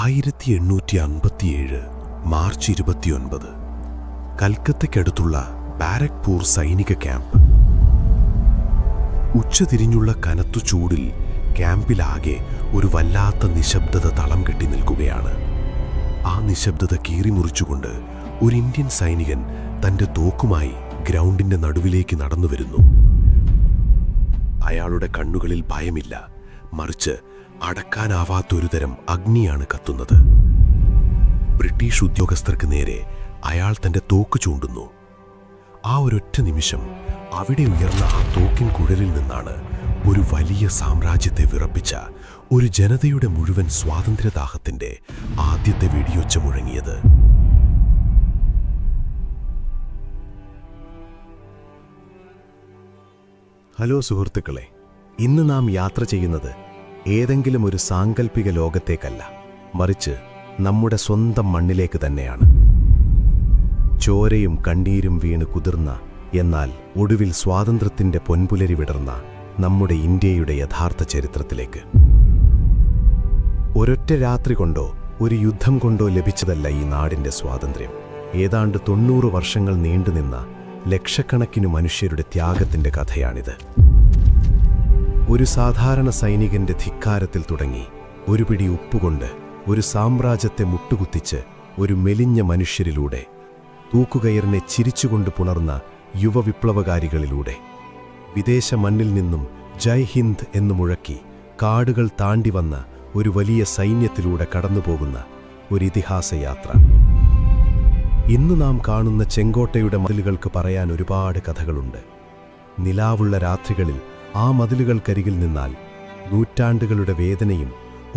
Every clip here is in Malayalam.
1857 മാർച്ച് 29 കൽക്കത്തയ്ക്കടുത്തുള്ള ബാരക്പൂർ സൈനിക ക്യാമ്പ്. ഉച്ചതിരിഞ്ഞുള്ള കനത്തു ചൂടിൽ ക്യാമ്പിലാകെ ഒരു വല്ലാത്ത നിശബ്ദത തളം കെട്ടി നിൽക്കുകയാണ്. ആ നിശബ്ദത കീറിമുറിച്ചുകൊണ്ട് ഒരു ഇന്ത്യൻ സൈനികൻ തൻ്റെ തോക്കുമായി ഗ്രൗണ്ടിൻ്റെ നടുവിലേക്ക് നടന്നു വരുന്നു. അയാളുടെ കണ്ണുകളിൽ ഭയമില്ല, മറിച്ച് അടക്കാനാവാത്തൊരുതരം അഗ്നിയാണ് കത്തുന്നത്. ബ്രിട്ടീഷ് ഉദ്യോഗസ്ഥർക്ക് നേരെ അയാൾ തൻ്റെ തോക്ക് ചൂണ്ടുന്നു. ആ ഒരൊറ്റ നിമിഷം അവിടെ ഉയർന്ന ആ തോക്കിൻ കുഴലിൽ നിന്നാണ് ഒരു വലിയ സാമ്രാജ്യത്തെ വിറപ്പിച്ച ഒരു ജനതയുടെ മുഴുവൻ സ്വാതന്ത്ര്യദാഹത്തിൻ്റെ ആദ്യത്തെ വെടിയൊച്ച മുഴങ്ങിയത്. ഹലോ സുഹൃത്തുക്കളെ, ഇന്ന് നാം യാത്ര ചെയ്യുന്നത് ഏതെങ്കിലും ഒരു സാങ്കല്പിക ലോകത്തേക്കല്ല, മറിച്ച് നമ്മുടെ സ്വന്തം മണ്ണിലേക്ക് തന്നെയാണ്. ചോരയും കണ്ണീരും വീണ് കുതിർന്ന, എന്നാൽ ഒടുവിൽ സ്വാതന്ത്ര്യത്തിൻ്റെ പൊൻപുലരി വിടർന്ന നമ്മുടെ ഇന്ത്യയുടെ യഥാർത്ഥ ചരിത്രത്തിലേക്ക്. ഒരൊറ്റ രാത്രി കൊണ്ടോ ഒരു യുദ്ധം കൊണ്ടോ ലഭിച്ചതല്ല ഈ നാടിൻ്റെ സ്വാതന്ത്ര്യം. ഏതാണ്ട് 90 വർഷങ്ങൾ നീണ്ടുനിന്ന ലക്ഷക്കണക്കിന് മനുഷ്യരുടെ ത്യാഗത്തിൻ്റെ കഥയാണിത്. ഒരു സാധാരണ സൈനികന്റെ ധിക്കാരത്തിൽ തുടങ്ങി ഒരു പിടി ഉപ്പുകൊണ്ട് ഒരു സാമ്രാജ്യത്തെ മുട്ടുകുത്തിച്ച് ഒരു മെലിഞ്ഞ മനുഷ്യരിലൂടെ, തൂക്കുകയറിനെ ചിരിച്ചുകൊണ്ട് പുണർന്ന യുവവിപ്ലവകാരികളിലൂടെ, വിദേശ മണ്ണിൽ നിന്നും ജയ് ഹിന്ദ് എന്ന് മുഴക്കി കാടുകൾ താണ്ടി വന്ന ഒരു വലിയ സൈന്യത്തിലൂടെ കടന്നുപോകുന്ന ഒരിതിഹാസയാത്ര. ഇന്ന് നാം കാണുന്ന ചെങ്കോട്ടയുടെ മതിലുകൾക്ക് പറയാൻ ഒരുപാട് കഥകളുണ്ട്. നിലാവുള്ള രാത്രികളിൽ ആ മതിലുകൾക്കരികിൽ നിന്നാൽ നൂറ്റാണ്ടുകളുടെ വേദനയും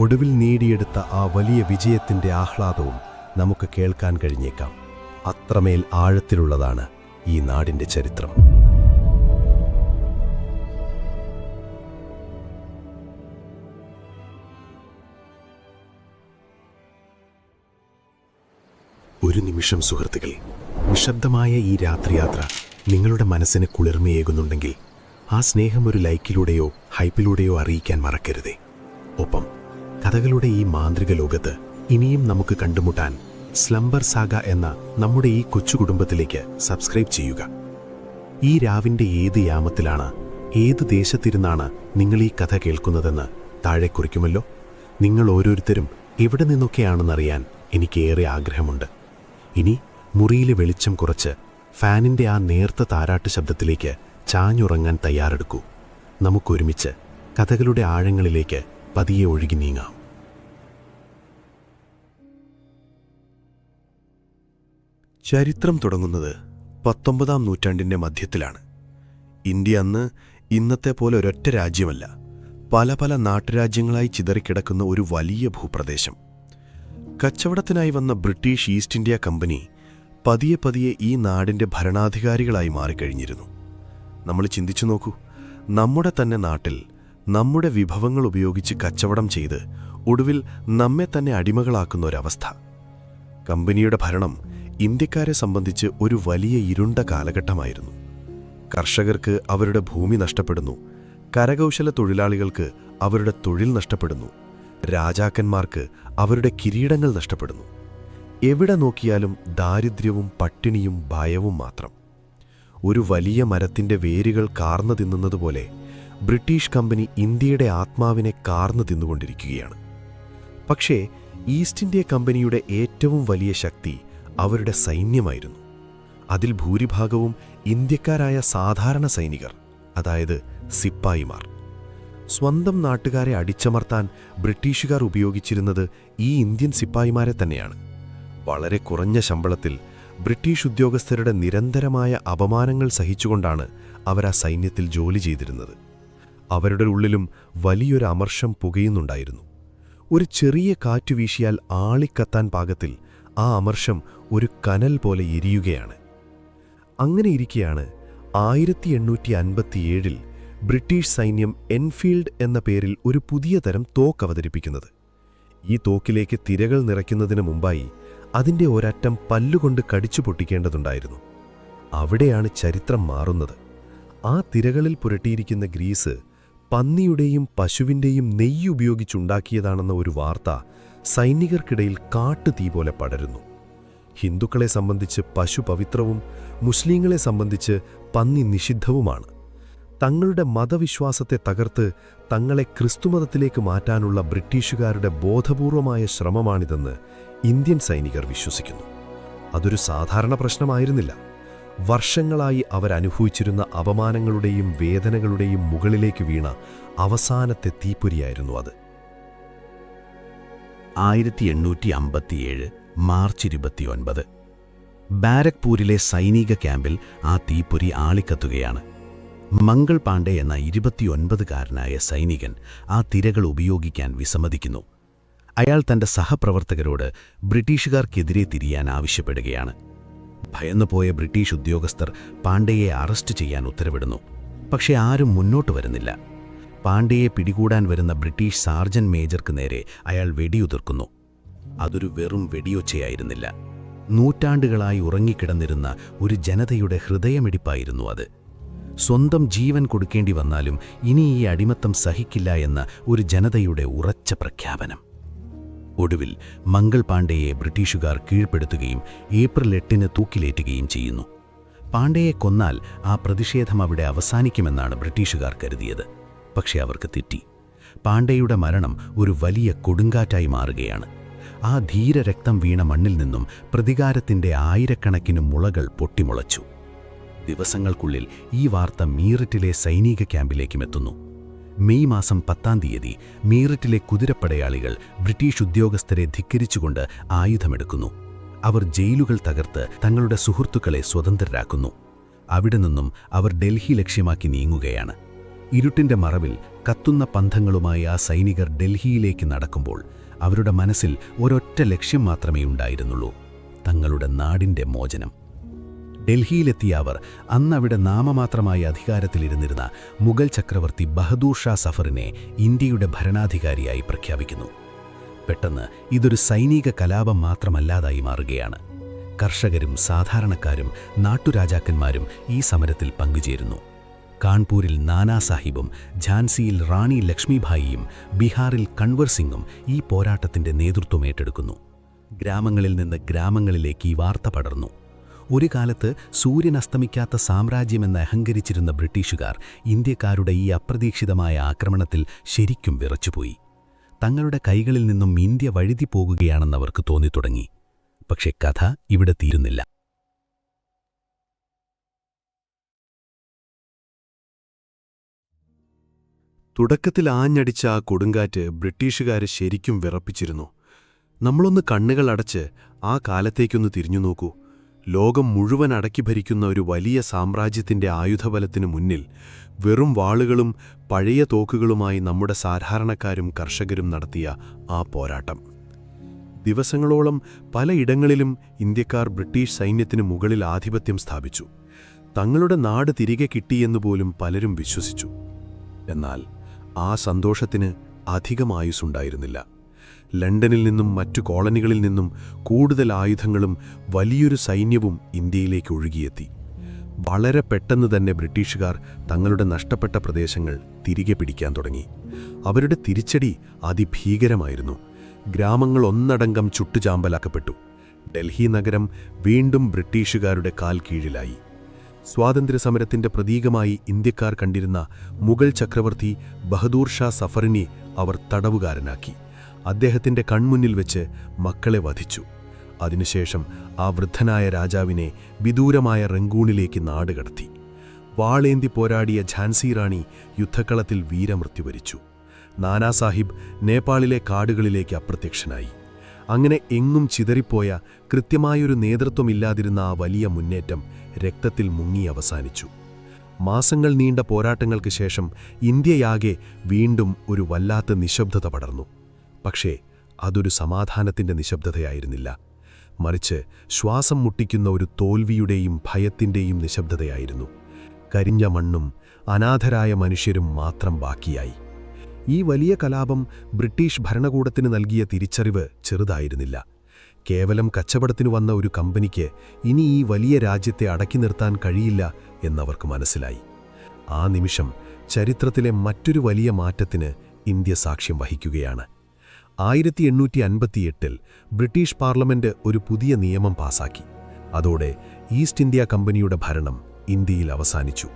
ഒടുവിൽ നേടിയെടുത്ത ആ വലിയ വിജയത്തിൻ്റെ ആഹ്ലാദവും നമുക്ക് കേൾക്കാൻ കഴിഞ്ഞേക്കാം. അത്രമേൽ ആഴത്തിലുള്ളതാണ് ഈ നാടിൻ്റെ ചരിത്രം. ഒരു നിമിഷം സുഹൃത്തുക്കളെ, നിശബ്ദമായ ഈ രാത്രിയാത്ര നിങ്ങളുടെ മനസ്സിന് കുളിർമയേകുന്നുണ്ടെങ്കിൽ ആ സ്നേഹം ഒരു ലൈക്കിലൂടെയോ ഹൈപ്പിലൂടെയോ അറിയിക്കാൻ മറക്കരുതേ. ഒപ്പം കഥകളുടെ ഈ മാന്ത്രിക ലോകത്ത് ഇനിയും നമുക്ക് കണ്ടുമുട്ടാൻ സ്ലംബർ സാഗ എന്ന നമ്മുടെ ഈ കൊച്ചു കുടുംബത്തിലേക്ക് സബ്സ്ക്രൈബ് ചെയ്യുക. ഈ രാവിൻ്റെ ഏത് യാമത്തിലാണ്, ഏത് ദേശത്തിരുന്നാണ് നിങ്ങൾ ഈ കഥ കേൾക്കുന്നതെന്ന് താഴെ കുറിക്കുമല്ലോ. നിങ്ങൾ ഓരോരുത്തരും എവിടെ നിന്നൊക്കെയാണെന്നറിയാൻ എനിക്കേറെ ആഗ്രഹമുണ്ട്. ഇനി മുറിയിലെ വെളിച്ചം കുറച്ച് ഫാനിൻ്റെ ആ നേർത്ത താരാട്ട് ശബ്ദത്തിലേക്ക് ചാഞ്ഞുറങ്ങാൻ തയ്യാറെടുക്കൂ. നമുക്കൊരുമിച്ച് കഥകളുടെ ആഴങ്ങളിലേക്ക് പതിയെ ഒഴുകി നീങ്ങാം. ചരിത്രം തുടങ്ങുന്നത് 19-ാം നൂറ്റാണ്ടിൻ്റെ മധ്യത്തിലാണ്. ഇന്ത്യ അന്ന് ഇന്നത്തെ പോലെ ഒരൊറ്റ രാജ്യമല്ല, പല പല നാട്ടുരാജ്യങ്ങളായി ചിതറിക്കിടക്കുന്ന ഒരു വലിയ ഭൂപ്രദേശം. കച്ചവടത്തിനായി വന്ന ബ്രിട്ടീഷ് ഈസ്റ്റ് ഇന്ത്യ കമ്പനി പതിയെ പതിയെ ഈ നാടിൻ്റെ ഭരണാധികാരികളായി മാറിക്കഴിഞ്ഞിരുന്നു. നമ്മൾ ചിന്തിച്ചു നോക്കൂ, നമ്മുടെ തന്നെ നാട്ടിൽ നമ്മുടെ വിഭവങ്ങൾ ഉപയോഗിച്ച് കച്ചവടം ചെയ്ത് ഒടുവിൽ നമ്മെ തന്നെ അടിമകളാക്കുന്ന ഒരവസ്ഥ. കമ്പനിയുടെ ഭരണം ഇന്ത്യക്കാരെ സംബന്ധിച്ച് ഒരു വലിയ ഇരുണ്ട കാലഘട്ടമായിരുന്നു. കർഷകർക്ക് അവരുടെ ഭൂമി നഷ്ടപ്പെടുന്നു, കരകൗശല തൊഴിലാളികൾക്ക് അവരുടെ തൊഴിൽ നഷ്ടപ്പെടുന്നു, രാജാക്കന്മാർക്ക് അവരുടെ കിരീടങ്ങൾ നഷ്ടപ്പെടുന്നു. എവിടെ നോക്കിയാലും ദാരിദ്ര്യവും പട്ടിണിയും ഭയവും മാത്രം. ഒരു വലിയ മരത്തിൻ്റെ വേരുകൾ കാർന്നു തിന്നുന്നതുപോലെ ബ്രിട്ടീഷ് കമ്പനി ഇന്ത്യയുടെ ആത്മാവിനെ കാർന്നു തിന്നുകൊണ്ടിരിക്കുകയാണ്. പക്ഷേ ഈസ്റ്റ് ഇന്ത്യ കമ്പനിയുടെ ഏറ്റവും വലിയ ശക്തി അവരുടെ സൈന്യമായിരുന്നു. അതിൽ ഭൂരിഭാഗവും ഇന്ത്യക്കാരായ സാധാരണ സൈനികർ, അതായത് സിപ്പായിമാർ. സ്വന്തം നാട്ടുകാരെ അടിച്ചമർത്താൻ ബ്രിട്ടീഷുകാർ ഉപയോഗിച്ചിരുന്നത് ഈ ഇന്ത്യൻ സിപ്പായിമാരെ തന്നെയാണ്. വളരെ കുറഞ്ഞ ശമ്പളത്തിൽ ബ്രിട്ടീഷ് ഉദ്യോഗസ്ഥരുടെ നിരന്തരമായ അപമാനങ്ങൾ സഹിച്ചുകൊണ്ടാണ് അവർ ആ സൈന്യത്തിൽ ജോലി ചെയ്തിരുന്നത്. അവരുടെ ഉള്ളിലും വലിയൊരു അമർഷം പുകയുന്നുണ്ടായിരുന്നു. ഒരു ചെറിയ കാറ്റു വീശിയാൽ ആളിക്കത്താൻ പാകത്തിൽ ആ അമർഷം ഒരു കനൽ പോലെ എരിയുകയാണ്. അങ്ങനെ ഇരിക്കെയാണ് 1857 ബ്രിട്ടീഷ് സൈന്യം എൻഫീൽഡ് എന്ന പേരിൽ ഒരു പുതിയ തരം തോക്ക് അവതരിപ്പിക്കുന്നത്. ഈ തോക്കിലേക്ക് തിരകൾ നിറയ്ക്കുന്നതിന് മുമ്പായി അതിൻ്റെ ഒരറ്റം പല്ലുകൊണ്ട് കടിച്ചു പൊട്ടിക്കേണ്ടതുണ്ടായിരുന്നു. അവിടെയാണ് ചരിത്രം മാറുന്നത്. ആ തിരകളിൽ പുരട്ടിയിരിക്കുന്ന ഗ്രീസ് പന്നിയുടെയും പശുവിൻ്റെയും നെയ്യുപയോഗിച്ചുണ്ടാക്കിയതാണെന്ന ഒരു വാർത്ത സൈനികർക്കിടയിൽ കാട്ടുതീ പോലെ പടരുന്നു. ഹിന്ദുക്കളെ സംബന്ധിച്ച് പശു പവിത്രവും മുസ്ലിങ്ങളെ സംബന്ധിച്ച് പന്നി നിഷിദ്ധവുമാണ്. തങ്ങളുടെ മതവിശ്വാസത്തെ തകർത്ത് തങ്ങളെ ക്രിസ്തുമതത്തിലേക്ക് മാറ്റാനുള്ള ബ്രിട്ടീഷുകാരുടെ ബോധപൂർവമായ ശ്രമമാണിതെന്ന് ഇന്ത്യൻ സൈനികർ വിശ്വസിക്കുന്നു. അതൊരു സാധാരണ പ്രശ്നമായിരുന്നില്ല. വർഷങ്ങളായി അവരനുഭവിച്ചിരുന്ന അപമാനങ്ങളുടെയും വേദനകളുടെയും മുകളിലേക്ക് വീണ അവസാനത്തെ തീപ്പൊരിയായിരുന്നു അത്. 1857 മാർച്ച് 29 ബാരക്പൂരിലെ സൈനിക ക്യാമ്പിൽ ആ തീപ്പൊരി ആളിക്കത്തുകയാണ്. മംഗൾ പാണ്ഡെ എന്ന 29കാരനായ സൈനികൻ ആ തിരകൾ ഉപയോഗിക്കാൻ വിസമ്മതിക്കുന്നു. അയാൾ തന്റെ സഹപ്രവർത്തകരോട് ബ്രിട്ടീഷുകാർക്കെതിരെ തിരിയാൻ ആവശ്യപ്പെടുകയാണ്. ഭയന്നുപോയ ബ്രിട്ടീഷ് ഉദ്യോഗസ്ഥർ പാണ്ഡെയെ അറസ്റ്റ് ചെയ്യാൻ ഉത്തരവിടുന്നു. പക്ഷെ ആരും മുന്നോട്ട് വരുന്നില്ല. പാണ്ഡെയെ പിടികൂടാൻ വരുന്ന ബ്രിട്ടീഷ് സാർജന്റ് മേജർക്ക് നേരെ അയാൾ വെടിയുതിർക്കുന്നു. അതൊരു വെറും വെടിയൊച്ചയായിരുന്നില്ല. നൂറ്റാണ്ടുകളായി ഉറങ്ങിക്കിടന്നിരുന്ന ഒരു ജനതയുടെ ഹൃദയമിടിപ്പായിരുന്നു അത്. സ്വന്തം ജീവൻ കൊടുക്കേണ്ടി വന്നാലും ഇനി ഈ അടിമത്തം സഹിക്കില്ല എന്ന ഒരു ജനതയുടെ ഉറച്ച പ്രഖ്യാപനം. ഒടുവിൽ മംഗൾ പാണ്ഡെയെ ബ്രിട്ടീഷുകാർ കീഴ്പ്പെടുത്തുകയും ഏപ്രിൽ 8 തൂക്കിലേറ്റുകയും ചെയ്യുന്നു. പാണ്ഡെയെ കൊന്നാൽ ആ പ്രതിഷേധം അവിടെ അവസാനിക്കുമെന്നാണ് ബ്രിട്ടീഷുകാർ കരുതിയത്. പക്ഷേ അവർക്ക് തെറ്റി. പാണ്ഡെയുടെ മരണം ഒരു വലിയ കൊടുങ്കാറ്റായി മാറുകയാണ്. ആ ധീരരക്തം വീണ മണ്ണിൽ നിന്നും പ്രതികാരത്തിൻ്റെ ആയിരക്കണക്കിന് മുളകൾ പൊട്ടിമുളച്ചു. ദിവസങ്ങൾക്കുള്ളിൽ ഈ വാർത്ത മീററ്റിലെ സൈനിക ക്യാമ്പിലേക്കും എത്തുന്നു. മെയ് മാസം 10-ാം തീയതി മീററ്റിലെ കുതിരപ്പടയാളികൾ ബ്രിട്ടീഷ് ഉദ്യോഗസ്ഥരെ ധിക്കരിച്ചുകൊണ്ട് ആയുധമെടുക്കുന്നു. അവർ ജയിലുകൾ തകർത്ത് തങ്ങളുടെ സുഹൃത്തുക്കളെ സ്വതന്ത്രരാക്കുന്നു. അവിടെ നിന്നും അവർ ഡൽഹി ലക്ഷ്യമാക്കി നീങ്ങുകയാണ്. ഇരുട്ടിന്റെ മറവിൽ കത്തുന്ന പന്തങ്ങളുമായി ആ സൈനികർ ഡൽഹിയിലേക്ക് നടക്കുമ്പോൾ അവരുടെ മനസ്സിൽ ഒരൊറ്റ ലക്ഷ്യം മാത്രമേ ഉണ്ടായിരുന്നുള്ളൂ: തങ്ങളുടെ നാടിൻ്റെ മോചനം. ഡൽഹിയിലെത്തിയ അവർ അന്നവിടെ നാമമാത്രമായി അധികാരത്തിലിരുന്നിരുന്ന മുഗൾ ചക്രവർത്തി ബഹദൂർ ഷാ സഫറിനെ ഇന്ത്യയുടെ ഭരണാധികാരിയായി പ്രഖ്യാപിക്കുന്നു. പെട്ടെന്ന് ഇതൊരു സൈനിക കലാപം മാത്രമല്ലാതായി മാറുകയാണ്. കർഷകരും സാധാരണക്കാരും നാട്ടുരാജാക്കന്മാരും ഈ സമരത്തിൽ പങ്കുചേരുന്നു. കാൺപൂരിൽ നാനാ സാഹിബും ഝാൻസിയിൽ റാണി ലക്ഷ്മിഭായിയും ബീഹാറിൽ കൺവർ സിംഗും ഈ പോരാട്ടത്തിന്റെ നേതൃത്വം ഏറ്റെടുക്കുന്നു. ഗ്രാമങ്ങളിൽ നിന്ന് ഗ്രാമങ്ങളിലേക്ക് ഈ വാർത്ത പടർന്നു. ഒരു കാലത്ത് സൂര്യൻ അസ്തമിക്കാത്ത സാമ്രാജ്യമെന്ന് അഹങ്കരിച്ചിരുന്ന ബ്രിട്ടീഷുകാർ ഇന്ത്യക്കാരുടെ ഈ അപ്രതീക്ഷിതമായ ആക്രമണത്തിൽ ശരിക്കും വിറച്ചുപോയി. തങ്ങളുടെ കൈകളിൽ നിന്നും ഇന്ത്യ വഴുതി പോകുകയാണെന്നവർക്ക് തോന്നിത്തുടങ്ങി. പക്ഷേ കഥ ഇവിടെ തീരുന്നില്ല. തുടക്കത്തിൽ ആഞ്ഞടിച്ച ആ കൊടുങ്കാറ്റ് ബ്രിട്ടീഷുകാരെ ശരിക്കും വിറപ്പിച്ചിരുന്നു. നമ്മളൊന്ന് കണ്ണുകൾ അടച്ച് ആ കാലത്തേക്കൊന്ന് തിരിഞ്ഞു നോക്കൂ. ലോകം മുഴുവൻ അടക്കി ഭരിക്കുന്ന ഒരു വലിയ സാമ്രാജ്യത്തിന്റെ ആയുധബലത്തിനു മുന്നിൽ വെറും വാളുകളും പഴയ തോക്കുകളുമായി നമ്മുടെ സാധാരണക്കാരും കർഷകരും നടത്തിയ ആ പോരാട്ടം. ദിവസങ്ങളോളം പലയിടങ്ങളിലും ഇന്ത്യക്കാർ ബ്രിട്ടീഷ് സൈന്യത്തിനു മുകളിൽ ആധിപത്യം സ്ഥാപിച്ചു. തങ്ങളുടെ നാട് തിരികെ കിട്ടിയെന്നുപോലും പലരും വിശ്വസിച്ചു. എന്നാൽ ആ സന്തോഷത്തിന് അധികം ആയുസ്സുണ്ടായിരുന്നില്ല. ലണ്ടനിൽ നിന്നും മറ്റു കോളനികളിൽ നിന്നും കൂടുതൽ ആയുധങ്ങളും വലിയൊരു സൈന്യവും ഇന്ത്യയിലേക്ക് ഒഴുകിയെത്തി. വളരെ പെട്ടെന്ന് തന്നെ ബ്രിട്ടീഷുകാർ തങ്ങളുടെ നഷ്ടപ്പെട്ട പ്രദേശങ്ങൾ തിരികെ പിടിക്കാൻ തുടങ്ങി. അവരുടെ തിരിച്ചടി അതിഭീകരമായിരുന്നു. ഗ്രാമങ്ങൾ ഒന്നടങ്കം ചുട്ടുചാമ്പലാക്കപ്പെട്ടു. ഡൽഹി നഗരം വീണ്ടും ബ്രിട്ടീഷുകാരുടെ കാൽ കീഴിലായി. സ്വാതന്ത്ര്യസമരത്തിന്റെ പ്രതീകമായി ഇന്ത്യക്കാർ കണ്ടിരുന്ന മുഗൾ ചക്രവർത്തി ബഹദൂർ ഷാ സഫറിനെ അവർ തടവുകാരനാക്കി. അദ്ദേഹത്തിന്റെ കൺമുന്നിൽ വെച്ച് മക്കളെ വധിച്ചു. അതിനുശേഷം ആ വൃദ്ധനായ രാജാവിനെ വിദൂരമായ റംഗൂണിലേക്ക് നാടുകടത്തി. വാളേന്തി പോരാടിയ ഝാൻസി റാണി യുദ്ധക്കളത്തിൽ വീരമൃത്യു വരിച്ചു. നാനാ സാഹിബ് നേപ്പാളിലെ കാടുകളിലേക്ക് അപ്രത്യക്ഷനായി. അങ്ങനെ എങ്ങും ചിതറിപ്പോയ കൃത്യമായൊരു നേതൃത്വമില്ലാതിരുന്ന ആ വലിയ മുന്നേറ്റം രക്തത്തിൽ മുങ്ങി അവസാനിച്ചു. മാസങ്ങൾ നീണ്ട പോരാട്ടങ്ങൾക്ക് ശേഷം ഇന്ത്യയാകെ വീണ്ടും ഒരു വല്ലാത്ത നിശബ്ദത പടർന്നു. പക്ഷേ അതൊരു സമാധാനത്തിന്റെ നിശബ്ദതയായിരുന്നില്ല. മറിച്ച് ശ്വാസം മുട്ടിക്കുന്ന ഒരു തോൽവിയുടെയും ഭയത്തിന്റെയും നിശബ്ദതയായിരുന്നു. കരിഞ്ഞ മണ്ണും അനാഥരായ മനുഷ്യരും മാത്രം ബാക്കിയായി. ഈ വലിയ കലാപം ബ്രിട്ടീഷ് ഭരണകൂടത്തിന് നൽകിയ തിരിച്ചറിവ് ചെറുതായിരുന്നില്ല. കേവലം കച്ചവടത്തിനു വന്ന ഒരു കമ്പനിക്ക് ഇനി ഈ വലിയ രാജ്യത്തെ അടക്കി നിർത്താൻ കഴിയില്ല എന്നവർക്ക് മനസ്സിലായി. ആ നിമിഷം ചരിത്രത്തിലെ മറ്റൊരു വലിയ മാറ്റത്തിന് ഇന്ത്യ സാക്ഷ്യം വഹിക്കുകയാണ്. 1858 ബ്രിട്ടീഷ് പാർലമെന്റ് ഒരു പുതിയ നിയമം പാസാക്കി. അതോടെ ഈസ്റ്റ് ഇന്ത്യാ കമ്പനിയുടെ ഭരണം ഇന്ത്യയിൽ അവസാനിച്ചു.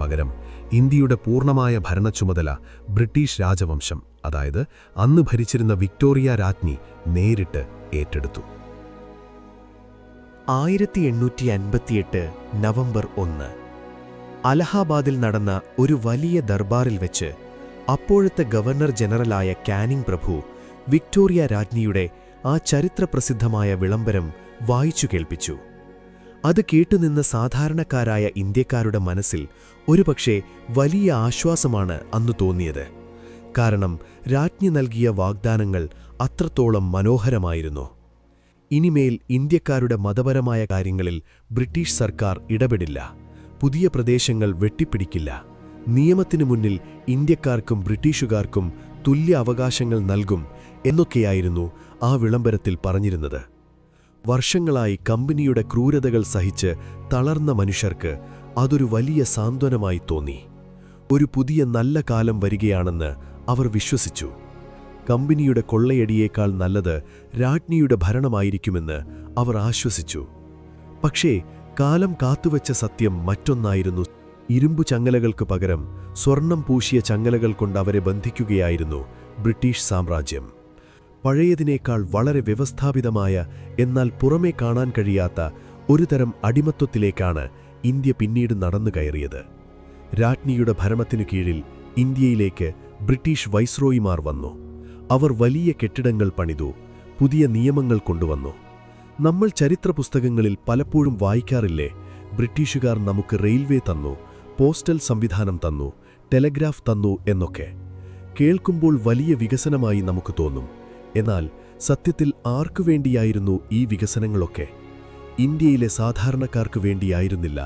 പകരം ഇന്ത്യയുടെ പൂർണ്ണമായ ഭരണച്ചുമതല ബ്രിട്ടീഷ് രാജവംശം, അതായത് അന്ന് ഭരിച്ചിരുന്ന വിക്ടോറിയ രാജ്ഞി, നേരിട്ട് ഏറ്റെടുത്തു. 1858 നവംബർ 1 അലഹാബാദിൽ നടന്ന ഒരു വലിയ ദർബാറിൽ വെച്ച് അപ്പോഴത്തെ ഗവർണർ ജനറലായ കാനിംഗ് പ്രഭു വിക്ടോറിയ രാജ്ഞിയുടെ ആ ചരിത്രപ്രസിദ്ധമായ വിളംബരം വായിച്ചു കേൾപ്പിച്ചു. അത് കേട്ടുനിന്ന സാധാരണക്കാരായ ഇന്ത്യക്കാരുടെ മനസ്സിൽ ഒരുപക്ഷെ വലിയ ആശ്വാസമാണ് അന്നു തോന്നിയത്. കാരണം രാജ്ഞി നൽകിയ വാഗ്ദാനങ്ങൾ അത്രത്തോളം മനോഹരമായിരുന്നു. ഇനിമേൽ ഇന്ത്യക്കാരുടെ മതപരമായ കാര്യങ്ങളിൽ ബ്രിട്ടീഷ് സർക്കാർ ഇടപെടില്ല, പുതിയ പ്രദേശങ്ങൾ വെട്ടിപ്പിടിക്കില്ല, നിയമത്തിനു മുന്നിൽ ഇന്ത്യക്കാർക്കും ബ്രിട്ടീഷുകാർക്കും തുല്യ അവകാശങ്ങൾ നൽകും എന്നൊക്കെയായിരുന്നു ആ വിളംബരത്തിൽ പറഞ്ഞിരുന്നത്. വർഷങ്ങളായി കമ്പനിയുടെ ക്രൂരതകൾ സഹിച്ച് തളർന്ന മനുഷ്യർക്ക് അതൊരു വലിയ സാന്ത്വനമായി തോന്നി. ഒരു പുതിയ നല്ല കാലം വരികയാണെന്ന് അവർ വിശ്വസിച്ചു. കമ്പനിയുടെ കൊള്ളയടിയേക്കാൾ നല്ലത് രാജ്ഞിയുടെ ഭരണമായിരിക്കുമെന്ന് അവർ ആശ്വസിച്ചു. പക്ഷേ കാലം കാത്തുവച്ച സത്യം മറ്റൊന്നായിരുന്നു. ഇരുമ്പു ചങ്ങലകൾക്ക് പകരം സ്വർണം പൂശിയ ചങ്ങലകൾ കൊണ്ട് അവരെ ബന്ധിക്കുകയായിരുന്നു ബ്രിട്ടീഷ് സാമ്രാജ്യം. പഴയതിനേക്കാൾ വളരെ വ്യവസ്ഥാപിതമായ, എന്നാൽ പുറമേ കാണാൻ കഴിയാത്ത ഒരുതരം അടിമത്വത്തിലേക്കാണ് ഇന്ത്യ പിന്നീട് നടന്നു കയറിയത്. രാജ്ഞിയുടെ ഭരണത്തിനു കീഴിൽ ഇന്ത്യയിലേക്ക് ബ്രിട്ടീഷ് വൈസ്രോയിമാർ വന്നു. അവർ വലിയ കെട്ടിടങ്ങൾ പണിതു, പുതിയ നിയമങ്ങൾ കൊണ്ടുവന്നു. നമ്മൾ ചരിത്രപുസ്തകങ്ങളിൽ പലപ്പോഴും വായിക്കാറില്ലേ, ബ്രിട്ടീഷുകാർ നമുക്ക് റെയിൽവേ തന്നു, പോസ്റ്റൽ സംവിധാനം തന്നു, ടെലഗ്രാഫ് തന്നു എന്നൊക്കെ. കേൾക്കുമ്പോൾ വലിയ വികസനമായി നമുക്ക് തോന്നും. എന്നാൽ സത്യത്തിൽ ആർക്കുവേണ്ടിയായിരുന്നു ഈ വികസനങ്ങളൊക്കെ? ഇന്ത്യയിലെ സാധാരണക്കാർക്കു വേണ്ടിയായിരുന്നില്ല,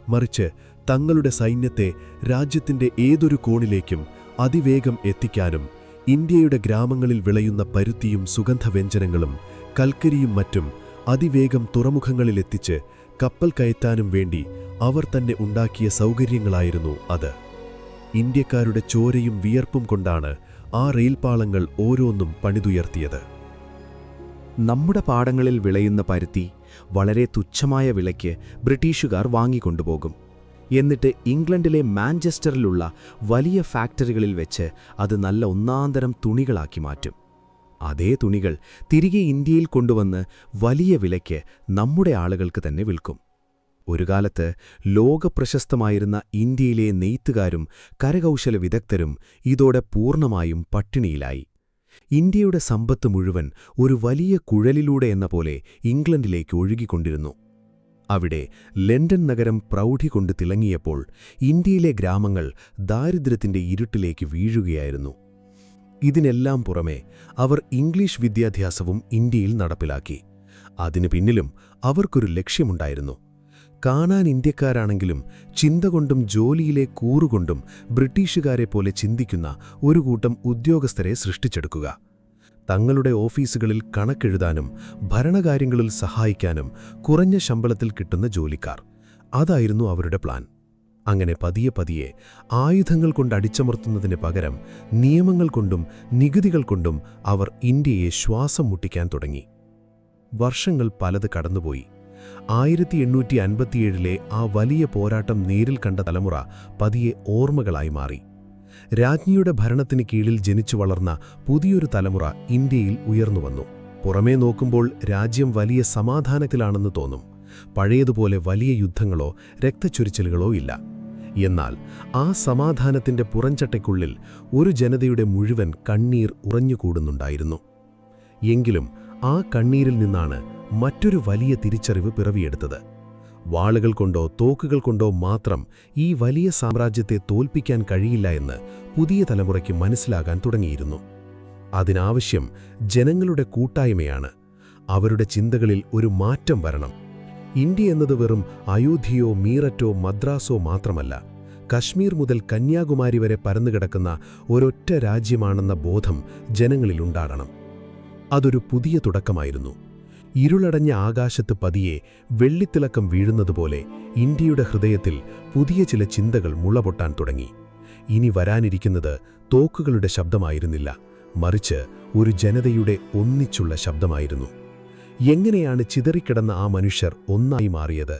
മറിച്ച് തങ്ങളുടെ സൈന്യത്തെ രാജ്യത്തിന്റെ ഏതൊരു കോണിലേക്കും അതിവേഗം എത്തിക്കാനും ഇന്ത്യയുടെ ഗ്രാമങ്ങളിൽ വിളയുന്ന പരുത്തിയും സുഗന്ധവ്യഞ്ജനങ്ങളും കൽക്കരിയും മറ്റും അതിവേഗം തുറമുഖങ്ങളിലെത്തിച്ച് കപ്പൽ കയറ്റാനും വേണ്ടി അവർ തന്നെ ഉണ്ടാക്കിയ സൗകര്യങ്ങളായിരുന്നു അത്. ഇന്ത്യക്കാരുടെ ചോരയും വിയർപ്പും കൊണ്ടാണ് ആ റെയിൽപാളങ്ങൾ ഓരോന്നും പണിതുയർത്തിയത്. നമ്മുടെ പാടങ്ങളിൽ വിളയുന്ന പരുത്തി വളരെ തുച്ഛമായ വിലയ്ക്ക് ബ്രിട്ടീഷുകാർ വാങ്ങിക്കൊണ്ടുപോകും. എന്നിട്ട് ഇംഗ്ലണ്ടിലെ മാഞ്ചസ്റ്ററിലുള്ള വലിയ ഫാക്ടറികളിൽ വെച്ച് അത് നല്ല ഒന്നാന്തരം തുണികളാക്കി മാറ്റും. അതേ തുണികൾ തിരികെ ഇന്ത്യയിൽ കൊണ്ടുവന്ന് വലിയ വിലയ്ക്ക് നമ്മുടെ ആളുകൾക്ക് തന്നെ വിൽക്കും. ഒരു കാലത്ത് ലോകപ്രശസ്തമായിരുന്ന ഇന്ത്യയിലെ നെയ്ത്തുകാരും കരകൗശല വിദഗ്ധരും ഇതോടെ പൂർണ്ണമായും പട്ടിണിയിലായി. ഇന്ത്യയുടെ സമ്പത്ത് മുഴുവൻ ഒരു വലിയ കുഴലിലൂടെ എന്ന പോലെ ഇംഗ്ലണ്ടിലേക്ക് ഒഴുകിക്കൊണ്ടിരുന്നു. അവിടെ ലണ്ടൻ നഗരം പ്രൗഢി കൊണ്ട് തിളങ്ങിയപ്പോൾ ഇന്ത്യയിലെ ഗ്രാമങ്ങൾ ദാരിദ്ര്യത്തിന്റെ ഇരുട്ടിലേക്ക് വീഴുകയായിരുന്നു. ഇതിനെല്ലാം പുറമെ അവർ ഇംഗ്ലീഷ് വിദ്യാഭ്യാസവും ഇന്ത്യയിൽ നടപ്പിലാക്കി. അതിനു പിന്നിലും അവർക്കൊരു ലക്ഷ്യമുണ്ടായിരുന്നു. കാണാൻ ഇന്ത്യക്കാരാണെങ്കിലും ചിന്ത കൊണ്ടും ജോലിയിലെ കൂറുകൊണ്ടും ബ്രിട്ടീഷുകാരെ പോലെ ചിന്തിക്കുന്ന ഒരു കൂട്ടം ഉദ്യോഗസ്ഥരെ സൃഷ്ടിച്ചെടുക്കുക. തങ്ങളുടെ ഓഫീസുകളിൽ കണക്കെഴുതാനും ഭരണകാര്യങ്ങളിൽ സഹായിക്കാനും കുറഞ്ഞ ശമ്പളത്തിൽ കിട്ടുന്ന ജോലിക്കാർ, അതായിരുന്നു അവരുടെ പ്ലാൻ. അങ്ങനെ പതിയെ പതിയെ ആയുധങ്ങൾ കൊണ്ട് അടിച്ചമർത്തുന്നതിന് പകരം നിയമങ്ങൾ കൊണ്ടും നികുതികൾ കൊണ്ടും അവർ ഇന്ത്യയെ ശ്വാസം മുട്ടിക്കാൻ തുടങ്ങി. വർഷങ്ങൾ പലത് കടന്നുപോയി. 1857 ആ വലിയ പോരാട്ടം നേരിൽ കണ്ട തലമുറ പതിയെ ഓർമ്മകളായി മാറി. രാജ്ഞിയുടെ ഭരണത്തിന് കീഴിൽ ജനിച്ചു വളർന്ന പുതിയൊരു തലമുറ ഇന്ത്യയിൽ ഉയർന്നുവന്നു. പുറമേ നോക്കുമ്പോൾ രാജ്യം വലിയ സമാധാനത്തിലാണെന്ന് തോന്നും. പഴയതുപോലെ വലിയ യുദ്ധങ്ങളോ രക്തച്ചൊരിച്ചിലുകളോ ഇല്ല. എന്നാൽ ആ സമാധാനത്തിന്റെ പുറംചട്ടയ്ക്കുള്ളിൽ ഒരു ജനതയുടെ മുഴുവൻ കണ്ണീർ ഉറഞ്ഞുകൂടുന്നുണ്ടായിരുന്നു. എങ്കിലും ആ കണ്ണീരിൽ നിന്നാണ് മറ്റൊരു വലിയ തിരിച്ചറിവ് പിറവിയെടുത്തത്. വാളുകൾ കൊണ്ടോ തോക്കുകൾ കൊണ്ടോ മാത്രം ഈ വലിയ സാമ്രാജ്യത്തെ തോൽപ്പിക്കാൻ കഴിയില്ല എന്ന് പുതിയ തലമുറയ്ക്ക് മനസ്സിലാകാൻ തുടങ്ങിയിരുന്നു. അതിനാവശ്യം ജനങ്ങളുടെ കൂട്ടായ്മയാണ്. അവരുടെ ചിന്തകളിൽ ഒരു മാറ്റം വരണം. ഇന്ത്യ എന്നത് വെറും അയോധ്യയോ മീററ്റോ മദ്രാസോ മാത്രമല്ല, കശ്മീർ മുതൽ കന്യാകുമാരി വരെ പരന്നുകിടക്കുന്ന ഒരൊറ്റ രാജ്യമാണെന്ന ബോധം ജനങ്ങളിലുണ്ടാകണം. അതൊരു പുതിയ തുടക്കമായിരുന്നു. ഇരുളടഞ്ഞ ആകാശത്ത് പതിയെ വെള്ളിത്തിളക്കം വീഴുന്നതുപോലെ ഇന്ത്യയുടെ ഹൃദയത്തിൽ പുതിയ ചില ചിന്തകൾ മുളപൊട്ടാൻ തുടങ്ങി. ഇനി വരാനിരിക്കുന്നത് തോക്കുകളുടെ ശബ്ദമായിരുന്നില്ല, മറിച്ച് ഒരു ജനതയുടെ ഒന്നിച്ചുള്ള ശബ്ദമായിരുന്നു. എങ്ങനെയാണ് ചിതറിക്കിടന്ന ആ മനുഷ്യർ ഒന്നായി മാറിയത്?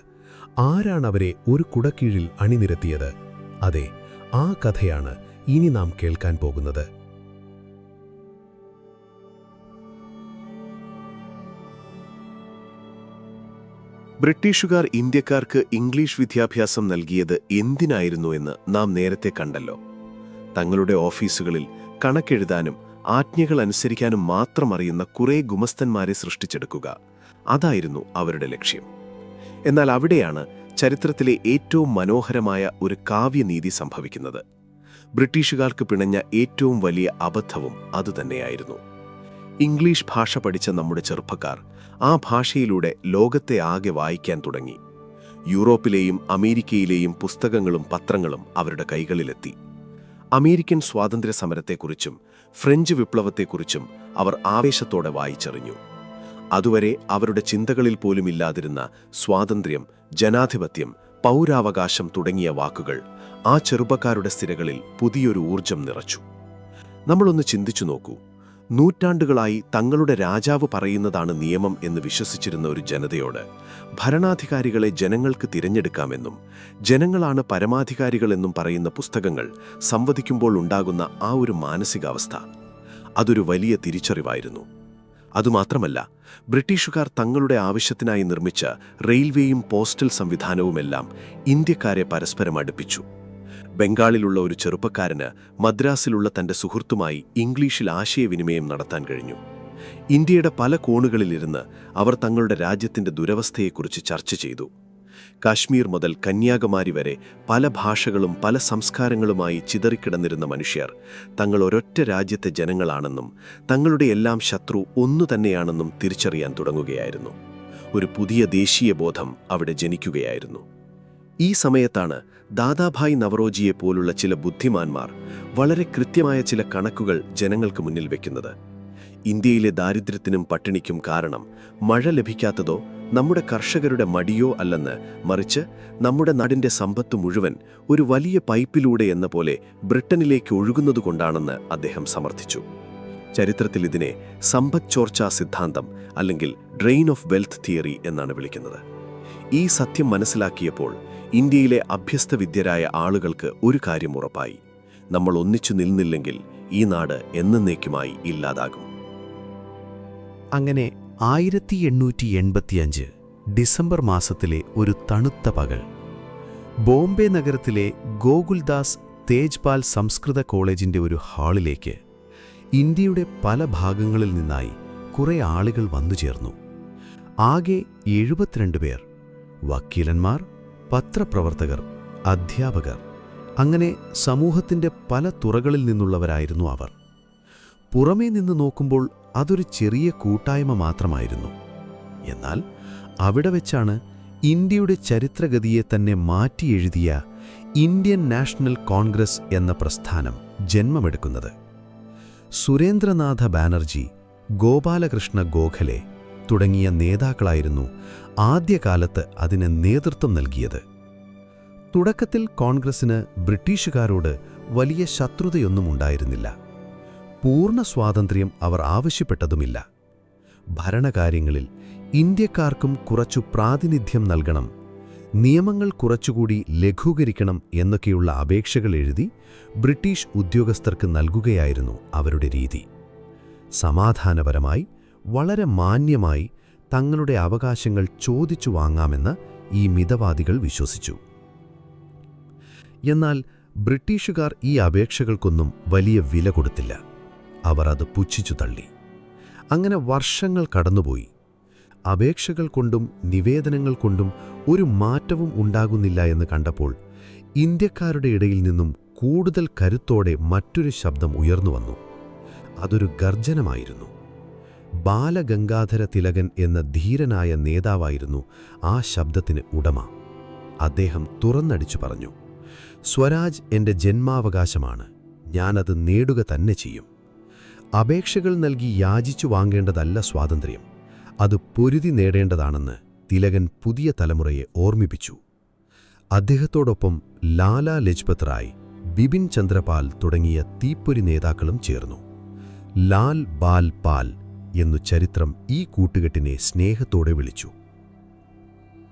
ആരാണവരെ ഒരു കുടക്കീഴിൽ അണിനിരത്തിയത്? അതെ, ആ കഥയാണ് ഇനി നാം കേൾക്കാൻ പോകുന്നത്. ബ്രിട്ടീഷുകാർ ഇന്ത്യക്കാർക്ക് ഇംഗ്ലീഷ് വിദ്യാഭ്യാസം നൽകിയത് എന്തിനായിരുന്നു എന്ന് നാം നേരത്തെ കണ്ടല്ലോ. തങ്ങളുടെ ഓഫീസുകളിൽ കണക്കെഴുതാനും ആജ്ഞകൾ അനുസരിക്കാനും മാത്രം അറിയുന്ന കുറേ ഗുമസ്തന്മാരെ സൃഷ്ടിച്ചെടുക്കുക, അതായിരുന്നു അവരുടെ ലക്ഷ്യം. എന്നാൽ അവിടെയാണ് ചരിത്രത്തിലെ ഏറ്റവും മനോഹരമായ ഒരു കാവ്യനീതി സംഭവിക്കുന്നത്. ബ്രിട്ടീഷുകാർക്ക് പിണഞ്ഞ ഏറ്റവും വലിയ അബദ്ധവും അതുതന്നെയായിരുന്നു. ഇംഗ്ലീഷ് ഭാഷ പഠിച്ച നമ്മുടെ ചെറുപ്പക്കാർ ആ ഭാഷയിലൂടെ ലോകത്തെ ആകെ വായിക്കാൻ തുടങ്ങി. യൂറോപ്പിലെയും അമേരിക്കയിലെയും പുസ്തകങ്ങളും പത്രങ്ങളും അവരുടെ കൈകളിലെത്തി. അമേരിക്കൻ സ്വാതന്ത്ര്യ സമരത്തെക്കുറിച്ചും ഫ്രഞ്ച് വിപ്ലവത്തെക്കുറിച്ചും അവർ ആവേശത്തോടെ വായിച്ചറിഞ്ഞു. അതുവരെ അവരുടെ ചിന്തകളിൽ പോലും ഇല്ലാതിരുന്ന സ്വാതന്ത്ര്യം, ജനാധിപത്യം, പൗരാവകാശം തുടങ്ങിയ വാക്കുകൾ ആ ചെറുപ്പക്കാരുടെ സ്ഥിരകളിൽ പുതിയൊരു ഊർജം നിറച്ചു. നമ്മളൊന്ന് ചിന്തിച്ചു നോക്കൂ. നൂറ്റാണ്ടുകളായി തങ്ങളുടെ രാജാവ് പറയുന്നതാണ് നിയമം എന്ന് വിശ്വസിച്ചിരുന്ന ഒരു ജനതയോട് ഭരണാധികാരികളെ ജനങ്ങൾക്ക് തിരഞ്ഞെടുക്കാമെന്നും ജനങ്ങളാണ് പരമാധികാരികളെന്നും പറയുന്ന പുസ്തകങ്ങൾ സംവദിക്കുമ്പോൾ ഉണ്ടാകുന്ന ആ ഒരു മാനസികാവസ്ഥ, അതൊരു വലിയ തിരിച്ചറിവായിരുന്നു. അതുമാത്രമല്ല, ബ്രിട്ടീഷുകാർ തങ്ങളുടെ ആവശ്യത്തിനായി നിർമ്മിച്ച റെയിൽവേയും പോസ്റ്റൽ സംവിധാനവുമെല്ലാം ഇന്ത്യക്കാരെ പരസ്പരം അടുപ്പിച്ചു. ബംഗാളിലുള്ള ഒരു ചെറുപ്പക്കാരന് മദ്രാസിലുള്ള തന്റെ സുഹൃത്തുമായി ഇംഗ്ലീഷിൽ ആശയവിനിമയം നടത്താൻ കഴിഞ്ഞു. ഇന്ത്യയുടെ പല കോണുകളിലിരുന്ന് അവർ തങ്ങളുടെ രാജ്യത്തിന്റെ ദുരവസ്ഥയെക്കുറിച്ച് ചർച്ച ചെയ്തു. കാശ്മീർ മുതൽ കന്യാകുമാരി വരെ പല ഭാഷകളും പല സംസ്കാരങ്ങളുമായി ചിതറിക്കിടന്നിരുന്ന മനുഷ്യർ തങ്ങൾ ഒരൊറ്റ രാജ്യത്തെ ജനങ്ങളാണെന്നും തങ്ങളുടെ എല്ലാം ശത്രു ഒന്നു തന്നെയാണെന്നും തിരിച്ചറിയാൻ തുടങ്ങുകയായിരുന്നു. ഒരു പുതിയ ദേശീയ ബോധം അവിടെ ജനിക്കുകയായിരുന്നു. ഈ സമയത്താണ് ദാദാഭായ് നവറോജിയെ പോലുള്ള ചില ബുദ്ധിമാന്മാർ വളരെ കൃത്യമായ ചില കണക്കുകൾ ജനങ്ങൾക്ക് മുന്നിൽ വയ്ക്കുന്നത്. ഇന്ത്യയിലെ ദാരിദ്ര്യത്തിനും പട്ടിണിക്കും കാരണം മഴ ലഭിക്കാത്തതോ നമ്മുടെ കർഷകരുടെ മടിയോ അല്ലെന്ന്, മറിച്ച് നമ്മുടെ നാടിന്റെ സമ്പത്ത് മുഴുവൻ ഒരു വലിയ പൈപ്പിലൂടെ എന്ന പോലെ ബ്രിട്ടനിലേക്ക് ഒഴുകുന്നതുകൊണ്ടാണെന്ന് അദ്ദേഹം സമർത്ഥിച്ചു. ചരിത്രത്തിൽ ഇതിനെ സമ്പദ് ചോർച്ചാ സിദ്ധാന്തം അല്ലെങ്കിൽ ഡ്രെയിൻ ഓഫ് വെൽത്ത് തിയറി എന്നാണ് വിളിക്കുന്നത്. ഈ സത്യം മനസ്സിലാക്കിയപ്പോൾ ഇന്ത്യയിലെ അഭ്യസ്തവിദ്യരായ ആളുകൾക്ക് ഒരു കാര്യം ഉറപ്പായി: നമ്മൾ ഒന്നിച്ചു നിന്നില്ലെങ്കിൽ ഈ നാട് എന്നേക്കുമായി ഇല്ലാതാകും. അങ്ങനെ 1885 ഡിസംബർ മാസത്തിലെ ഒരു തണുത്ത പകൽ ബോംബെ നഗരത്തിലെ ഗോകുൽദാസ് തേജ്പാൽ സംസ്കൃത കോളേജിന്റെ ഒരു ഹാളിലേക്ക് ഇന്ത്യയുടെ പല ഭാഗങ്ങളിൽ നിന്നായി കുറെ ആളുകൾ വന്നുചേർന്നു. ആകെ 72 പേർ. വക്കീലന്മാർ, പത്രപ്രവർത്തകർ, അധ്യാപകർ, അങ്ങനെ സമൂഹത്തിന്റെ പല തുറകളിൽ നിന്നുള്ളവരായിരുന്നു അവർ. പുറമേ നിന്ന് നോക്കുമ്പോൾ അതൊരു ചെറിയ കൂട്ടായ്മ മാത്രമായിരുന്നു. എന്നാൽ അവിടെ വെച്ചാണ് ഇന്ത്യയുടെ ചരിത്രഗതിയെ തന്നെ മാറ്റിയെഴുതിയ ഇന്ത്യൻ നാഷണൽ കോൺഗ്രസ് എന്ന പ്രസ്ഥാനം ജന്മമെടുക്കുന്നത്. സുരേന്ദ്രനാഥ ബാനർജി, ഗോപാലകൃഷ്ണ ഗോഖലെ തുടങ്ങിയ നേതാക്കളായിരുന്നു ആദ്യകാലത്ത് അതിന് നേതൃത്വം നൽകിയത്. തുടക്കത്തിൽ കോൺഗ്രസിന് ബ്രിട്ടീഷുകാരോട് വലിയ ശത്രുതയൊന്നും ഉണ്ടായിരുന്നില്ല. പൂർണ്ണ സ്വാതന്ത്ര്യം അവർ ആവശ്യപ്പെട്ടതുമില്ല. ഭരണകാര്യങ്ങളിൽ ഇന്ത്യക്കാർക്കും കുറച്ചു പ്രാതിനിധ്യം നൽകണം, നിയമങ്ങൾ കുറച്ചുകൂടി ലഘൂകരിക്കണം എന്നൊക്കെയുള്ള അപേക്ഷകൾ എഴുതി ബ്രിട്ടീഷ് ഉദ്യോഗസ്ഥർക്ക് നൽകുകയായിരുന്നു അവരുടെ രീതി. സമാധാനപരമായി, വളരെ മാന്യമായി തങ്ങളുടെ അവകാശങ്ങൾ ചോദിച്ചു വാങ്ങാമെന്ന് ഈ മിതവാദികൾ വിശ്വസിച്ചു. എന്നാൽ ബ്രിട്ടീഷുകാർ ഈ അപേക്ഷകൾക്കൊന്നും വലിയ വില കൊടുത്തില്ല. അവർ അത് പുച്ഛിച്ചു തള്ളി. അങ്ങനെ വർഷങ്ങൾ കടന്നുപോയി. അപേക്ഷകൾ കൊണ്ടും നിവേദനങ്ങൾ കൊണ്ടും ഒരു മാറ്റവും ഉണ്ടാകുന്നില്ല എന്ന് കണ്ടപ്പോൾ ഇന്ത്യക്കാരുടെ ഇടയിൽ നിന്നും കൂടുതൽ കരുത്തോടെ മറ്റൊരു ശബ്ദം ഉയർന്നുവന്നു. അതൊരു ഗർജനമായിരുന്നു. ബാലഗംഗാധര തിലകൻ എന്ന ധീരനായ നേതാവായിരുന്നു ആ ശബ്ദത്തിന് ഉടമ. അദ്ദേഹം തുറന്നടിച്ചു പറഞ്ഞു: സ്വരാജ് എൻ്റെ ജന്മാവകാശമാണ്, ഞാനത് നേടുക തന്നെ ചെയ്യും. അപേക്ഷകൾ നൽകി യാചിച്ചു വാങ്ങേണ്ടതല്ല സ്വാതന്ത്ര്യം, അത് പൊരുതി നേടേണ്ടതാണെന്ന് തിലകൻ പുതിയ തലമുറയെ ഓർമ്മിപ്പിച്ചു. അദ്ദേഹത്തോടൊപ്പം ലാലാ ലജ്പത് റായ്, ബിപിൻ ചന്ദ്രപാൽ തുടങ്ങിയ തീപ്പൊരി നേതാക്കളും ചേർന്നു. ലാൽ ബാൽ പാൽ എന്നു ചരിത്രം ഈ കൂട്ടുകെട്ടിനെ സ്നേഹത്തോടെ വിളിച്ചു.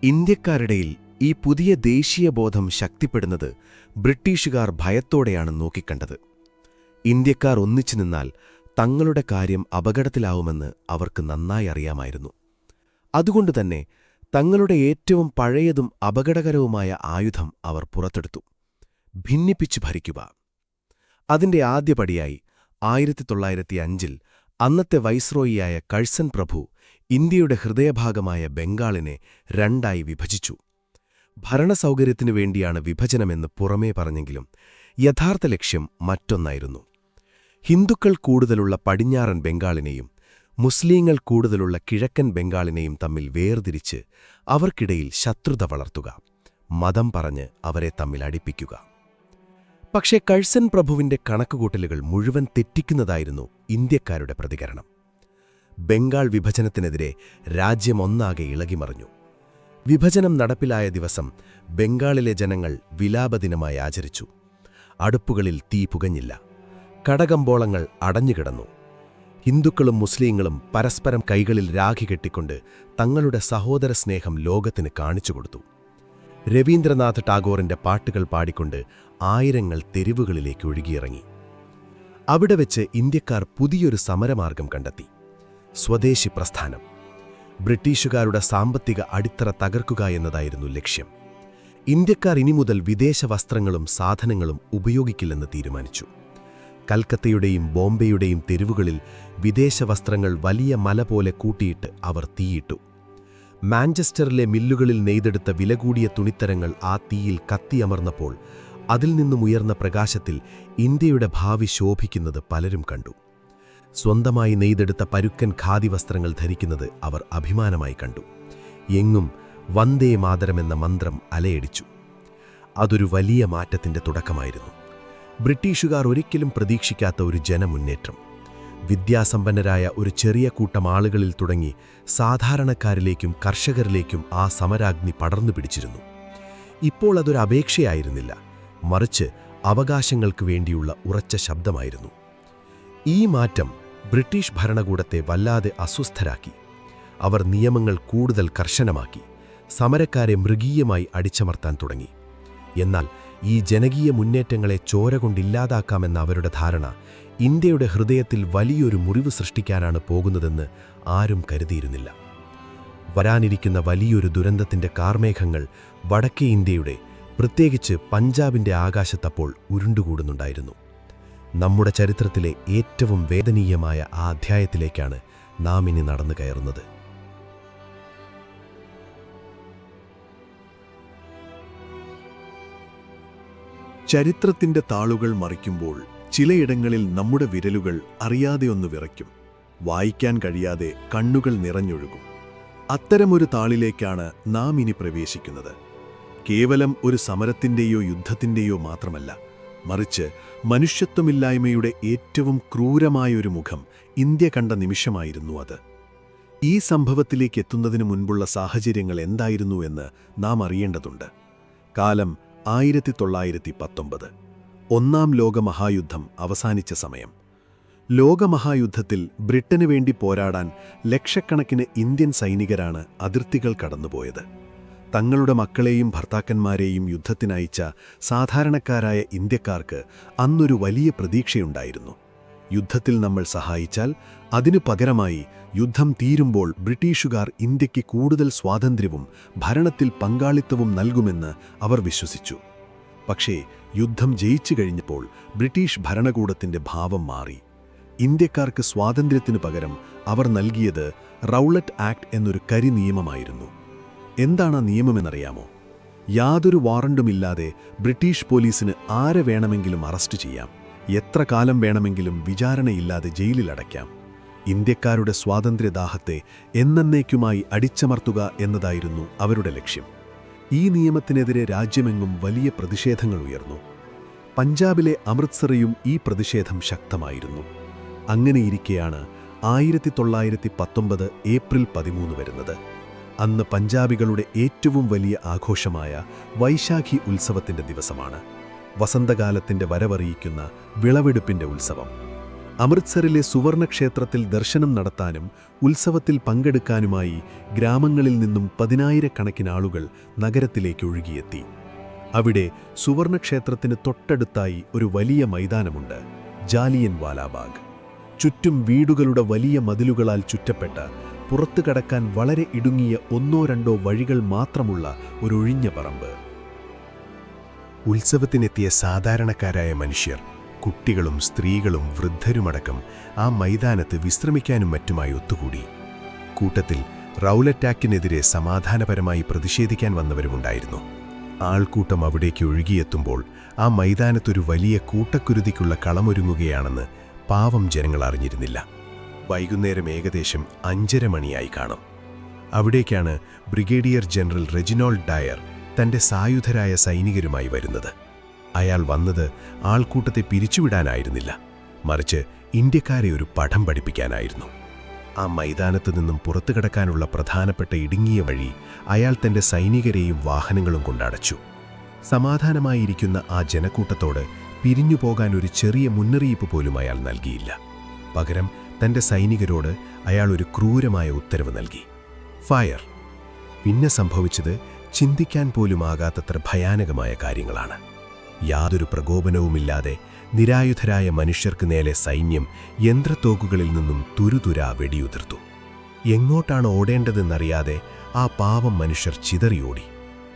ഇന്ത്യക്കാരുടെയിൽ ഈ പുതിയ ദേശീയബോധം ശക്തിപ്പെടുന്നത് ബ്രിട്ടീഷുകാർ ഭയത്തോടെയാണ് നോക്കിക്കണ്ടത്. ഇന്ത്യക്കാർ ഒന്നിച്ചു നിന്നാൽ തങ്ങളുടെ കാര്യം അപകടത്തിലാവുമെന്ന് അവർക്ക് നന്നായി അറിയാമായിരുന്നു. അതുകൊണ്ടുതന്നെ തങ്ങളുടെ ഏറ്റവും പഴയതും അപകടകരവുമായ ആയുധം അവർ പുറത്തെടുത്തു: ഭിന്നിപ്പിച്ചു ഭരിക്കുക. അതിന്റെ ആദ്യപടിയായി 1905 അന്നത്തെ വൈസ്രോയിയായ കഴ്സൺ പ്രഭു ഇന്ത്യയുടെ ഹൃദയഭാഗമായ ബംഗാളിനെ രണ്ടായി വിഭജിച്ചു. ഭരണസൗകര്യത്തിനു വേണ്ടിയാണ് വിഭജനമെന്ന് പുറമേ പറഞ്ഞെങ്കിലും യഥാർത്ഥ ലക്ഷ്യം മറ്റൊന്നായിരുന്നു. ഹിന്ദുക്കൾ കൂടുതലുള്ള പടിഞ്ഞാറൻ ബംഗാളിനെയും മുസ്ലീങ്ങൾ കൂടുതലുള്ള കിഴക്കൻ ബംഗാളിനെയും തമ്മിൽ വേർതിരിച്ച് അവർക്കിടയിൽ ശത്രുത വളർത്തുക, മതം പറഞ്ഞ് അവരെ തമ്മിൽ അടിപ്പിക്കുക. പക്ഷേ കഴ്സൺ പ്രഭുവിന്റെ കണക്കുകൂട്ടലുകൾ മുഴുവൻ തെറ്റിക്കുന്നതായിരുന്നു ഇന്ത്യക്കാരുടെ പ്രതികരണം. ബംഗാൾ വിഭജനത്തിനെതിരെ രാജ്യമൊന്നാകെ ഇളകിമറിഞ്ഞു. വിഭജനം നടപ്പിലായ ദിവസം ബംഗാളിലെ ജനങ്ങൾ വിലാപദിനമായി ആചരിച്ചു. അടുപ്പുകളിൽ തീ പുകഞ്ഞില്ല. കടകമ്പോളങ്ങൾ അടഞ്ഞുകിടന്നു. ഹിന്ദുക്കളും മുസ്ലീങ്ങളും പരസ്പരം കൈകളിൽ രാഖി കെട്ടിക്കൊണ്ട് തങ്ങളുടെ സഹോദര സ്നേഹം ലോകത്തിന് കാണിച്ചുകൊടുത്തു. രവീന്ദ്രനാഥ് ടാഗോറിന്റെ പാട്ടുകൾ പാടിക്കൊണ്ട് ആയിരങ്ങൾ തെരുവുകളിലേക്ക് ഒഴുകിയിറങ്ങി. അവിടെ വെച്ച് ഇന്ത്യക്കാർ പുതിയൊരു സമരമാർഗം കണ്ടെത്തി: സ്വദേശി പ്രസ്ഥാനം. ബ്രിട്ടീഷുകാരുടെ സാമ്പത്തിക അടിത്തറ തകർക്കുക എന്നതായിരുന്നു ലക്ഷ്യം. ഇന്ത്യക്കാർ ഇനി മുതൽ വിദേശ വസ്ത്രങ്ങളും സാധനങ്ങളും ഉപയോഗിക്കില്ലെന്ന് തീരുമാനിച്ചു. കൽക്കത്തയുടെയും ബോംബെയുടെയും തെരുവുകളിൽ വിദേശ വസ്ത്രങ്ങൾ വലിയ മല പോലെ കൂട്ടിയിട്ട് അവർ തീയിട്ടു. മാഞ്ചസ്റ്ററിലെ മില്ലുകളിൽ നെയ്തെടുത്ത വിലകൂടിയ തുണിത്തരങ്ങൾ ആ തീയിൽ കത്തിയമർന്നപ്പോൾ അതിൽ നിന്നുമുയർന്ന പ്രകാശത്തിൽ ഇന്ത്യയുടെ ഭാവി ശോഭിക്കുന്നത് പലരും കണ്ടു. സ്വന്തമായി നെയ്തെടുത്ത പരുക്കൻ ഖാദി വസ്ത്രങ്ങൾ ധരിക്കുന്നത് അവർ അഭിമാനമായി കണ്ടു. എങ്ങും വന്ദേ മാതരമെന്ന മന്ത്രം അലയടിച്ചു. അതൊരു വലിയ മാറ്റത്തിന്റെ തുടക്കമായിരുന്നു. ബ്രിട്ടീഷുകാർ ഒരിക്കലും പ്രതീക്ഷിക്കാത്ത ഒരു ജനമുന്നേറ്റം. വിദ്യാസമ്പന്നരായ ഒരു ചെറിയ കൂട്ടം ആളുകളിൽ തുടങ്ങി സാധാരണക്കാരിലേക്കും കർഷകരിലേക്കും ആ സമരാഗ്നി പടർന്നു പിടിച്ചിരുന്നു. ഇപ്പോൾ അതൊരു അപേക്ഷയായിരുന്നില്ല, മറിച്ച് അവകാശങ്ങൾക്ക് വേണ്ടിയുള്ള ഉറച്ച ശബ്ദമായിരുന്നു. ഈ മാറ്റം ബ്രിട്ടീഷ് ഭരണകൂടത്തെ വല്ലാതെ അസ്വസ്ഥരാക്കി. അവർ നിയമങ്ങൾ കൂടുതൽ കർശനമാക്കി, സമരക്കാരെ മൃഗീയമായി അടിച്ചമർത്താൻ തുടങ്ങി. എന്നാൽ ഈ ജനകീയ മുന്നേറ്റങ്ങളെ ചോര കൊണ്ടില്ലാതാക്കാമെന്ന അവരുടെ ധാരണ ഇന്ത്യയുടെ ഹൃദയത്തിൽ വലിയൊരു മുറിവ് സൃഷ്ടിക്കാനാണ് പോകുന്നതെന്ന് ആരും കരുതിയിരുന്നില്ല. വരാനിരിക്കുന്ന വലിയൊരു ദുരന്തത്തിന്റെ കാർമേഘങ്ങൾ വടക്കേ ഇന്ത്യയുടെ, പ്രത്യേകിച്ച് പഞ്ചാബിന്റെ ആകാശത്തപ്പോൾ ഉരുണ്ടുകൂടുന്നുണ്ടായിരുന്നു. നമ്മുടെ ചരിത്രത്തിലെ ഏറ്റവും വേദനീയമായ ആ അധ്യായത്തിലേക്കാണ് നാം ഇനി നടന്നു കയറുന്നത്. ചരിത്രത്തിന്റെ താളുകൾ മറിക്കുമ്പോൾ ചിലയിടങ്ങളിൽ നമ്മുടെ വിരലുകൾ അറിയാതെയൊന്ന് വിറയ്ക്കും. വായിക്കാൻ കഴിയാതെ കണ്ണുകൾ നിറഞ്ഞൊഴുകും. അത്തരമൊരു താളിലേക്കാണ് നാം ഇനി പ്രവേശിക്കുന്നത്. കേവലം ഒരു സമരത്തിന്റെയോ യുദ്ധത്തിന്റെയോ മാത്രമല്ല, മറിച്ച് മനുഷ്യത്വമില്ലായ്മയുടെ ഏറ്റവും ക്രൂരമായൊരു മുഖം ഇന്ത്യ കണ്ട നിമിഷമായിരുന്നു അത്. ഈ സംഭവത്തിലേക്ക് എത്തുന്നതിനു മുൻപുള്ള സാഹചര്യങ്ങൾ എന്തായിരുന്നു എന്ന് നാം അറിയേണ്ടതുണ്ട്. കാലം 1919. ഒന്നാം ലോകമഹായുദ്ധം അവസാനിച്ച സമയം. ലോകമഹായുദ്ധത്തിൽ ബ്രിട്ടന് വേണ്ടി പോരാടാൻ ലക്ഷക്കണക്കിന് ഇന്ത്യൻ സൈനികരാണ് അതിർത്തികൾ കടന്നുപോയത്. തങ്ങളുടെ മക്കളെയും ഭർത്താക്കന്മാരെയും യുദ്ധത്തിനയച്ച സാധാരണക്കാരായ ഇന്ത്യക്കാർക്ക് അന്നൊരു വലിയ പ്രതീക്ഷയുണ്ടായിരുന്നു. യുദ്ധത്തിൽ നമ്മൾ സഹായിച്ചാൽ അതിനു പകരമായി യുദ്ധം തീരുമ്പോൾ ബ്രിട്ടീഷുകാർ ഇന്ത്യയ്ക്ക് കൂടുതൽ സ്വാതന്ത്ര്യവും ഭരണത്തിൽ പങ്കാളിത്തവും നൽകുമെന്ന് അവർ വിശ്വസിച്ചു. പക്ഷേ യുദ്ധം ജയിച്ചു കഴിഞ്ഞപ്പോൾ ബ്രിട്ടീഷ് ഭരണകൂടത്തിന്റെ ഭാവം മാറി. ഇന്ത്യക്കാർക്ക് സ്വാതന്ത്ര്യത്തിനു പകരം അവർ നൽകിയത് റൗളറ്റ് ആക്ട് എന്നൊരു കരി നിയമമായിരുന്നു. എന്താണ് ആ നിയമമെന്നറിയാമോ? യാതൊരു വാറണ്ടുമില്ലാതെ ബ്രിട്ടീഷ് പോലീസിന് ആരെ വേണമെങ്കിലും അറസ്റ്റ് ചെയ്യാം, എത്ര കാലം വേണമെങ്കിലും വിചാരണയില്ലാതെ ജയിലിലടയ്ക്കാം. ഇന്ത്യക്കാരുടെ സ്വാതന്ത്ര്യദാഹത്തെ എന്നേക്കുമായി അടിച്ചമർത്തുക എന്നതായിരുന്നു അവരുടെ ലക്ഷ്യം. ഈ നിയമത്തിനെതിരെ രാജ്യമെങ്ങും വലിയ പ്രതിഷേധങ്ങൾ ഉയർന്നു. പഞ്ചാബിലെ അമൃത്സറിലും ഈ പ്രതിഷേധം ശക്തമായിരുന്നു. അങ്ങനെയിരിക്കെയാണ് 1919 ഏപ്രിൽ 13 വരുന്നത്. അന്ന് പഞ്ചാബികളുടെ ഏറ്റവും വലിയ ആഘോഷമായ വൈശാഖി ഉത്സവത്തിന്റെ ദിവസമാണ്. വസന്തകാലത്തിന്റെ വരവറിയിക്കുന്ന വിളവെടുപ്പിന്റെ ഉത്സവം. അമൃത്സറിലെ സുവർണക്ഷേത്രത്തിൽ ദർശനം നടത്താനും ഉത്സവത്തിൽ പങ്കെടുക്കാനുമായി ഗ്രാമങ്ങളിൽ നിന്നും 10,000-കണക്കിന് ആളുകൾ നഗരത്തിലേക്ക് ഒഴുകിയെത്തി. അവിടെ സുവർണക്ഷേത്രത്തിന് തൊട്ടടുത്തായി ഒരു വലിയ മൈതാനമുണ്ട്, ജാലിയൻ വാലാബാഗ്. ചുറ്റും വീടുകളുടെ വലിയ മതിലുകളാൽ ചുറ്റപ്പെട്ട, പുറത്തു കടക്കാൻ വളരെ ഇടുങ്ങിയ 1-2 വഴികൾ മാത്രമുള്ള ഒരൊഴിഞ്ഞ പറമ്പ്. ഉത്സവത്തിനെത്തിയ സാധാരണക്കാരായ മനുഷ്യർ, കുട്ടികളും സ്ത്രീകളും വൃദ്ധരുമടക്കം ആ മൈതാനത്ത് വിശ്രമിക്കാനും മറ്റുമായി ഒത്തുകൂടി. കൂട്ടത്തിൽ റൗലറ്റ് ആക്ടിനെതിരെ സമാധാനപരമായി പ്രതിഷേധിക്കാൻ വന്നവരുമുണ്ടായിരുന്നു. ആൾക്കൂട്ടം അവിടേക്ക് ഒഴുകിയെത്തുമ്പോൾ ആ മൈതാനത്തൊരു വലിയ കൂട്ടക്കുരുതിക്കുള്ള കളമൊരുങ്ങുകയാണെന്ന് പാവം ജനങ്ങൾ അറിഞ്ഞിരുന്നില്ല. വൈകുന്നേരം ഏകദേശം 5:30 മണിയായി കാണും. അവിടേക്കാണ് ബ്രിഗേഡിയർ ജനറൽ റെജിനോൾഡ് ഡയർ തൻ്റെ സായുധരായ സൈനികരുമായി വരുന്നത്. അയാൾ വന്നത് ആൾക്കൂട്ടത്തെ പിരിച്ചുവിടാനായിരുന്നില്ല, മറിച്ച് ഇന്ത്യക്കാരെ ഒരു പാഠം പഠിപ്പിക്കാനായിരുന്നു. ആ മൈതാനത്തു നിന്നും പുറത്തു കടക്കാനുള്ള പ്രധാനപ്പെട്ട ഇടുങ്ങിയ വഴി അയാൾ തൻ്റെ സൈനികരെയും വാഹനങ്ങളും കൊണ്ടടച്ചു. സമാധാനമായിരിക്കുന്ന ആ ജനക്കൂട്ടത്തോട് പിരിഞ്ഞുപോകാൻ ഒരു ചെറിയ മുന്നറിയിപ്പ് പോലും അയാൾ നൽകിയില്ല. പകരം തൻ്റെ സൈനികരോട് അയാൾ ഒരു ക്രൂരമായ ഉത്തരവ് നൽകി: ഫയർ. പിന്നെ സംഭവിച്ചത് ചിന്തിക്കാൻ പോലും ആകാത്തത്ര ഭയാനകമായ കാര്യങ്ങളാണ്. യാതൊരു പ്രകോപനവുമില്ലാതെ നിരായുധരായ മനുഷ്യർക്ക് നേരെ സൈന്യം യന്ത്രത്തോക്കുകളിൽ നിന്നും തുരുതുരാ വെടിയുതിർത്തു. എങ്ങോട്ടാണ് ഓടേണ്ടതെന്നറിയാതെ ആ പാവം മനുഷ്യർ ചിതറിയോടി.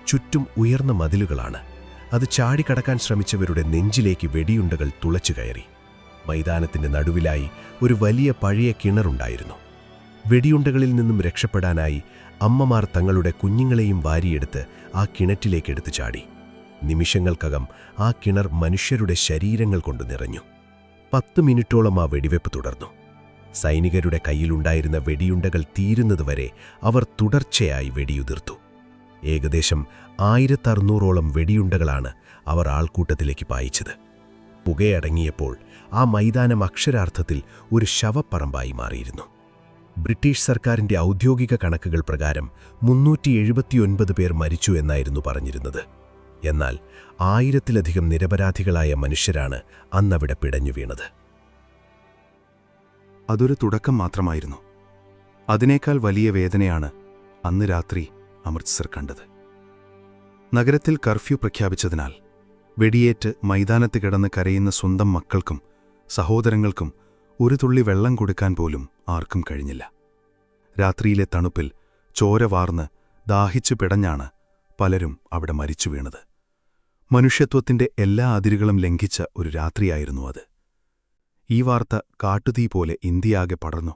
ചുറ്റും ഉയർന്ന മതിലുകളാണ്. അത് ചാടിക്കടക്കാൻ ശ്രമിച്ചവരുടെ നെഞ്ചിലേക്ക് വെടിയുണ്ടകൾ തുളച്ചു കയറി. മൈതാനത്തിൻ്റെ നടുവിലായി ഒരു വലിയ പഴയ കിണറുണ്ടായിരുന്നു. വെടിയുണ്ടകളിൽ നിന്നും രക്ഷപ്പെടാനായി അമ്മമാർ തങ്ങളുടെ കുഞ്ഞുങ്ങളെയും വാരിയെടുത്ത് ആ കിണറ്റിലേക്കെടുത്ത് ചാടി. നിമിഷങ്ങൾക്കകം ആ കിണർ മനുഷ്യരുടെ ശരീരങ്ങൾ കൊണ്ട് നിറഞ്ഞു. 10 മിനിറ്റോളം ആ വെടിവെപ്പ് തുടർന്നു. സൈനികരുടെ കയ്യിലുണ്ടായിരുന്ന വെടിയുണ്ടകൾ തീരുന്നതുവരെ അവർ തുടർച്ചയായി വെടിയുതിർത്തു. ഏകദേശം 1600ഓളം വെടിയുണ്ടകളാണ് അവർ ആൾക്കൂട്ടത്തിലേക്ക് പായിച്ചത്. പുകയടങ്ങിയപ്പോൾ ആ മൈതാനം അക്ഷരാർത്ഥത്തിൽ ഒരു ശവപ്പറമ്പായി മാറിയിരുന്നു. ബ്രിട്ടീഷ് സർക്കാരിൻ്റെ ഔദ്യോഗിക കണക്കുകൾ പ്രകാരം 379 പേർ മരിച്ചു എന്നായിരുന്നു പറഞ്ഞിരുന്നത്. എന്നാൽ 1000-ലധികം നിരപരാധികളായ മനുഷ്യരാണ് അന്നവിടെ പിടഞ്ഞു വീണത്. അതൊരു തുടക്കം മാത്രമായിരുന്നു. അതിനേക്കാൾ വലിയ വേദനയാണ് അന്ന് രാത്രി അമൃത്സർ കണ്ടത്. നഗരത്തിൽ കർഫ്യൂ പ്രഖ്യാപിച്ചതിനാൽ വെടിയേറ്റ് മൈതാനത്ത് കിടന്ന് കരയുന്ന സ്വന്തം മക്കൾക്കും സഹോദരങ്ങൾക്കും ഒരു തുള്ളി വെള്ളം കൊടുക്കാൻ പോലും ആർക്കും കഴിഞ്ഞില്ല. രാത്രിയിലെ തണുപ്പിൽ ചോര വാർന്ന് ദാഹിച്ചു പിടഞ്ഞാണ് പലരും അവിടെ മരിച്ചു വീണത്. മനുഷ്യത്വത്തിൻ്റെ എല്ലാ അതിരുകളും ലംഘിച്ച ഒരു രാത്രിയായിരുന്നു അത്. ഈ വാർത്ത കാട്ടുതീ പോലെ ഇന്ത്യയാകെ പടർന്നു.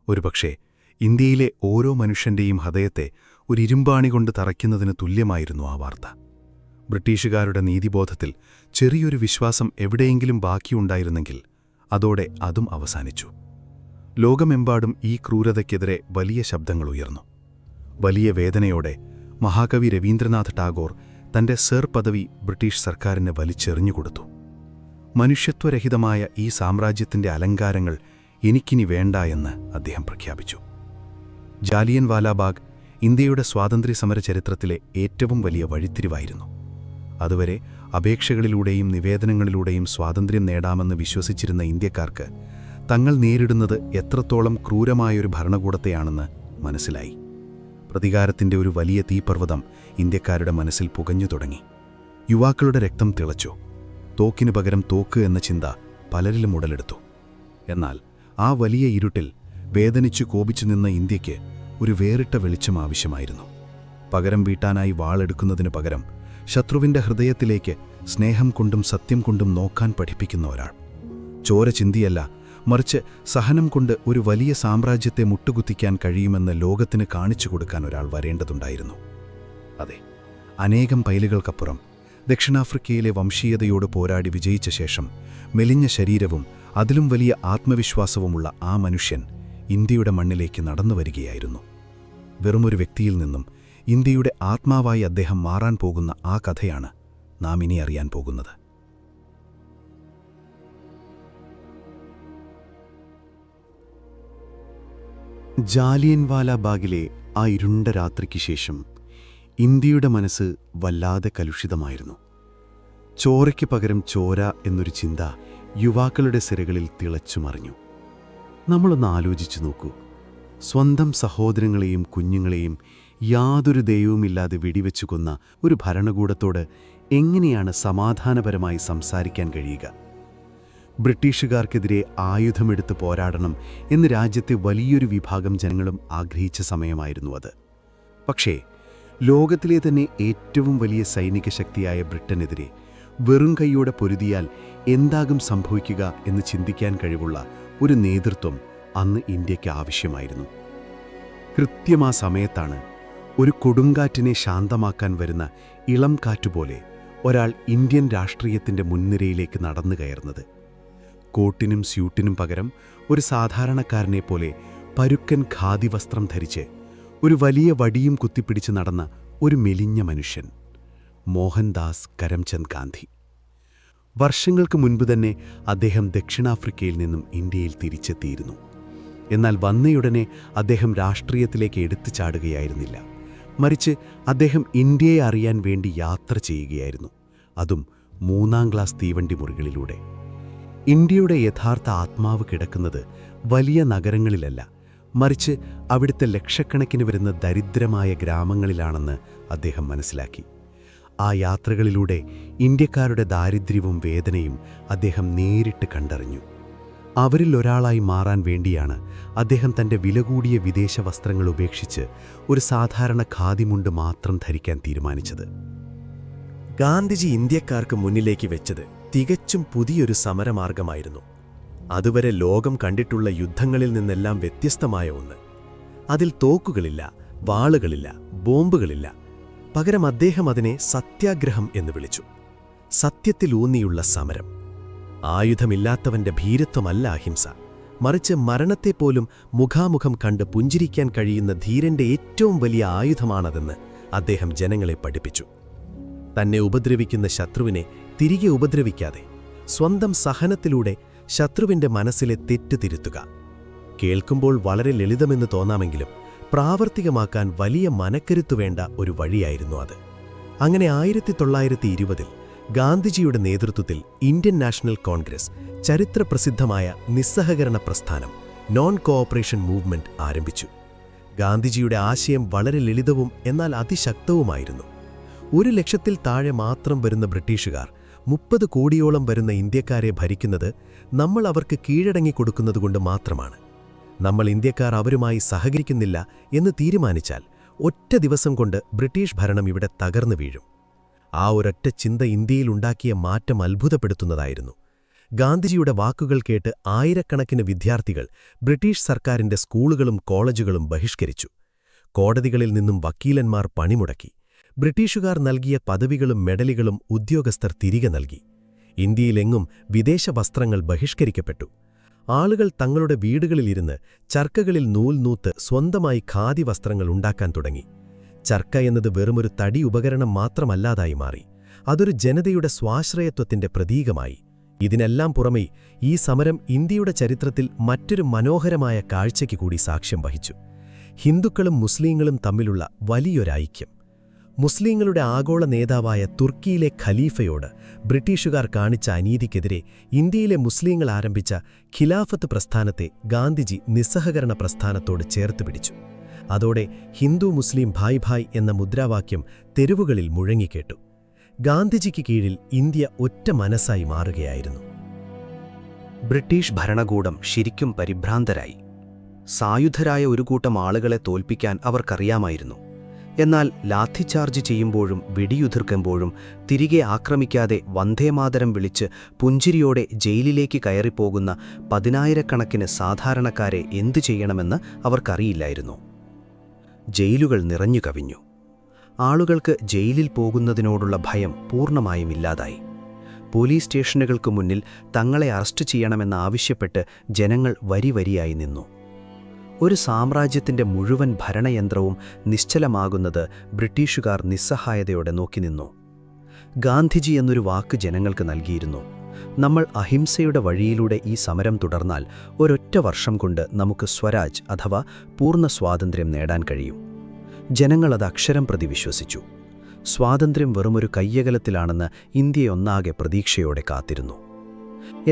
ഒരുപക്ഷേ ഇന്ത്യയിലെ ഓരോ മനുഷ്യൻ്റെയും ഹൃദയത്തെ ഒരു ഇരുമ്പാണി കൊണ്ട് തറയ്ക്കുന്നതിന് തുല്യമായിരുന്നു ആ വാർത്ത. ബ്രിട്ടീഷുകാരുടെ നീതിബോധത്തിൽ ചെറിയൊരു വിശ്വാസം എവിടെയെങ്കിലും ബാക്കിയുണ്ടായിരുന്നെങ്കിൽ അതോടെ അതും അവസാനിച്ചു. ലോകമെമ്പാടും ഈ ക്രൂരതയ്ക്കെതിരെ വലിയ ശബ്ദങ്ങൾ ഉയർന്നു. വലിയ വേദനയോടെ മഹാകവി രവീന്ദ്രനാഥ് ടാഗോർ തൻ്റെ സർ പദവി ബ്രിട്ടീഷ് സർക്കാരിന് വലിച്ചെറിഞ്ഞുകൊടുത്തു. മനുഷ്യത്വരഹിതമായ ഈ സാമ്രാജ്യത്തിൻ്റെ അലങ്കാരങ്ങൾ എനിക്കിനി വേണ്ട എന്ന് അദ്ദേഹം പ്രഖ്യാപിച്ചു. ജാലിയൻ വാലാബാഗ് ഇന്ത്യയുടെ സ്വാതന്ത്ര്യസമര ചരിത്രത്തിലെ ഏറ്റവും വലിയ വഴിത്തിരിവായിരുന്നു. അതുവരെ അപേക്ഷകളിലൂടെയും നിവേദനങ്ങളിലൂടെയും സ്വാതന്ത്ര്യം നേടാമെന്ന് വിശ്വസിച്ചിരുന്ന ഇന്ത്യക്കാർക്ക് തങ്ങൾ നേരിടുന്നത് എത്രത്തോളം ക്രൂരമായൊരു ഭരണകൂടത്തെയാണെന്ന് മനസ്സിലായി. പ്രതികാരത്തിൻ്റെ ഒരു വലിയ തീപർവ്വതം ഇന്ത്യക്കാരുടെ മനസ്സിൽ പുകഞ്ഞു തുടങ്ങി. യുവാക്കളുടെ രക്തം തിളച്ചു. തോക്കിനു പകരം തോക്ക് എന്ന ചിന്ത പലരിലും ഉടലെടുത്തു. എന്നാൽ ആ വലിയ ഇരുട്ടിൽ വേദനിച്ചു കോപിച്ചു നിന്ന ഇന്ത്യയ്ക്ക് ഒരു വേറിട്ട വെളിച്ചം ആവശ്യമായിരുന്നു. പകരം വീട്ടാനായി വാളെടുക്കുന്നതിനു പകരം ശത്രുവിൻ്റെ ഹൃദയത്തിലേക്ക് സ്നേഹം കൊണ്ടും സത്യം കൊണ്ടും നോക്കാൻ പഠിപ്പിക്കുന്ന ഒരാൾ. ചോര ചിന്തിയല്ല, മറിച്ച് സഹനം കൊണ്ട് ഒരു വലിയ സാമ്രാജ്യത്തെ മുട്ടുകുത്തിക്കാൻ കഴിയുമെന്ന് ലോകത്തിന് കാണിച്ചു കൊടുക്കാൻ ഒരാൾ വരേണ്ടതുണ്ടായിരുന്നു. അതെ, അനേകം പൈലുകൾക്കപ്പുറം ദക്ഷിണാഫ്രിക്കയിലെ വംശീയതയോട് പോരാടി വിജയിച്ച ശേഷം മെലിഞ്ഞ ശരീരവും അതിലും വലിയ ആത്മവിശ്വാസവുമുള്ള ആ മനുഷ്യൻ ഇന്ത്യയുടെ മണ്ണിലേക്ക് നടന്നു വരികയായിരുന്നു. വെറുമൊരു വ്യക്തിയിൽ നിന്നും ഇന്ത്യയുടെ ആത്മാവായി അദ്ദേഹം മാറാൻ പോകുന്ന ആ കഥയാണ് നാം ഇനി അറിയാൻ പോകുന്നത്. ജാലിയൻവാലാബാഗിലെ ആ ഇരുണ്ട രാത്രിക്ക് ശേഷം ഇന്ത്യയുടെ മനസ്സ് വല്ലാതെ കലുഷിതമായിരുന്നു. ചോരയ്ക്ക് പകരം ചോര എന്നൊരു ചിന്ത യുവാക്കളുടെ സിരകളിൽ തിളച്ചുമറിഞ്ഞു. നമ്മളൊന്ന് ആലോചിച്ചു നോക്കൂ. സ്വന്തം സഹോദരങ്ങളെയും കുഞ്ഞുങ്ങളെയും യാതൊരു ദയവുമില്ലാതെ വെടിവെച്ചു കൊന്ന ഒരു ഭരണകൂടത്തോട് എങ്ങനെയാണ് സമാധാനപരമായി സംസാരിക്കാൻ കഴിയുക? ബ്രിട്ടീഷുകാർക്കെതിരെ ആയുധമെടുത്ത് പോരാടണം എന്ന് രാജ്യത്തെ വലിയൊരു വിഭാഗം ജനങ്ങളും ആഗ്രഹിച്ച സമയമായിരുന്നു അത്. പക്ഷേ ലോകത്തിലെ തന്നെ ഏറ്റവും വലിയ സൈനിക ശക്തിയായ ബ്രിട്ടനെതിരെ വെറും കൈയോടെ പൊരുതിയാൽ എന്താകും സംഭവിക്കുക എന്ന് ചിന്തിക്കാൻ കഴിവുള്ള ഒരു നേതൃത്വം അന്ന് ഇന്ത്യയ്ക്ക് ആവശ്യമായിരുന്നു. കൃത്യമാ സമയത്താണ് ഒരു കൊടുങ്കാറ്റിനെ ശാന്തമാക്കാൻ വരുന്ന ഇളം കാറ്റുപോലെ ഒരാൾ ഇന്ത്യൻ രാഷ്ട്രീയത്തിൻ്റെ മുൻനിരയിലേക്ക് നടന്നു കയറുന്നത്. കോട്ടിനും സ്യൂട്ടിനും പകരം ഒരു സാധാരണക്കാരനെ പോലെ പരുക്കൻ ഖാദി വസ്ത്രം ധരിച്ച് ഒരു വലിയ വടിയും കുത്തിപ്പിടിച്ച് നടന്ന ഒരു മെലിഞ്ഞ മനുഷ്യൻ, മോഹൻദാസ് കരംചന്ദ് ഗാന്ധി. വർഷങ്ങൾക്ക് മുൻപ് തന്നെ അദ്ദേഹം ദക്ഷിണാഫ്രിക്കയിൽ നിന്നും ഇന്ത്യയിൽ തിരിച്ചെത്തിയിരുന്നു. എന്നാൽ വന്നയുടനെ അദ്ദേഹം രാഷ്ട്രീയത്തിലേക്ക് എടുത്തു ചാടുകയായിരുന്നില്ല. മറിച്ച് അദ്ദേഹം ഇന്ത്യയെ അറിയാൻ വേണ്ടി യാത്ര ചെയ്യുകയായിരുന്നു, അതും 3ാം ക്ലാസ് തീവണ്ടി മുറികളിലൂടെ. ഇന്ത്യയുടെ യഥാർത്ഥ ആത്മാവ് കിടക്കുന്നത് വലിയ നഗരങ്ങളിലല്ല, മറിച്ച് അവിടുത്തെ ലക്ഷക്കണക്കിന് വരുന്ന ദരിദ്രമായ ഗ്രാമങ്ങളിലാണെന്ന് അദ്ദേഹം മനസ്സിലാക്കി. ആ യാത്രകളിലൂടെ ഇന്ത്യക്കാരുടെ ദാരിദ്ര്യവും വേദനയും അദ്ദേഹം നേരിട്ട് കണ്ടറിഞ്ഞു. അവരിൽ ഒരാളായി മാറാൻ വേണ്ടിയാണ് അദ്ദേഹം തൻ്റെ വില കൂടിയ വിദേശ വസ്ത്രങ്ങൾ ഉപേക്ഷിച്ച് ഒരു സാധാരണ ഖാദിമുണ്ട് മാത്രം ധരിക്കാൻ തീരുമാനിച്ചത്. ഗാന്ധിജി ഇന്ത്യക്കാർക്ക് മുന്നിലേക്ക് വെച്ചത് തികച്ചും പുതിയൊരു സമരമാർഗമായിരുന്നു. അതുവരെ ലോകം കണ്ടിട്ടുള്ള യുദ്ധങ്ങളിൽ നിന്നെല്ലാം വ്യത്യസ്തമായ ഒന്ന്. അതിൽ തോക്കുകളില്ല, വാളുകളില്ല, ബോംബുകളില്ല. പകരം അദ്ദേഹം അതിനെ സത്യാഗ്രഹം എന്ന് വിളിച്ചു. സത്യത്തിലൂന്നിയുള്ള സമരം. ആയുധമില്ലാത്തവന്റെ ഭീരത്വമല്ല അഹിംസ, മറിച്ച് മരണത്തെപ്പോലും മുഖാമുഖം കണ്ട് പുഞ്ചിരിക്കാൻ കഴിയുന്ന ധീരന്റെ ഏറ്റവും വലിയ ആയുധമാണതെന്ന് അദ്ദേഹം ജനങ്ങളെ പഠിപ്പിച്ചു. തന്നെ ഉപദ്രവിക്കുന്ന ശത്രുവിനെ തിരികെ ഉപദ്രവിക്കാതെ സ്വന്തം സഹനത്തിലൂടെ ശത്രുവിന്റെ മനസ്സിലെ തെറ്റ് തിരുത്തുക. കേൾക്കുമ്പോൾ വളരെ ലളിതമെന്ന് തോന്നാമെങ്കിലും പ്രാവർത്തികമാക്കാൻ വലിയ മനക്കരുത്തു വേണ്ട ഒരു വഴിയായിരുന്നു അത്. അങ്ങനെ 1920-ൽ ഗാന്ധിജിയുടെ നേതൃത്വത്തിൽ ഇന്ത്യൻ നാഷണൽ കോൺഗ്രസ് ചരിത്രപ്രസിദ്ധമായ നിസ്സഹകരണ പ്രസ്ഥാനം, നോൺ കോഓപ്പറേഷൻ മൂവ്മെന്റ് ആരംഭിച്ചു. ഗാന്ധിജിയുടെ ആശയം വളരെ ലളിതവും എന്നാൽ അതിശക്തവുമായിരുന്നു. 1,00,000-ൽ താഴെ മാത്രം വരുന്ന ബ്രിട്ടീഷുകാർ 30 കോടിയോളം വരുന്ന ഇന്ത്യക്കാരെ ഭരിക്കുന്നത് നമ്മൾ അവർക്ക് കീഴടങ്ങിക്കൊടുക്കുന്നതുകൊണ്ട് മാത്രമാണ്. നമ്മൾ ഇന്ത്യക്കാർ അവരുമായി സഹകരിക്കുന്നില്ല എന്ന് തീരുമാനിച്ചാൽ ഒറ്റ ദിവസം കൊണ്ട് ബ്രിട്ടീഷ് ഭരണം ഇവിടെ തകർന്നു വീഴും. ആ ഒരൊറ്റ ചിന്ത ഇന്ത്യയിലുണ്ടാക്കിയ മാറ്റം അത്ഭുതപ്പെടുത്തുന്നതായിരുന്നു. ഗാന്ധിജിയുടെ വാക്കുകൾ കേട്ട് ആയിരക്കണക്കിന് വിദ്യാർത്ഥികൾ ബ്രിട്ടീഷ് സർക്കാരിന്റെ സ്കൂളുകളും കോളേജുകളും ബഹിഷ്കരിച്ചു. കോടതികളിൽ നിന്നും വക്കീലന്മാർ പണിമുടക്കി. ബ്രിട്ടീഷുകാർ നൽകിയ പദവികളും മെഡലുകളും ഉദ്യോഗസ്ഥർ തിരികെ നൽകി. ഇന്ത്യയിലെങ്ങും വിദേശ വസ്ത്രങ്ങൾ ബഹിഷ്കരിക്കപ്പെട്ടു. ആളുകൾ തങ്ങളുടെ വീടുകളിലിരുന്ന് ചർക്കകളിൽ നൂൽ നൂത്ത് സ്വന്തമായി ഖാദി വസ്ത്രങ്ങൾ ഉണ്ടാക്കാൻ തുടങ്ങി. ചർക്ക എന്നത് വെറുമൊരു തടി ഉപകരണം മാത്രമല്ലാതായി മാറി. അതൊരു ജനതയുടെ സ്വാശ്രയത്വത്തിന്റെ പ്രതീകമായി. ഇതിനെല്ലാം പുറമെ ഈ സമരം ഇന്ത്യയുടെ ചരിത്രത്തിൽ മറ്റൊരു മനോഹരമായ കാഴ്ചയ്ക്ക് കൂടി സാക്ഷ്യം വഹിച്ചു. ഹിന്ദുക്കളും മുസ്ലിങ്ങളും തമ്മിലുള്ള വലിയൊരൈക്യം. മുസ്ലിങ്ങളുടെ ആഗോള നേതാവായ തുർക്കിയിലെ ഖലീഫയോട് ബ്രിട്ടീഷുകാർ കാണിച്ച അനീതിക്കെതിരെ ഇന്ത്യയിലെ മുസ്ലിങ്ങൾ ആരംഭിച്ച ഖിലാഫത്ത് പ്രസ്ഥാനത്തെ ഗാന്ധിജി നിസ്സഹകരണ പ്രസ്ഥാനത്തോട് ചേർത്തുപിടിച്ചു. അതോടെ ഹിന്ദു മുസ്ലിം ഭായ് ഭായ് എന്ന മുദ്രാവാക്യം തെരുവുകളിൽ മുഴങ്ങിക്കേട്ടു. ഗാന്ധിജിക്ക് കീഴിൽ ഇന്ത്യ ഒറ്റ മനസ്സായി മാറുകയായിരുന്നു. ബ്രിട്ടീഷ് ഭരണകൂടം ശരിക്കും പരിഭ്രാന്തരായി. സായുധരായ ഒരു കൂട്ടം ആളുകളെ തോൽപ്പിക്കാൻ അവർക്കറിയാമായിരുന്നു. എന്നാൽ ലാത്തിചാർജ് ചെയ്യുമ്പോഴും വെടിയുതിർക്കുമ്പോഴും തിരികെ ആക്രമിക്കാതെ വന്ദേമാതരം വിളിച്ച് പുഞ്ചിരിയോടെ ജയിലിലേക്ക് കയറിപ്പോകുന്ന 10,000-കണക്കിന് സാധാരണക്കാരെ എന്തു ചെയ്യണമെന്ന് അവർക്കറിയില്ലായിരുന്നു. ജയിലുകൾ നിറഞ്ഞു കവിഞ്ഞു. ആളുകൾക്ക് ജയിലിൽ പോകുന്നതിനോടുള്ള ഭയം പൂർണ്ണമായും ഇല്ലാതായി. പോലീസ് സ്റ്റേഷനുകൾക്ക് മുന്നിൽ തങ്ങളെ അറസ്റ്റ് ചെയ്യണമെന്നാവശ്യപ്പെട്ട് ജനങ്ങൾ വരിവരിയായി നിന്നു. ഒരു സാമ്രാജ്യത്തിൻ്റെ മുഴുവൻ ഭരണയന്ത്രവും നിശ്ചലമാകുന്നത് ബ്രിട്ടീഷുകാർ നിസ്സഹായതയോടെ നോക്കി നിന്നു. ഗാന്ധിജി എന്നൊരു വാക്ക് ജനങ്ങൾക്ക് നൽകിയിരുന്നു. നമ്മൾ അഹിംസയുടെ വഴിയിലൂടെ ഈ സമരം തുടർന്നാൽ ഒരൊറ്റ വർഷം കൊണ്ട് നമുക്ക് സ്വരാജ് അഥവാ പൂർണ്ണ സ്വാതന്ത്ര്യം നേടാൻ കഴിയും. ജനങ്ങളത് അക്ഷരം പ്രതി വിശ്വസിച്ചു. സ്വാതന്ത്ര്യം വെറുമൊരു കയ്യകലത്തിലാണെന്ന് ഇന്ത്യയൊന്നാകെ പ്രതീക്ഷയോടെ കാത്തിരുന്നു.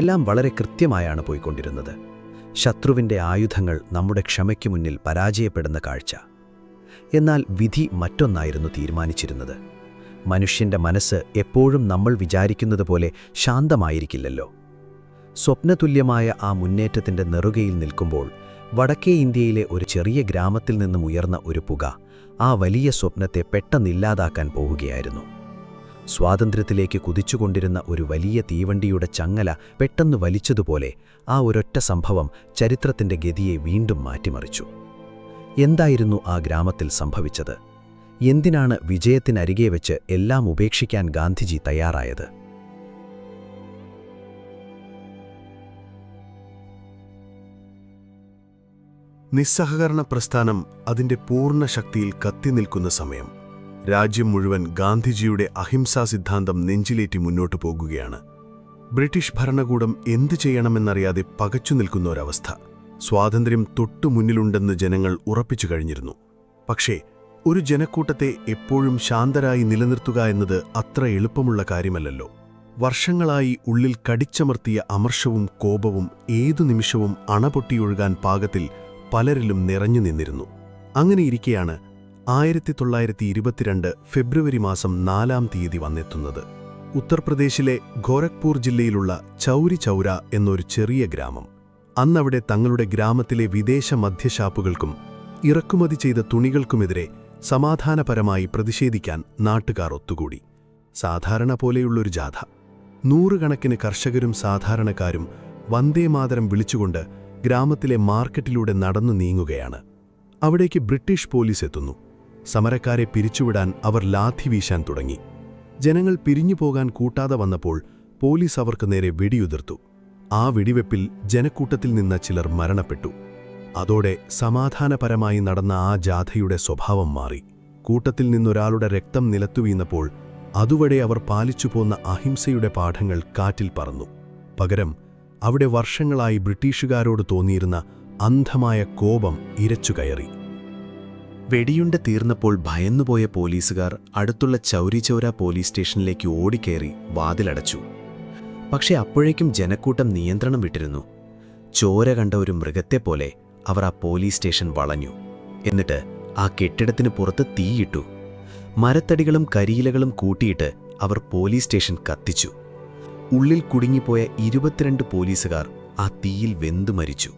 എല്ലാം വളരെ കൃത്യമായാണ് പോയിക്കൊണ്ടിരുന്നത്. ശത്രുവിൻ്റെ ആയുധങ്ങൾ നമ്മുടെ ക്ഷമയ്ക്കു മുന്നിൽ പരാജയപ്പെടുന്ന കാഴ്ച. എന്നാൽ വിധി മറ്റൊന്നായിരുന്നു തീരുമാനിച്ചിരുന്നത്. മനുഷ്യൻ്റെ മനസ്സ് എപ്പോഴും നമ്മൾ വിചാരിക്കുന്നത് പോലെ ശാന്തമായിരിക്കില്ലല്ലോ. സ്വപ്നതുല്യമായ ആ മുന്നേറ്റത്തിൻ്റെ നെറുകയിൽ നിൽക്കുമ്പോൾ വടക്കേ ഇന്ത്യയിലെ ഒരു ചെറിയ ഗ്രാമത്തിൽ നിന്നും ഉയർന്ന ഒരു പുക ആ വലിയ സ്വപ്നത്തെ പെട്ടെന്നില്ലാതാക്കാൻ പോവുകയായിരുന്നു. സ്വാതന്ത്ര്യത്തിലേക്ക് കുതിച്ചുകൊണ്ടിരുന്ന ഒരു വലിയ തീവണ്ടിയുടെ ചങ്ങല പെട്ടെന്ന് വലിച്ചതുപോലെ ആ ഒരൊറ്റ സംഭവം ചരിത്രത്തിൻ്റെ ഗതിയെ വീണ്ടും മാറ്റിമറിച്ചു. എന്തായിരുന്നു ആ ഗ്രാമത്തിൽ സംഭവിച്ചത്? എന്തിനാണ് വിജയത്തിനരികെ വെച്ച് എല്ലാം ഉപേക്ഷിക്കാൻ ഗാന്ധിജി തയ്യാറായത്? നിസ്സഹകരണ പ്രസ്ഥാനം അതിന്റെ പൂർണ്ണ ശക്തിയിൽ കത്തിനിൽക്കുന്ന സമയം. രാജ്യം മുഴുവൻ ഗാന്ധിജിയുടെ അഹിംസാ സിദ്ധാന്തം നെഞ്ചിലേറ്റി മുന്നോട്ടു പോകുകയാണ്. ബ്രിട്ടീഷ് ഭരണകൂടം എന്തു ചെയ്യണമെന്നറിയാതെ പകച്ചു നിൽക്കുന്ന ഒരവസ്ഥ. സ്വാതന്ത്ര്യം തൊട്ടു മുന്നിലുണ്ടെന്ന് ജനങ്ങൾ ഉറപ്പിച്ചു കഴിഞ്ഞിരുന്നു. പക്ഷേ ഒരു ജനക്കൂട്ടത്തെ എപ്പോഴും ശാന്തരായി നിലനിർത്തുക എന്നത് അത്ര എളുപ്പമുള്ള കാര്യമല്ലല്ലോ. വർഷങ്ങളായി ഉള്ളിൽ കടിച്ചമർത്തിയ അമർഷവും കോപവും ഏതു നിമിഷവും അണപൊട്ടിയൊഴുകാൻ പാകത്തിൽ പലരിലും നിറഞ്ഞു നിന്നിരുന്നു. അങ്ങനെയിരിക്കെയാണ് 1922 ഫെബ്രുവരി മാസം 4-ാം തീയതി വന്നെത്തുന്നത്. ഉത്തർപ്രദേശിലെ ഗോരഖ്പൂർ ജില്ലയിലുള്ള ചൗരി ചൗര എന്നൊരു ചെറിയ ഗ്രാമം. അന്നവിടെ തങ്ങളുടെ ഗ്രാമത്തിലെ വിദേശ മദ്യഷാപ്പുകൾക്കും ഇറക്കുമതി ചെയ്ത തുണികൾക്കുമെതിരെ സമാധാനപരമായി പ്രതിഷേധിക്കാൻ നാട്ടുകാർ ഒത്തുകൂടി. സാധാരണ പോലെയുള്ളൊരു ജാഥ. നൂറുകണക്കിന് കർഷകരും സാധാരണക്കാരും വന്ദേമാതരം വിളിച്ചുകൊണ്ട് ഗ്രാമത്തിലെ മാർക്കറ്റിലൂടെ നടന്നു നീങ്ങുകയാണ്. അവിടേക്ക് ബ്രിട്ടീഷ് പോലീസ് എത്തുന്നു. സമരക്കാരെ പിരിച്ചുവിടാൻ അവർ ലാഥി വീശാൻ തുടങ്ങി. ജനങ്ങൾ പിരിഞ്ഞു പോകാൻ കൂട്ടാതെ വന്നപ്പോൾ പോലീസ് അവർക്ക് നേരെ വെടിയുതിർത്തു. ആ വെടിവെപ്പിൽ ജനക്കൂട്ടത്തിൽ നിന്ന ചിലർ മരണപ്പെട്ടു. അതോടെ സമാധാനപരമായി നടന്ന ആ ജാഥയുടെ സ്വഭാവം മാറി. കൂട്ടത്തിൽ നിന്നൊരാളുടെ രക്തം നിലത്തുവീണപ്പോൾ അതുവരെ അവർ പാലിച്ചുപോന്ന അഹിംസയുടെ പാഠങ്ങൾ കാറ്റിൽ പറന്നു. പകരം അവിടെ വർഷങ്ങളായി ബ്രിട്ടീഷുകാരോട് തോന്നിയിരുന്ന അന്ധമായ കോപം ഇരച്ചുകയറി. വെടിയുണ്ട തീർന്നപ്പോൾ ഭയന്നുപോയ പോലീസുകാർ അടുത്തുള്ള ചൗരി ചൗര പോലീസ് സ്റ്റേഷനിലേക്ക് ഓടിക്കയറി വാതിലടച്ചു. പക്ഷെ അപ്പോഴേക്കും ജനക്കൂട്ടം നിയന്ത്രണം വിട്ടിരുന്നു. ചോര കണ്ട ഒരു മൃഗത്തെപ്പോലെ അവർ ആ പോലീസ് സ്റ്റേഷൻ വളഞ്ഞു. എന്നിട്ട് ആ കെട്ടിടത്തിന് പുറത്ത് തീയിട്ടു. മരത്തടികളും കരിയിലകളും കൂട്ടിയിട്ട് അവർ പോലീസ് സ്റ്റേഷൻ കത്തിച്ചു. ഉള്ളിൽ കുടുങ്ങിപ്പോയ 22 പോലീസുകാർ ആ തീയിൽ വെന്തു മരിച്ചു.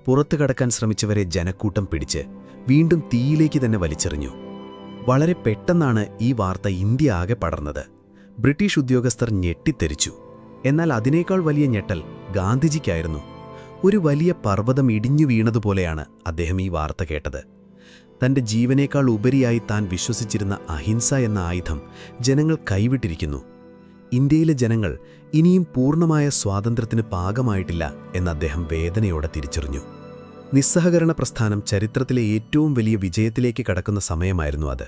പുറത്തു കടക്കാൻ ശ്രമിച്ചവരെ ജനക്കൂട്ടം പിടിച്ച് വീണ്ടും തീയിലേക്ക് തന്നെ വലിച്ചെറിഞ്ഞു. വളരെ പെട്ടെന്നാണ് ഈ വാർത്ത ഇന്ത്യ ആകെ പടർന്നത്. ബ്രിട്ടീഷ് ഉദ്യോഗസ്ഥർ ഞെട്ടിത്തെറിച്ചു. എന്നാൽ അതിനേക്കാൾ വലിയ ഞെട്ടൽ ഗാന്ധിജിക്കായിരുന്നു. ഒരു വലിയ പർവ്വതം ഇടിഞ്ഞു വീണതുപോലെയാണ് അദ്ദേഹം ഈ വാർത്ത കേട്ടത്. തൻ്റെ ജീവനേക്കാൾ ഉപരിയായി താൻ വിശ്വസിച്ചിരുന്ന അഹിംസ എന്ന ആയുധം ജനങ്ങൾ കൈവിട്ടിരിക്കുന്നു. ഇന്ത്യയിലെ ജനങ്ങൾ ഇനിയും പൂർണ്ണമായ സ്വാതന്ത്ര്യത്തിന് പാകമായിട്ടില്ല എന്ന് അദ്ദേഹം വേദനയോടെ തിരിച്ചറിഞ്ഞു. നിസ്സഹകരണ പ്രസ്ഥാനം ചരിത്രത്തിലെ ഏറ്റവും വലിയ വിജയത്തിലേക്ക് കടക്കുന്ന സമയമായിരുന്നു അത്.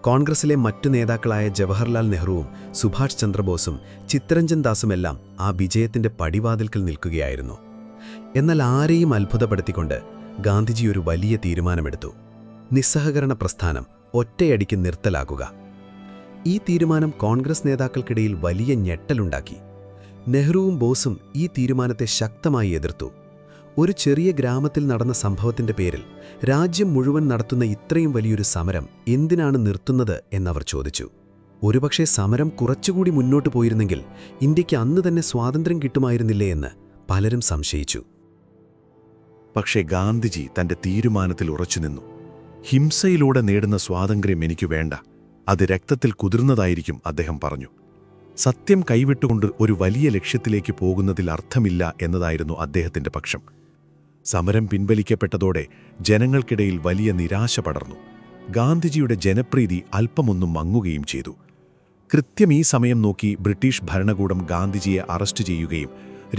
കോൺഗ്രസിലെ മറ്റു നേതാക്കളായ ജവഹർലാൽ നെഹ്റുവും സുഭാഷ് ചന്ദ്രബോസും ചിത്തരഞ്ജൻ ദാസുമെല്ലാം ആ വിജയത്തിൻ്റെ പടിവാതിൽക്കൽ നിൽക്കുകയായിരുന്നു. എന്നാൽ ആരെയും അത്ഭുതപ്പെടുത്തിക്കൊണ്ട് ഗാന്ധിജി ഒരു വലിയ തീരുമാനമെടുത്തു. നിസ്സഹകരണ പ്രസ്ഥാനം ഒറ്റയടിക്ക് നിർത്തലാക്കുക. ഈ തീരുമാനം കോൺഗ്രസ് നേതാക്കൾക്കിടയിൽ വലിയ ഞെട്ടലുണ്ടാക്കി. നെഹ്റുവും ബോസും ഈ തീരുമാനത്തെ ശക്തമായി എതിർത്തു. ഒരു ചെറിയ ഗ്രാമത്തിൽ നടന്ന സംഭവത്തിന്റെ പേരിൽ രാജ്യം മുഴുവൻ നടത്തുന്ന ഇത്രയും വലിയൊരു സമരം എന്തിനാണ് നിർത്തുന്നത് എന്നവർ ചോദിച്ചു. ഒരുപക്ഷെ സമരം കുറച്ചുകൂടി മുന്നോട്ടു പോയിരുന്നെങ്കിൽ ഇന്ത്യക്ക് അന്ന് തന്നെ സ്വാതന്ത്ര്യം കിട്ടുമായിരുന്നില്ലേ എന്ന് പലരും സംശയിച്ചു. പക്ഷേ ഗാന്ധിജി തന്റെ തീരുമാനത്തിൽ ഉറച്ചുനിന്നു. ഹിംസയിലൂടെ നേടുന്ന സ്വാതന്ത്ര്യം എനിക്ക് വേണ്ട, അത് രക്തത്തിൽ കുതിർന്നതായിരിക്കും, അദ്ദേഹം പറഞ്ഞു. സത്യം കൈവിട്ടുകൊണ്ട് ഒരു വലിയ ലക്ഷ്യത്തിലേക്ക് പോകുന്നതിൽ അർത്ഥമില്ല എന്നതായിരുന്നു അദ്ദേഹത്തിന്റെ പക്ഷം. സമരം പിൻവലിക്കപ്പെട്ടതോടെ ജനങ്ങൾക്കിടയിൽ വലിയ നിരാശ പടർന്നു. ഗാന്ധിജിയുടെ ജനപ്രീതി അല്പമൊന്നും മങ്ങുകയും ചെയ്തു. കൃത്യം ഈ സമയം നോക്കി ബ്രിട്ടീഷ് ഭരണകൂടം ഗാന്ധിജിയെ അറസ്റ്റ് ചെയ്യുകയും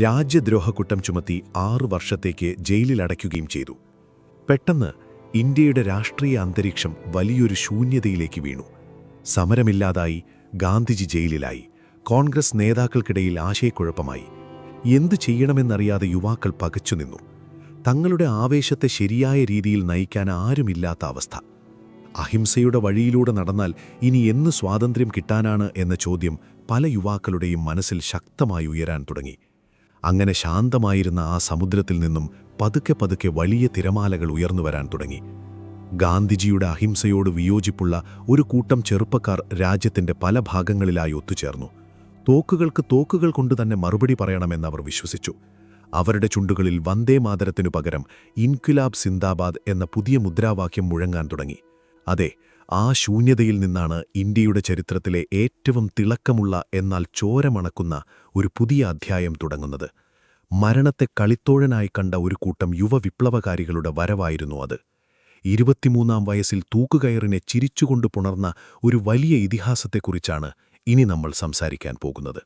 രാജ്യദ്രോഹക്കുറ്റം ചുമത്തി 6 വർഷത്തേക്ക് ജയിലിലടയ്ക്കുകയും ചെയ്തു. പെട്ടെന്ന് ഇന്ത്യയുടെ രാഷ്ട്രീയ അന്തരീക്ഷം വലിയൊരു ശൂന്യതയിലേക്ക് വീണു. സമരമില്ലാതായി, ഗാന്ധിജി ജയിലിലായി. കോൺഗ്രസ് നേതാക്കൾക്കിടയിൽ ആശയക്കുഴപ്പമായി. എന്തു ചെയ്യണമെന്നറിയാതെ യുവാക്കൾ പകച്ചുനിന്നു. തങ്ങളുടെ ആവേശത്തെ ശരിയായ രീതിയിൽ നയിക്കാൻ ആരുമില്ലാത്ത അവസ്ഥ. അഹിംസയുടെ വഴിയിലൂടെ നടന്നാൽ ഇനി എന്ന് സ്വാതന്ത്ര്യം കിട്ടാനാണ് എന്ന ചോദ്യം പല യുവാക്കളുടെയും മനസ്സിൽ ശക്തമായി ഉയരാൻ തുടങ്ങി. അങ്ങനെ ശാന്തമായിരുന്ന ആ സമുദ്രത്തിൽ നിന്നും പതുക്കെ പതുക്കെ വലിയ തിരമാലകൾ ഉയർന്നുവരാൻ തുടങ്ങി. ഗാന്ധിജിയുടെ അഹിംസയോട് വിയോജിപ്പുള്ള ഒരു കൂട്ടം ചെറുപ്പക്കാർ രാജ്യത്തിന്റെ പല ഭാഗങ്ങളിലായി ഒത്തുചേർന്നു. തോക്കുകൾക്ക് തോക്കുകൾ കൊണ്ടുതന്നെ മറുപടി പറയണമെന്നവർ വിശ്വസിച്ചു. അവരുടെ ചുണ്ടുകളിൽ വന്ദേ മാതരത്തിനു പകരം ഇൻക്വിലാബ് സിന്ദാബാദ് എന്ന പുതിയ മുദ്രാവാക്യം മുഴങ്ങാൻ തുടങ്ങി. അതെ, ആ ശൂന്യതയിൽ നിന്നാണ് ഇന്ത്യയുടെ ചരിത്രത്തിലെ ഏറ്റവും തിളക്കമുള്ള എന്നാൽ ചോരമണക്കുന്ന ഒരു പുതിയ അധ്യായം തുടങ്ങുന്നത്. മരണത്തെ കളിത്തോഴനായി കണ്ട ഒരു കൂട്ടം യുവ വിപ്ലവകാരികളുടെ വരവായിരുന്നു അത്. 23-ാം വയസ്സിൽ തൂക്കുകയറിനെ ചിരിച്ചുകൊണ്ട് പുണർന്ന ഒരു വലിയ ഇതിഹാസത്തെക്കുറിച്ചാണ് ഇനി നമ്മൾ സംസാരിക്കാൻ പോകുന്നത്.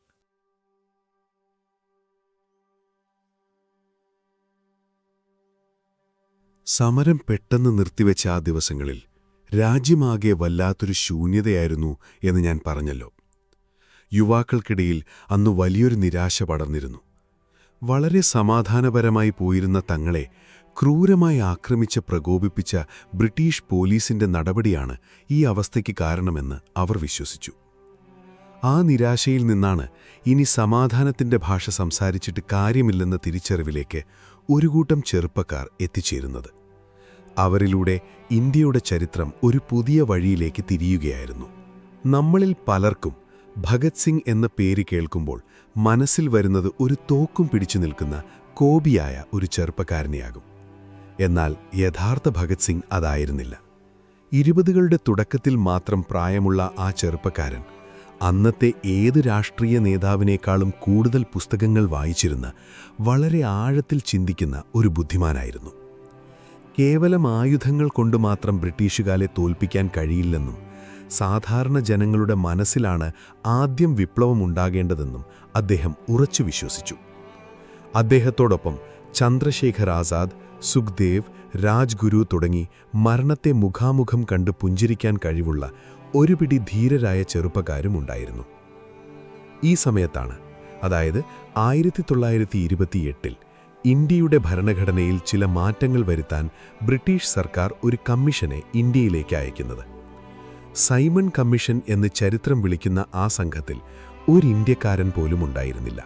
സമരം പെട്ടെന്ന് നിർത്തിവെച്ച ആ ദിവസങ്ങളിൽ രാജ്യമാകെ വല്ലാത്തൊരു ശൂന്യതയായിരുന്നു എന്ന് ഞാൻ പറഞ്ഞല്ലോ. യുവാക്കൾക്കിടയിൽ അന്ന് വലിയൊരു നിരാശ പടർന്നിരുന്നു. വളരെ സമാധാനപരമായി പോയിരുന്ന തങ്ങളെ ക്രൂരമായി ആക്രമിച്ച് പ്രകോപിപ്പിച്ച ബ്രിട്ടീഷ് പോലീസിന്റെ നടപടിയാണ് ഈ അവസ്ഥയ്ക്ക് കാരണമെന്ന് അവർ വിശ്വസിച്ചു. ആ നിരാശയിൽ നിന്നാണ് ഇനി സമാധാനത്തിന്റെ ഭാഷ സംസാരിച്ചിട്ട് കാര്യമില്ലെന്ന തിരിച്ചറിവിലേക്ക് ഒരു കൂട്ടം ചെറുപ്പക്കാർ എത്തിച്ചേരുന്നത്. അവരിലൂടെ ഇന്ത്യയുടെ ചരിത്രം ഒരു പുതിയ വഴിയിലേക്ക് തിരിയുകയായിരുന്നു. നമ്മളിൽ പലർക്കും ഭഗത് സിംഗ് എന്ന പേര് കേൾക്കുമ്പോൾ മനസ്സിൽ വരുന്നത് ഒരു തോക്കും പിടിച്ചു നിൽക്കുന്ന കോപിയായ ഒരു ചെറുപ്പക്കാരനെയാകും. എന്നാൽ യഥാർത്ഥ ഭഗത് സിംഗ് അതായിരുന്നില്ല. 20കളുടെ തുടക്കത്തിൽ മാത്രം പ്രായമുള്ള ആ ചെറുപ്പക്കാരൻ അന്നത്തെ ഏത് രാഷ്ട്രീയ നേതാവിനേക്കാളും കൂടുതൽ പുസ്തകങ്ങൾ വായിച്ചിരുന്ന, വളരെ ആഴത്തിൽ ചിന്തിക്കുന്ന ഒരു ബുദ്ധിമാനായിരുന്നു. കേവലം ആയുധങ്ങൾ കൊണ്ട് മാത്രം ബ്രിട്ടീഷുകാരെ തോൽപ്പിക്കാൻ കഴിയില്ലെന്നും സാധാരണ ജനങ്ങളുടെ മനസ്സിലാണ് ആദ്യം വിപ്ലവമുണ്ടാകേണ്ടതെന്നും അദ്ദേഹം ഉറച്ചു വിശ്വസിച്ചു. അദ്ദേഹത്തോടൊപ്പം ചന്ദ്രശേഖർ ആസാദ്, സുഖ്ദേവ്, രാജ്ഗുരു തുടങ്ങി മരണത്തെ മുഖാമുഖം കണ്ട് പുഞ്ചിരിക്കാൻ കഴിവുള്ള ഒരു പിടി ധീരരായ ചെറുപ്പക്കാരുമുണ്ടായിരുന്നു. ഈ സമയത്താണ്, അതായത് 1928-ൽ ഇന്ത്യയുടെ ഭരണഘടനയിൽ ചില മാറ്റങ്ങൾ വരുത്താൻ ബ്രിട്ടീഷ് സർക്കാർ ഒരു കമ്മീഷനെ ഇന്ത്യയിലേക്ക് അയക്കുന്നത്. സൈമൺ കമ്മീഷൻ എന്ന് ചരിത്രം വിളിക്കുന്ന ആ സംഘത്തിൽ ഒരു ഇന്ത്യക്കാരൻ പോലും ഉണ്ടായിരുന്നില്ല.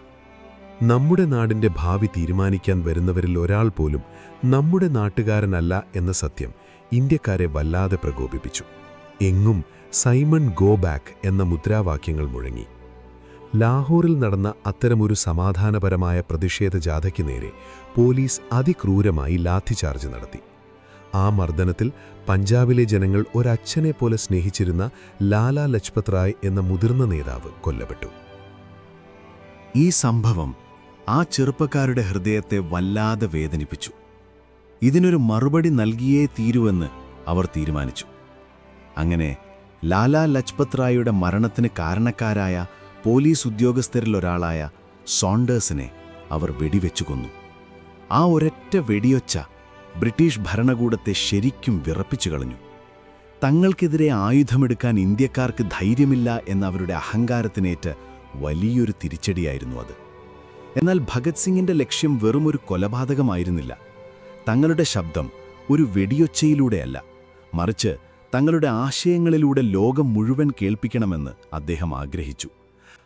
നമ്മുടെ നാടിന്റെ ഭാവി തീരുമാനിക്കാൻ വരുന്നവരിൽ ഒരാൾ പോലും നമ്മുടെ നാട്ടുകാരനല്ല എന്ന സത്യം ഇന്ത്യക്കാരെ വല്ലാതെ പ്രകോപിപ്പിച്ചു. എങ്ങും സൈമൺ ഗോ ബാക്ക് എന്ന മുദ്രാവാക്യങ്ങൾ മുഴങ്ങി. ലാഹോറിൽ നടന്ന അത്തരമൊരു സമാധാനപരമായ പ്രതിഷേധ ജാഥയ്ക്ക് നേരെ പോലീസ് അതിക്രൂരമായി ലാത്തിചാർജ് നടത്തി. ആ മർദ്ദനത്തിൽ പഞ്ചാബിലെ ജനങ്ങൾ ഒരച്ഛനെ പോലെ സ്നേഹിച്ചിരുന്ന ലാലാ ലജ്പത് റായ് എന്ന മുതിർന്ന നേതാവ് കൊല്ലപ്പെട്ടു. ഈ സംഭവം ആ ചെറുപ്പക്കാരുടെ ഹൃദയത്തെ വല്ലാതെ വേദനിപ്പിച്ചു. ഇതിനൊരു മറുപടി നൽകിയേ തീരുവെന്ന് അവർ തീരുമാനിച്ചു. അങ്ങനെ ലാലാ ലജ്പത് റായിയുടെ മരണത്തിന് കാരണക്കാരായ പോലീസ് ഉദ്യോഗസ്ഥരിലൊരാളായ സോണ്ടേഴ്സിനെ അവർ വെടിവെച്ചു കൊന്നു. ആ ഒരൊറ്റ വെടിയൊച്ച ബ്രിട്ടീഷ് ഭരണകൂടത്തെ ശരിക്കും വിറപ്പിച്ചു കളഞ്ഞു. തങ്ങൾക്കെതിരെ ആയുധമെടുക്കാൻ ഇന്ത്യക്കാർക്ക് ധൈര്യമില്ല എന്ന അവരുടെ അഹങ്കാരത്തിനേറ്റ് വലിയൊരു തിരിച്ചടിയായിരുന്നു അത്. എന്നാൽ ഭഗത് സിംഗിന്റെ ലക്ഷ്യം വെറുമൊരു കൊലപാതകമായിരുന്നില്ല. തങ്ങളുടെ ശബ്ദം ഒരു വെടിയൊച്ചയിലൂടെയല്ല, മറിച്ച് തങ്ങളുടെ ആശയങ്ങളിലൂടെ ലോകം മുഴുവൻ കേൾപ്പിക്കണമെന്ന് അദ്ദേഹം ആഗ്രഹിച്ചു.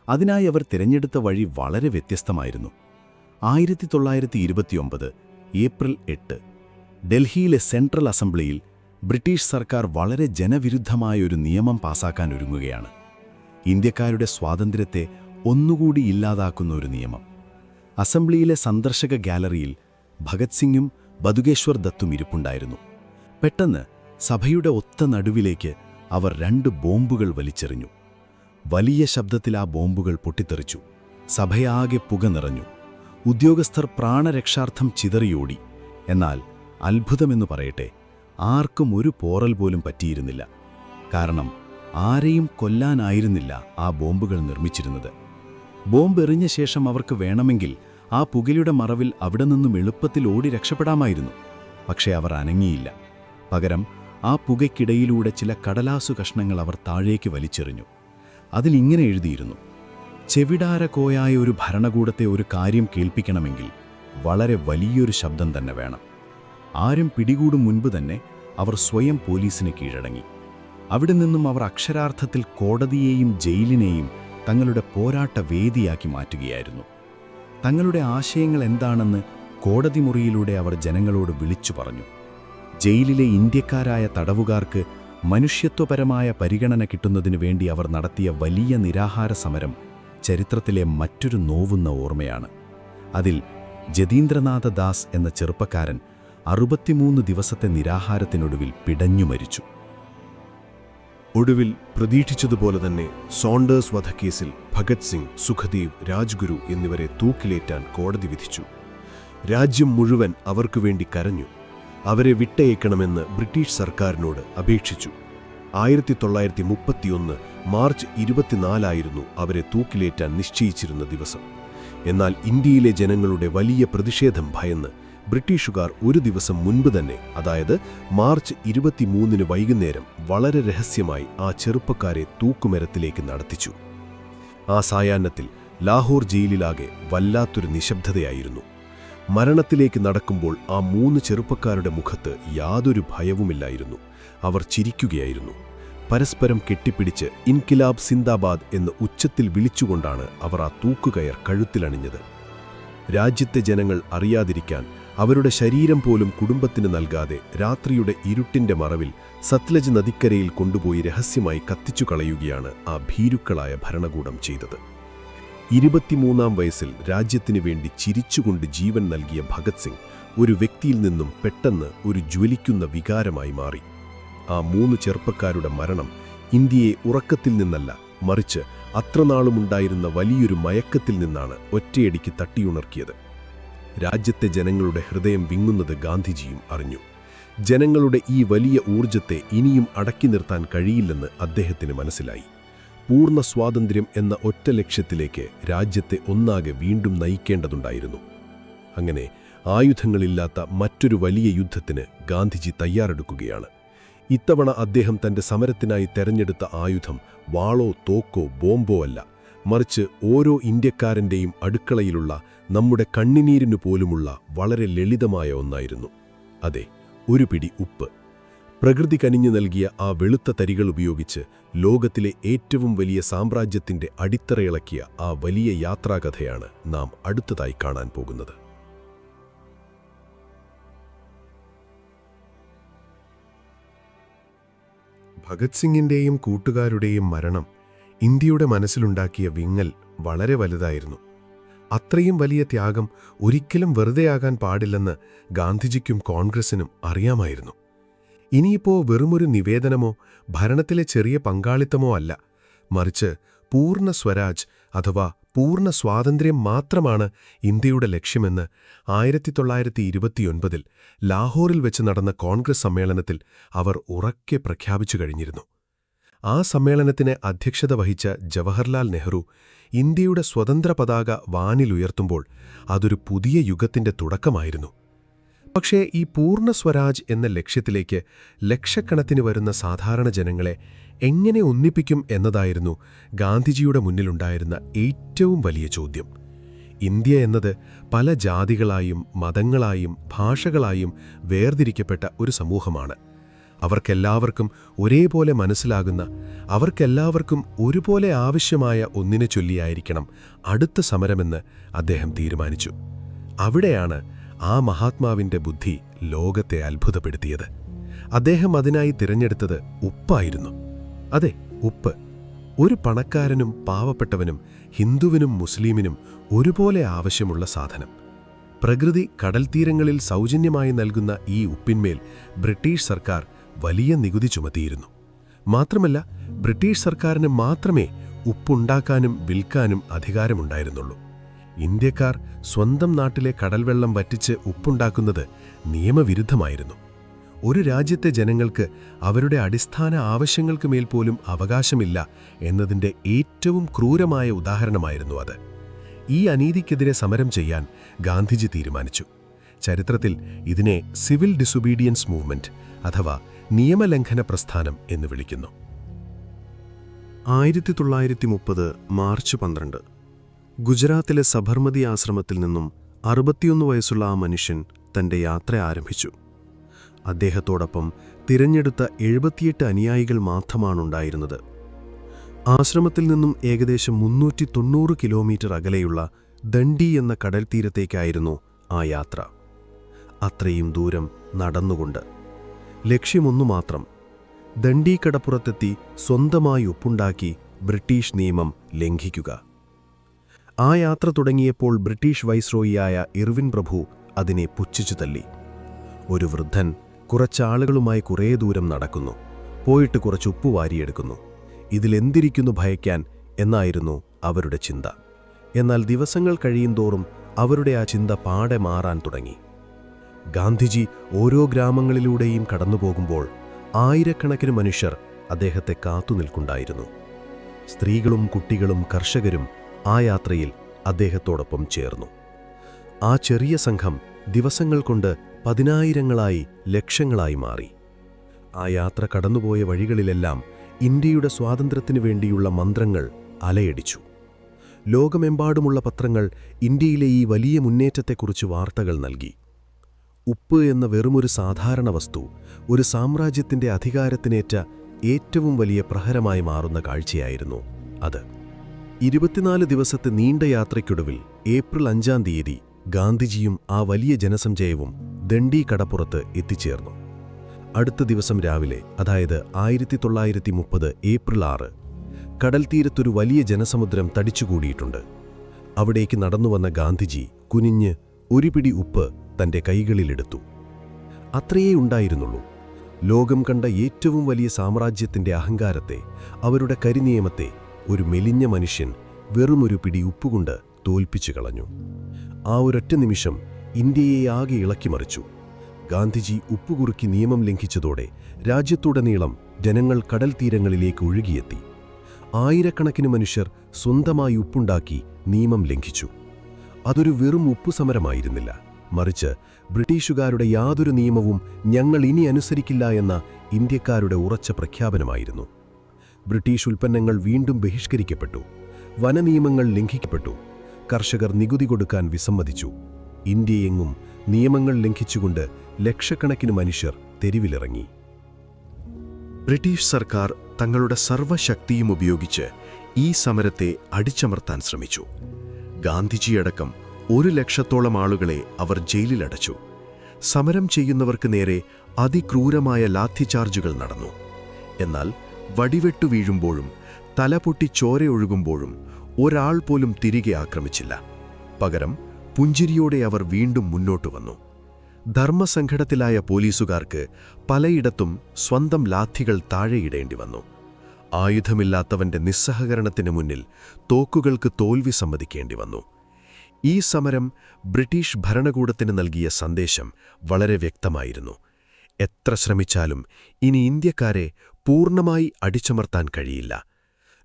അതിനായി അവർ തിരഞ്ഞെടുത്ത വഴി വളരെ വ്യത്യസ്തമായിരുന്നു. 1929 ഏപ്രിൽ 8 ഡൽഹിയിലെ സെൻട്രൽ അസംബ്ലിയിൽ ബ്രിട്ടീഷ് സർക്കാർ വളരെ ജനവിരുദ്ധമായ ഒരു നിയമം പാസാക്കാൻ ഒരുങ്ങുകയാണ്. ഇന്ത്യക്കാരുടെ സ്വാതന്ത്ര്യത്തെ ഒന്നുകൂടി ഇല്ലാതാക്കുന്ന ഒരു നിയമം. അസംബ്ലിയിലെ സന്ദർശക ഗാലറിയിൽ ഭഗത് സിംഗും ബതുകേശ്വർ ദത്തും ഇരിപ്പുണ്ടായിരുന്നു. പെട്ടെന്ന് സഭയുടെ ഒത്ത നടുവിലേക്ക് അവർ 2 ബോംബുകൾ വലിച്ചെറിഞ്ഞു. വലിയ ശബ്ദത്തിൽ ആ ബോംബുകൾ പൊട്ടിത്തെറിച്ചു. സഭയാകെ പുക നിറഞ്ഞു. ഉദ്യോഗസ്ഥർ പ്രാണരക്ഷാർത്ഥം ചിതറിയോടി. എന്നാൽ അത്ഭുതമെന്ന് പറയട്ടെ, ആർക്കും ഒരു പോറൽ പോലും പറ്റിയിരുന്നില്ല. കാരണം ആരെയും കൊല്ലാനായിരുന്നില്ല ആ ബോംബുകൾ നിർമ്മിച്ചിരുന്നത്. ബോംബ് എറിഞ്ഞ ശേഷം അവർക്ക് വേണമെങ്കിൽ ആ പുകയുടെ മറവിൽ അവിടെ നിന്നും എളുപ്പത്തിൽ ഓടി രക്ഷപ്പെടാമായിരുന്നു. പക്ഷേ അവർ അനങ്ങിയില്ല. പകരം ആ പുകയ്ക്കിടയിലൂടെ ചില കടലാസു കഷ്ണങ്ങൾ അവർ താഴേക്ക് വലിച്ചെറിഞ്ഞു. അതിലിങ്ങനെ എഴുതിയിരുന്നു: ചെവിടാരക്കോയായ ഒരു ഭരണകൂടത്തെ ഒരു കാര്യം കേൾപ്പിക്കണമെങ്കിൽ വളരെ വലിയൊരു ശബ്ദം തന്നെ വേണം. ആരും പിടികൂടും മുൻപ് തന്നെ അവർ സ്വയം പോലീസിന് കീഴടങ്ങി. അവിടെ നിന്നും അവർ അക്ഷരാർത്ഥത്തിൽ കോടതിയെയും ജയിലിനെയും തങ്ങളുടെ പോരാട്ട വേദിയാക്കി മാറ്റുകയായിരുന്നു. തങ്ങളുടെ ആശയങ്ങൾ എന്താണെന്ന് കോടതി മുറിയിലൂടെ അവർ ജനങ്ങളോട് വിളിച്ചു പറഞ്ഞു. ജയിലിലെ ഇന്ത്യക്കാരായ തടവുകാർക്ക് മനുഷ്യത്വപരമായ പരിഗണന കിട്ടുന്നതിനു വേണ്ടി അവർ നടത്തിയ വലിയ നിരാഹാര സമരം ചരിത്രത്തിലെ മറ്റൊരു നോവുന്ന ഓർമ്മയാണ്. അതിൽ ജതീന്ദ്രനാഥ ദാസ് എന്ന ചെറുപ്പക്കാരൻ 63 ദിവസത്തെ നിരാഹാരത്തിനൊടുവിൽ പിടഞ്ഞു മരിച്ചു. ഒടുവിൽ പ്രതീക്ഷിച്ചതുപോലെ തന്നെ സോണ്ടേഴ്സ് വധക്കേസിൽ ഭഗത് സിംഗ്, സുഖദേവ്, രാജ്ഗുരു എന്നിവരെ തൂക്കിലേറ്റാൻ കോടതി വിധിച്ചു. രാജ്യം മുഴുവൻ അവർക്കു വേണ്ടി കരഞ്ഞു. അവരെ വിട്ടയക്കണമെന്ന് ബ്രിട്ടീഷ് സർക്കാരിനോട് അപേക്ഷിച്ചു. 1931 മാർച്ച് 24 അവരെ തൂക്കിലേറ്റാൻ നിശ്ചയിച്ചിരുന്ന ദിവസം. എന്നാൽ ഇന്ത്യയിലെ ജനങ്ങളുടെ വലിയ പ്രതിഷേധം ഭയന്ന് ബ്രിട്ടീഷുകാർ ഒരു ദിവസം മുൻപ് തന്നെ, അതായത് മാർച്ച് 23 വൈകുന്നേരം വളരെ രഹസ്യമായി ആ ചെറുപ്പക്കാരെ തൂക്കുമരത്തിലേക്ക് നടത്തിച്ചു. ആ സായാഹ്നത്തിൽ ലാഹോർ ജയിലിലാകെ വല്ലാത്തൊരു നിശബ്ദതയായിരുന്നു. മരണത്തിലേക്ക് നടക്കുമ്പോൾ ആ 3 ചെറുപ്പക്കാരുടെ മുഖത്ത് യാതൊരു ഭയവുമില്ലായിരുന്നു. അവർ ചിരിക്കുകയായിരുന്നു. പരസ്പരം കെട്ടിപ്പിടിച്ച് ഇൻകിലാബ് സിന്ദാബാദ് എന്ന് ഉച്ചത്തിൽ വിളിച്ചുകൊണ്ടാണ് അവർ ആ തൂക്കുകയർ കഴുത്തിലണിഞ്ഞത്. രാജ്യത്തെ ജനങ്ങൾ അറിയാതിരിക്കാൻ അവരുടെ ശരീരം പോലും കുടുംബത്തിന് നൽകാതെ രാത്രിയുടെ ഇരുട്ടിന്റെ മറവിൽ സത്ലജ് നദിക്കരയിൽ കൊണ്ടുപോയി രഹസ്യമായി കത്തിച്ചു കളയുകയാണ് ആ ഭീരുക്കളായ ഭരണകൂടം ചെയ്തത്. 23-ാം വയസ്സിൽ രാജ്യത്തിനു വേണ്ടി ചിരിച്ചുകൊണ്ട് ജീവൻ നൽകിയ ഭഗത് സിംഗ് ഒരു വ്യക്തിയിൽ നിന്നും പെട്ടെന്ന് ഒരു ജ്വലിക്കുന്ന വികാരമായി മാറി. ആ 3 ചെറുപ്പക്കാരുടെ മരണം ഇന്ത്യയെ ഉറക്കത്തിൽ നിന്നല്ല, മറിച്ച് അത്രനാളുമുണ്ടായിരുന്ന വലിയൊരു മയക്കത്തിൽ നിന്നാണ് ഒറ്റയടിക്ക് തട്ടിയുണർക്കിയത്. രാജ്യത്തെ ജനങ്ങളുടെ ഹൃദയം വിങ്ങുന്നത് ഗാന്ധിജിയും അറിഞ്ഞു. ജനങ്ങളുടെ ഈ വലിയ ഊർജത്തെ ഇനിയും അടക്കി നിർത്താൻ കഴിയില്ലെന്ന് അദ്ദേഹത്തിന് മനസ്സിലായി. പൂർണ്ണ സ്വാതന്ത്ര്യം എന്ന ഒറ്റ ലക്ഷ്യത്തിലേക്ക് രാജ്യത്തെ ഒന്നാകെ വീണ്ടും നയിക്കേണ്ടതുണ്ടായിരുന്നു. അങ്ങനെ ആയുധങ്ങളില്ലാത്ത മറ്റൊരു വലിയ യുദ്ധത്തിന് ഗാന്ധിജി തയ്യാറെടുക്കുകയാണ്. ഇത്തവണ അദ്ദേഹം തന്റെ സമരത്തിനായി തെരഞ്ഞെടുത്ത ആയുധം വാളോ തോക്കോ ബോംബോ അല്ല, മറിച്ച് ഓരോ ഇന്ത്യക്കാരൻ്റെയും അടുക്കളയിലുള്ള നമ്മുടെ കണ്ണിനീരിനു പോലുമുള്ള വളരെ ലളിതമായ ഒന്നായിരുന്നു. അതെ, ഒരു പിടി ഉപ്പ്. പ്രകൃതി കനിഞ്ഞു നൽകിയ ആ വെളുത്ത തരികൾ ഉപയോഗിച്ച് ലോകത്തിലെ ഏറ്റവും വലിയ സാമ്രാജ്യത്തിന്റെ അടിത്തറയിളക്കിയ ആ വലിയ യാത്രാകഥയാണ് നാം അടുത്തതായി കാണാൻ പോകുന്നത്. ഭഗത് സിംഗിന്റെയും കൂട്ടുകാരുടെയും മരണം ഇന്ത്യയുടെ മനസ്സിലുണ്ടാക്കിയ വിങ്ങൽ വളരെ വലുതായിരുന്നു. അത്രയും വലിയ ത്യാഗം ഒരിക്കലും വെറുതെയാകാൻ പാടില്ലെന്ന് ഗാന്ധിജിക്കും കോൺഗ്രസിനും അറിയാമായിരുന്നു. ഇനിയിപ്പോ വെറുമൊരു നിവേദനമോ ഭരണത്തിലെ ചെറിയ പങ്കാളിത്തമോ അല്ല, മറിച്ച് പൂർണ്ണ സ്വരാജ് അഥവാ പൂർണ്ണ സ്വാതന്ത്ര്യം മാത്രമാണ് ഇന്ത്യയുടെ ലക്ഷ്യമെന്ന് 1929 ലാഹോറിൽ വെച്ച് നടന്ന കോൺഗ്രസ് സമ്മേളനത്തിൽ അവർ ഉറക്കെ പ്രഖ്യാപിച്ചു കഴിഞ്ഞിരുന്നു. ആ സമ്മേളനത്തിന് അധ്യക്ഷത വഹിച്ച ജവഹർലാൽ നെഹ്റു ഇന്ത്യയുടെ സ്വതന്ത്ര പതാക വാനിലുയർത്തുമ്പോൾ അതൊരു പുതിയ യുഗത്തിന്റെ തുടക്കമായിരുന്നു. പക്ഷേ ഈ പൂർണ്ണ സ്വരാജ് എന്ന ലക്ഷ്യത്തിലേക്ക് ലക്ഷക്കണക്കിന് വരുന്ന സാധാരണ ജനങ്ങളെ എങ്ങനെ ഒന്നിപ്പിക്കും എന്നതായിരുന്നു ഗാന്ധിജിയുടെ മുന്നിലുണ്ടായിരുന്ന ഏറ്റവും വലിയ ചോദ്യം. ഇന്ത്യ എന്നത് പല ജാതികളായും മതങ്ങളായും ഭാഷകളായും വേർതിരിക്കപ്പെട്ട ഒരു സമൂഹമാണ്. അവർക്കെല്ലാവർക്കും ഒരേപോലെ മനസ്സിലാകുന്ന, അവർക്കെല്ലാവർക്കും ഒരുപോലെ ആവശ്യമായ ഒന്നിനെ ചൊല്ലിയായിരിക്കണം അടുത്ത സമരമെന്ന് അദ്ദേഹം തീരുമാനിച്ചു. അവിടെയാണ് ആ മഹാത്മാവിന്റെ ബുദ്ധി ലോകത്തെ അത്ഭുതപ്പെടുത്തിയത്. അദ്ദേഹം അതിനായി തിരഞ്ഞെടുത്തത് ഉപ്പായിരുന്നു. അതെ, ഉപ്പ്. ഒരു പണക്കാരനും പാവപ്പെട്ടവനും ഹിന്ദുവിനും മുസ്ലിമിനും ഒരുപോലെ ആവശ്യമുള്ള സാധനം. പ്രകൃതി കടൽത്തീരങ്ങളിൽ സൗജന്യമായി നൽകുന്ന ഈ ഉപ്പിന്മേൽ ബ്രിട്ടീഷ് സർക്കാർ വലിയ നികുതി ചുമത്തിയിരുന്നു. മാത്രമല്ല, ബ്രിട്ടീഷ് സർക്കാരിന് മാത്രമേ ഉപ്പുണ്ടാക്കാനും വിൽക്കാനും അധികാരമുണ്ടായിരുന്നുള്ളൂ. ഇന്ത്യക്കാർ സ്വന്തം നാട്ടിലെ കടൽവെള്ളം വറ്റിച്ച് ഉപ്പുണ്ടാക്കുന്നത് നിയമവിരുദ്ധമായിരുന്നു. ഒരു രാജ്യത്തെ ജനങ്ങൾക്ക് അവരുടെ അടിസ്ഥാന ആവശ്യങ്ങൾക്ക് മേൽ പോലും അവകാശമില്ല എന്നതിൻ്റെ ഏറ്റവും ക്രൂരമായ ഉദാഹരണമായിരുന്നു അത്. ഈ അനീതിക്കെതിരെ സമരം ചെയ്യാൻ ഗാന്ധിജി തീരുമാനിച്ചു. ചരിത്രത്തിൽ ഇതിനെ സിവിൽ ഡിസൊബീഡിയൻസ് മൂവ്മെന്റ് അഥവാ നിയമലംഘന പ്രസ്ഥാനം എന്ന് വിളിക്കുന്നു. 1930 മാർച്ച് 12 ഗുജറാത്തിലെ സബർമതി ആശ്രമത്തിൽ നിന്നും 61 വയസ്സുള്ള ആ മനുഷ്യൻ തന്റെ യാത്ര ആരംഭിച്ചു. അദ്ദേഹത്തോടൊപ്പം തിരഞ്ഞെടുത്ത 78 അനുയായികൾ മാത്രമാണുണ്ടായിരുന്നത്. ആശ്രമത്തിൽ നിന്നും ഏകദേശം 390 കിലോമീറ്റർ അകലെയുള്ള ദണ്ഡി എന്ന കടൽത്തീരത്തേക്കായിരുന്നു ആ യാത്ര. അത്രയും ദൂരം നടന്നുകൊണ്ട്. ലക്ഷ്യമൊന്നു മാത്രം: ദണ്ഡി കടപ്പുറത്തെത്തി സ്വന്തമായി ഒപ്പുണ്ടാക്കി ബ്രിട്ടീഷ് നിയമം ലംഘിക്കുക. ആ യാത്ര തുടങ്ങിയപ്പോൾ ബ്രിട്ടീഷ് വൈസ്രോയിയായ ഇർവിൻ പ്രഭു അതിനെ പുച്ഛിച്ചു തള്ളി. ഒരു വൃദ്ധൻ കുറച്ചാളുകളുമായി കുറേ ദൂരം നടക്കുന്നു, പോയിട്ട് കുറച്ച് ഉപ്പ് വാരിയെടുക്കുന്നു, ഇതിലെന്തിരിക്കുന്നു ഭയക്കാൻ എന്നായിരുന്നു അവരുടെ ചിന്ത. എന്നാൽ ദിവസങ്ങൾ കഴിയുന്തോറും അവരുടെ ആ ചിന്ത പാടെ മാറാൻ തുടങ്ങി. ഗാന്ധിജി ഓരോ ഗ്രാമങ്ങളിലൂടെയും കടന്നുപോകുമ്പോൾ ആയിരക്കണക്കിന് മനുഷ്യർ അദ്ദേഹത്തെ കാത്തുനിൽക്കുണ്ടായിരുന്നു. സ്ത്രീകളും കുട്ടികളും കർഷകരും ആ യാത്രയിൽ അദ്ദേഹത്തോടൊപ്പം ചേർന്നു. ആ ചെറിയ സംഘം ദിവസങ്ങൾ കൊണ്ട് പതിനായിരങ്ങളായി ലക്ഷങ്ങളായി മാറി. ആ യാത്ര കടന്നുപോയ വഴികളിലെല്ലാം ഇന്ത്യയുടെ സ്വാതന്ത്ര്യത്തിനു വേണ്ടിയുള്ള മന്ത്രങ്ങൾ അലയടിച്ചു. ലോകമെമ്പാടുമുള്ള പത്രങ്ങൾ ഇന്ത്യയിലെ ഈ വലിയ മുന്നേറ്റത്തെക്കുറിച്ച് വാർത്തകൾ നൽകി. ഉപ്പ് എന്ന വെറുമൊരു സാധാരണ വസ്തു ഒരു സാമ്രാജ്യത്തിൻ്റെ അധികാരത്തിനേറ്റ ഏറ്റവും വലിയ പ്രഹരമായി മാറുന്ന കാഴ്ചയായിരുന്നു അത്. 24 ദിവസത്തെ നീണ്ട യാത്രയ്ക്കൊടുവിൽ ഏപ്രിൽ 5-ാം തീയതി ഗാന്ധിജിയും ആ വലിയ ജനസഞ്ചയവും ദണ്ഡി കടപ്പുറത്ത് എത്തിച്ചേർന്നു. അടുത്ത ദിവസം രാവിലെ, അതായത് 1930 ഏപ്രിൽ 6, കടൽത്തീരത്തൊരു വലിയ ജനസമുദ്രം തടിച്ചുകൂടിയിട്ടുണ്ട്. അവിടേക്ക് നടന്നുവന്ന ഗാന്ധിജി കുനിഞ്ഞ് ഒരു പിടി ഉപ്പ് തൻ്റെ കൈകളിലെടുത്തു. അത്രയേ ഉണ്ടായിരുന്നുള്ളൂ. ലോകം കണ്ട ഏറ്റവും വലിയ സാമ്രാജ്യത്തിൻ്റെ അഹങ്കാരത്തെ, അവരുടെ കരിനിയമത്തെ ഒരു മെലിഞ്ഞ മനുഷ്യൻ വെറുമൊരു പിടി ഉപ്പുകൊണ്ട് തോൽപ്പിച്ചു കളഞ്ഞു. ആ ഒരൊറ്റ നിമിഷം ഇന്ത്യയെ ആകെ ഇളക്കിമറിച്ചു. ഗാന്ധിജി ഉപ്പുകുറുക്കി നിയമം ലംഘിച്ചതോടെ രാജ്യത്തുടനീളം ജനങ്ങൾ കടൽ തീരങ്ങളിലേക്ക് ഒഴുകിയെത്തി. ആയിരക്കണക്കിന് മനുഷ്യർ സ്വന്തമായി ഉപ്പുണ്ടാക്കി നിയമം ലംഘിച്ചു. അതൊരു വെറും ഉപ്പുസമരമായിരുന്നില്ല, മറിച്ച് ബ്രിട്ടീഷുകാരുടെ യാതൊരു നിയമവും ഞങ്ങൾ ഇനി അനുസരിക്കില്ല എന്ന ഇന്ത്യക്കാരുടെ ഉറച്ച പ്രഖ്യാപനമായിരുന്നു. ബ്രിട്ടീഷ് ഉൽപ്പന്നങ്ങൾ വീണ്ടും ബഹിഷ്കരിക്കപ്പെട്ടു. വനനിയമങ്ങൾ ലംഘിക്കപ്പെട്ടു. കർഷകർ നികുതി കൊടുക്കാൻ വിസമ്മതിച്ചു. ഇന്ത്യയെങ്ങും നിയമങ്ങൾ ലംഘിച്ചുകൊണ്ട് ലക്ഷക്കണക്കിന് മനുഷ്യർ തെരുവിലിറങ്ങി. ബ്രിട്ടീഷ് സർക്കാർ തങ്ങളുടെ സർവ്വശക്തിയും ഉപയോഗിച്ച് ഈ സമരത്തെ അടിച്ചമർത്താൻ ശ്രമിച്ചു. ഗാന്ധിജിയടക്കം 100,000-ഓളം ആളുകളെ അവർ ജയിലിലടച്ചു. സമരം ചെയ്യുന്നവർക്ക് നേരെ അതിക്രൂരമായ ലാത്തിചാർജുകൾ നടന്നു. എന്നാൽ വടിവെട്ടു വീഴുമ്പോഴും തലപൊട്ടി ചോരയൊഴുകുമ്പോഴും ഒരാൾ പോലും തിരികെ ആക്രമിച്ചില്ല. പകരം പുഞ്ചിരിയോടെ അവർ വീണ്ടും മുന്നോട്ടു വന്നു. ധർമ്മസങ്കടത്തിലായ പോലീസുകാർക്ക് പലയിടത്തും സ്വന്തം ലാത്തികൾ താഴെയിടേണ്ടി വന്നു. ആയുധമില്ലാത്തവന്റെ നിസ്സഹകരണത്തിന് മുന്നിൽ തോക്കുകൾക്ക് തോൽവി സമ്മതിക്കേണ്ടി വന്നു. ഈ സമരം ബ്രിട്ടീഷ് ഭരണകൂടത്തിന് നൽകിയ സന്ദേശം വളരെ വ്യക്തമായിരുന്നു. എത്ര ശ്രമിച്ചാലും ഇനി ഇന്ത്യക്കാരെ പൂർണ്ണമായി അടിച്ചമർത്താൻ കഴിയില്ല.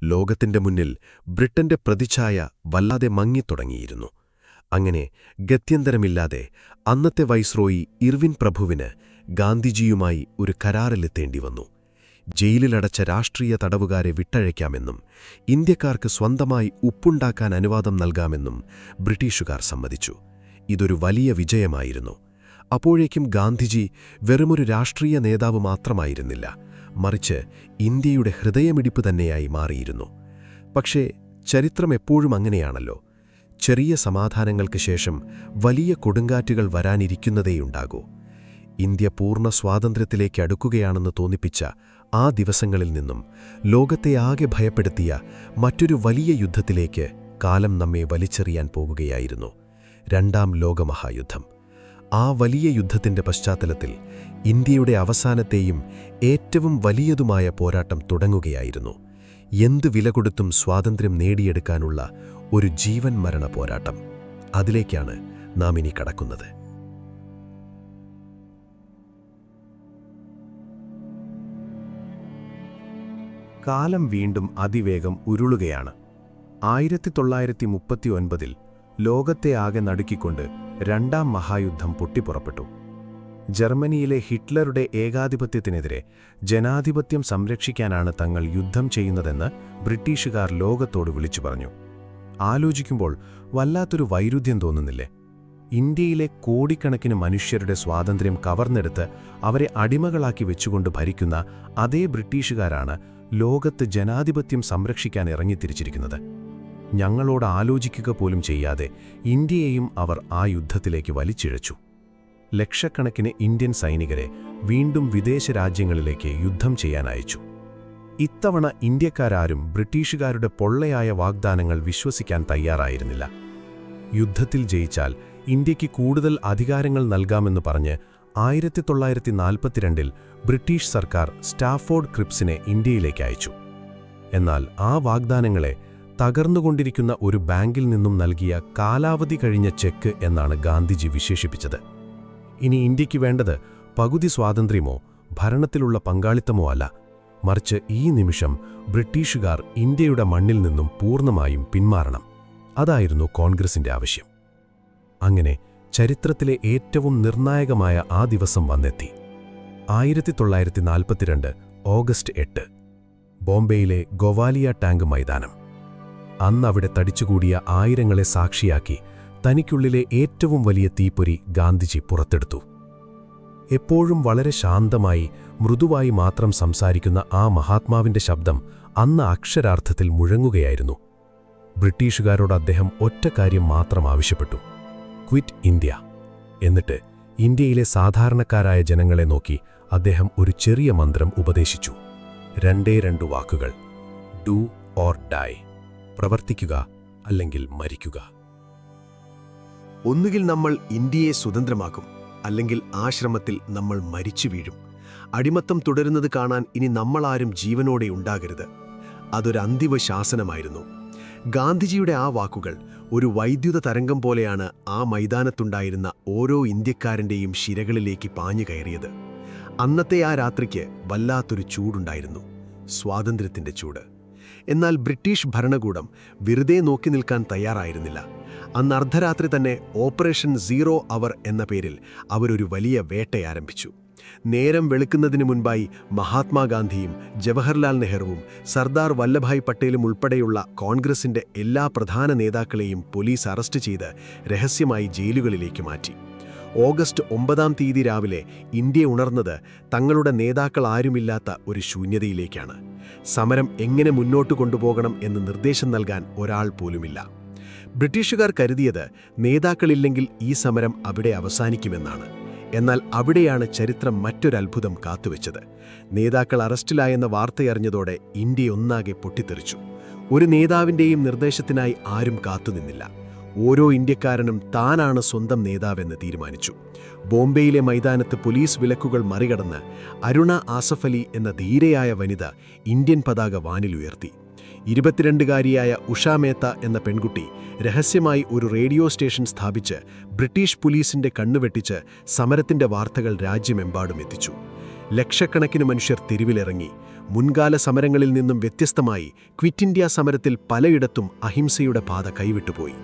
ലോകത്തിന്റെ മുന്നിൽ ബ്രിട്ടന്റെ പ്രതിച്ഛായ വല്ലാതെ മങ്ങിത്തുടങ്ങിയിരുന്നു. അങ്ങനെ ഗത്യന്തരമില്ലാതെ അന്നത്തെ വൈസ്രോയി ഇർവിൻ പ്രഭുവിന് ഗാന്ധിജിയുമായി ഒരു കരാറിലെത്തേണ്ടി വന്നു. ജയിലിലടച്ച രാഷ്ട്രീയ തടവുകാരെ വിട്ടയക്കാമെന്നും ഇന്ത്യക്കാർക്ക് സ്വന്തമായി ഉപ്പുണ്ടാക്കാൻ അനുവാദം നൽകാമെന്നും ബ്രിട്ടീഷുകാർ സമ്മതിച്ചു. ഇതൊരു വലിയ വിജയമായിരുന്നു. അപ്പോഴേക്കും ഗാന്ധിജി വെറുമൊരു രാഷ്ട്രീയ നേതാവ് മാത്രമായിരുന്നില്ല, മറിച്ച് ഇന്ത്യയുടെ ഹൃദയമിടിപ്പ് തന്നെയായി മാറിയിരുന്നു. പക്ഷേ ചരിത്രം എപ്പോഴും അങ്ങനെയാണല്ലോ. ചെറിയ സമാധാനങ്ങൾക്ക് ശേഷം വലിയ കൊടുങ്കാറ്റുകൾ വരാനിരിക്കുന്നതേയുണ്ടാകൂ. ഇന്ത്യ പൂർണ്ണ സ്വാതന്ത്ര്യത്തിലേക്ക് അടുക്കുകയാണെന്ന് തോന്നിപ്പിച്ച ആ ദിവസങ്ങളിൽ നിന്നും ലോകത്തെ ആകെ ഭയപ്പെടുത്തിയ മറ്റൊരു വലിയ യുദ്ധത്തിലേക്ക് കാലം നമ്മെ വലിച്ചെറിയാൻ പോകുകയായിരുന്നു: 2ാം ലോകമഹായുദ്ധം. ആ വലിയ യുദ്ധത്തിൻ്റെ പശ്ചാത്തലത്തിൽ ഇന്ത്യയുടെ അവസാനത്തെയും ഏറ്റവും വലിയതുമായ പോരാട്ടം തുടങ്ങുകയായിരുന്നു. എന്ത് വില കൊടുത്തും സ്വാതന്ത്ര്യം നേടിയെടുക്കാനുള്ള ഒരു ജീവൻ മരണ പോരാട്ടം. അതിലേക്കാണ് നാം ഇനി കടക്കുന്നത്. കാലം വീണ്ടും അതിവേഗം ഉരുളുകയാണ്. 1939 ലോകത്തെ ആകെ നടുക്കിക്കൊണ്ട് 2ാം മഹായുദ്ധം പൊട്ടിപ്പുറപ്പെട്ടു. ജർമ്മനിയിലെ ഹിറ്റ്ലറുടെ ഏകാധിപത്യത്തിനെതിരെ ജനാധിപത്യം സംരക്ഷിക്കാനാണ് തങ്ങൾ യുദ്ധം ചെയ്യുന്നതെന്ന് ബ്രിട്ടീഷുകാർ ലോകത്തോട് വിളിച്ചു പറഞ്ഞു. ആലോചിക്കുമ്പോൾ വല്ലാത്തൊരു വൈരുദ്ധ്യം തോന്നുന്നില്ലേ? ഇന്ത്യയിലെ കോടിക്കണക്കിന് മനുഷ്യരുടെ സ്വാതന്ത്ര്യം കവർന്നെടുത്ത് അവരെ അടിമകളാക്കി വെച്ചുകൊണ്ട് ഭരിക്കുന്ന അതേ ബ്രിട്ടീഷുകാരാണ് ലോകത്ത് ജനാധിപത്യം സംരക്ഷിക്കാൻ ഇറങ്ങിത്തിരിച്ചിരിക്കുന്നത്. ഞങ്ങളോട് ആലോചിക്കുക പോലും ചെയ്യാതെ ഇന്ത്യയെയും അവർ ആ യുദ്ധത്തിലേക്ക് വലിച്ചിഴച്ചു. ലക്ഷക്കണക്കിന് ഇന്ത്യൻ സൈനികരെ വീണ്ടും വിദേശ രാജ്യങ്ങളിലേക്ക് യുദ്ധം ചെയ്യാൻ അയച്ചു. ഇത്തവണ ഇന്ത്യക്കാരും ബ്രിട്ടീഷുകാരുടെ പൊള്ളയായ വാഗ്ദാനങ്ങൾ വിശ്വസിക്കാൻ തയ്യാറായിരുന്നില്ല. യുദ്ധത്തിൽ ജയിച്ചാൽ ഇന്ത്യക്ക് കൂടുതൽ അധികാരങ്ങൾ നൽകാമെന്ന് പറഞ്ഞ് 1942 ബ്രിട്ടീഷ് സർക്കാർ സ്റ്റാഫോർഡ് ക്രിപ്സിനെ ഇന്ത്യയിലേക്ക് അയച്ചു. എന്നാൽ ആ വാഗ്ദാനങ്ങളെ തകർന്നുകൊണ്ടിരിക്കുന്ന ഒരു ബാങ്കിൽ നിന്നും നൽകിയ കാലാവധി കഴിഞ്ഞ ചെക്ക് എന്നാണ് ഗാന്ധിജി വിശേഷിപ്പിച്ചത്. ഇനി ഇന്ത്യക്ക് വേണ്ടത് പകുതി സ്വാതന്ത്ര്യമോ ഭരണത്തിലുള്ള പങ്കാളിത്തമോ അല്ല, മറിച്ച് ഈ നിമിഷം ബ്രിട്ടീഷുകാർ ഇന്ത്യയുടെ മണ്ണിൽ നിന്നും പൂർണ്ണമായും പിന്മാറണം. അതായിരുന്നു കോൺഗ്രസിന്റെ ആവശ്യം. അങ്ങനെ ചരിത്രത്തിലെ ഏറ്റവും നിർണായകമായ ആ ദിവസം വന്നെത്തി. 1942 ഓഗസ്റ്റ് 8, ബോംബെയിലെ ഗോവാലിയ ടാങ്ക് മൈതാനം. അന്നവിടെ തടിച്ചുകൂടിയ ആയിരങ്ങളെ സാക്ഷിയാക്കി തനിക്കുള്ളിലെ ഏറ്റവും വലിയ തീപ്പൊരി ഗാന്ധിജി പുറത്തെടുത്തു. എപ്പോഴും വളരെ ശാന്തമായി മൃദുവായി മാത്രം സംസാരിക്കുന്ന ആ മഹാത്മാവിന്റെ ശബ്ദം അന്ന് അക്ഷരാർത്ഥത്തിൽ മുഴങ്ങുകയായിരുന്നു. ബ്രിട്ടീഷുകാരോട് അദ്ദേഹം ഒറ്റ കാര്യം മാത്രം ആവശ്യപ്പെട്ടു: ക്വിറ്റ് ഇന്ത്യ. എന്നിട്ട് ഇന്ത്യയിലെ സാധാരണക്കാരായ ജനങ്ങളെ നോക്കി അദ്ദേഹം ഒരു ചെറിയ മന്ത്രം ഉപദേശിച്ചു. 2 വാക്കുകൾ: ഡു ഓർ ഡൈ. പ്രവർത്തിക്കുക അല്ലെങ്കിൽ മരിക്കുക. ഒന്നുകിൽ നമ്മൾ ഇന്ത്യയെ സ്വതന്ത്രമാക്കും, അല്ലെങ്കിൽ ആശ്രമത്തിൽ നമ്മൾ മരിച്ചു വീഴും. അടിമത്തം തുടരുന്നത് കാണാൻ ഇനി നമ്മളാരും ജീവനോടെ ഉണ്ടാകരുത്. അതൊരു അന്തിമ ശാസനമായിരുന്നു. ഗാന്ധിജിയുടെ ആ വാക്കുകൾ ഒരു വൈദ്യുത തരംഗം പോലെയാണ് ആ മൈതാനത്തുണ്ടായിരുന്ന ഓരോ ഇന്ത്യക്കാരൻ്റെയും ശിരകളിലേക്ക് പാഞ്ഞു കയറിയത്. അന്നത്തെ ആ രാത്രിക്ക് വല്ലാത്തൊരു ചൂടുണ്ടായിരുന്നു, സ്വാതന്ത്ര്യത്തിൻ്റെ ചൂട്. എന്നാൽ ബ്രിട്ടീഷ് ഭരണകൂടം വെറുതെ നോക്കി നിൽക്കാൻ തയ്യാറായിരുന്നില്ല. അന്ന് അർദ്ധരാത്രി തന്നെ ഓപ്പറേഷൻ 0 അവർ എന്ന പേരിൽ അവരൊരു വലിയ വേട്ടയാരംഭിച്ചു. നേരം വെളുക്കുന്നതിന് മുൻപായി മഹാത്മാഗാന്ധിയും ജവഹർലാൽ നെഹ്റുവും സർദാർ വല്ലഭായ് പട്ടേലും ഉൾപ്പെടെയുള്ള കോൺഗ്രസിന്റെ എല്ലാ പ്രധാന നേതാക്കളെയും പോലീസ് അറസ്റ്റ് ചെയ്ത് രഹസ്യമായി ജയിലുകളിലേക്ക് മാറ്റി. ഓഗസ്റ്റ് 9 രാവിലെ ഇന്ത്യ ഉണർന്നത് തങ്ങളുടെ നേതാക്കൾ ആരുമില്ലാത്ത ഒരു ശൂന്യതയിലേക്കാണ്. സമരം എങ്ങനെ മുന്നോട്ട് കൊണ്ടുപോകണം എന്ന് നിർദ്ദേശം നൽകാൻ ഒരാൾ പോലുമില്ല. ബ്രിട്ടീഷുകാർ കരുതിയത് നേതാക്കളില്ലെങ്കിൽ ഈ സമരം അവിടെ അവസാനിക്കുമെന്നാണ്. എന്നാൽ അവിടെയാണ് ചരിത്രം മറ്റൊരത്ഭുതം കാത്തുവെച്ചത്. നേതാക്കൾ അറസ്റ്റിലായെന്ന വാർത്തയറിഞ്ഞതോടെ ഇന്ത്യ ഒന്നാകെ പൊട്ടിത്തെറിച്ചു. ഒരു നേതാവിൻ്റെയും നിർദ്ദേശത്തിനായി ആരും കാത്തുനിന്നില്ല. ഓരോ ഇന്ത്യക്കാരനും താനാണ് സ്വന്തം നേതാവെന്ന് തീരുമാനിച്ചു. ബോംബെയിലെ മൈതാനത്ത് പോലീസ് വിലക്കുകൾ മറികടന്ന് അരുണ ആസഫ് അലി എന്ന ധീരയായ വനിത ഇന്ത്യൻ പതാക വാനിലുയർത്തി. 22-കാരിയായ ഉഷ മേത്ത എന്ന പെൺകുട്ടി രഹസ്യമായി ഒരു റേഡിയോ സ്റ്റേഷൻ സ്ഥാപിച്ച് ബ്രിട്ടീഷ് പോലീസിന്റെ കണ്ണുവെട്ടിച്ച് സമരത്തിന്റെ വാർത്തകൾ രാജ്യമെമ്പാടും എത്തിച്ചു. ലക്ഷക്കണക്കിന് മനുഷ്യർ തെരുവിലിറങ്ങി. മുൻകാല സമരങ്ങളിൽ നിന്നും വ്യത്യസ്തമായി ക്വിറ്റ് ഇന്ത്യ സമരത്തിൽ പലയിടത്തും അഹിംസയുടെ പാത കൈവിട്ടുപോയി.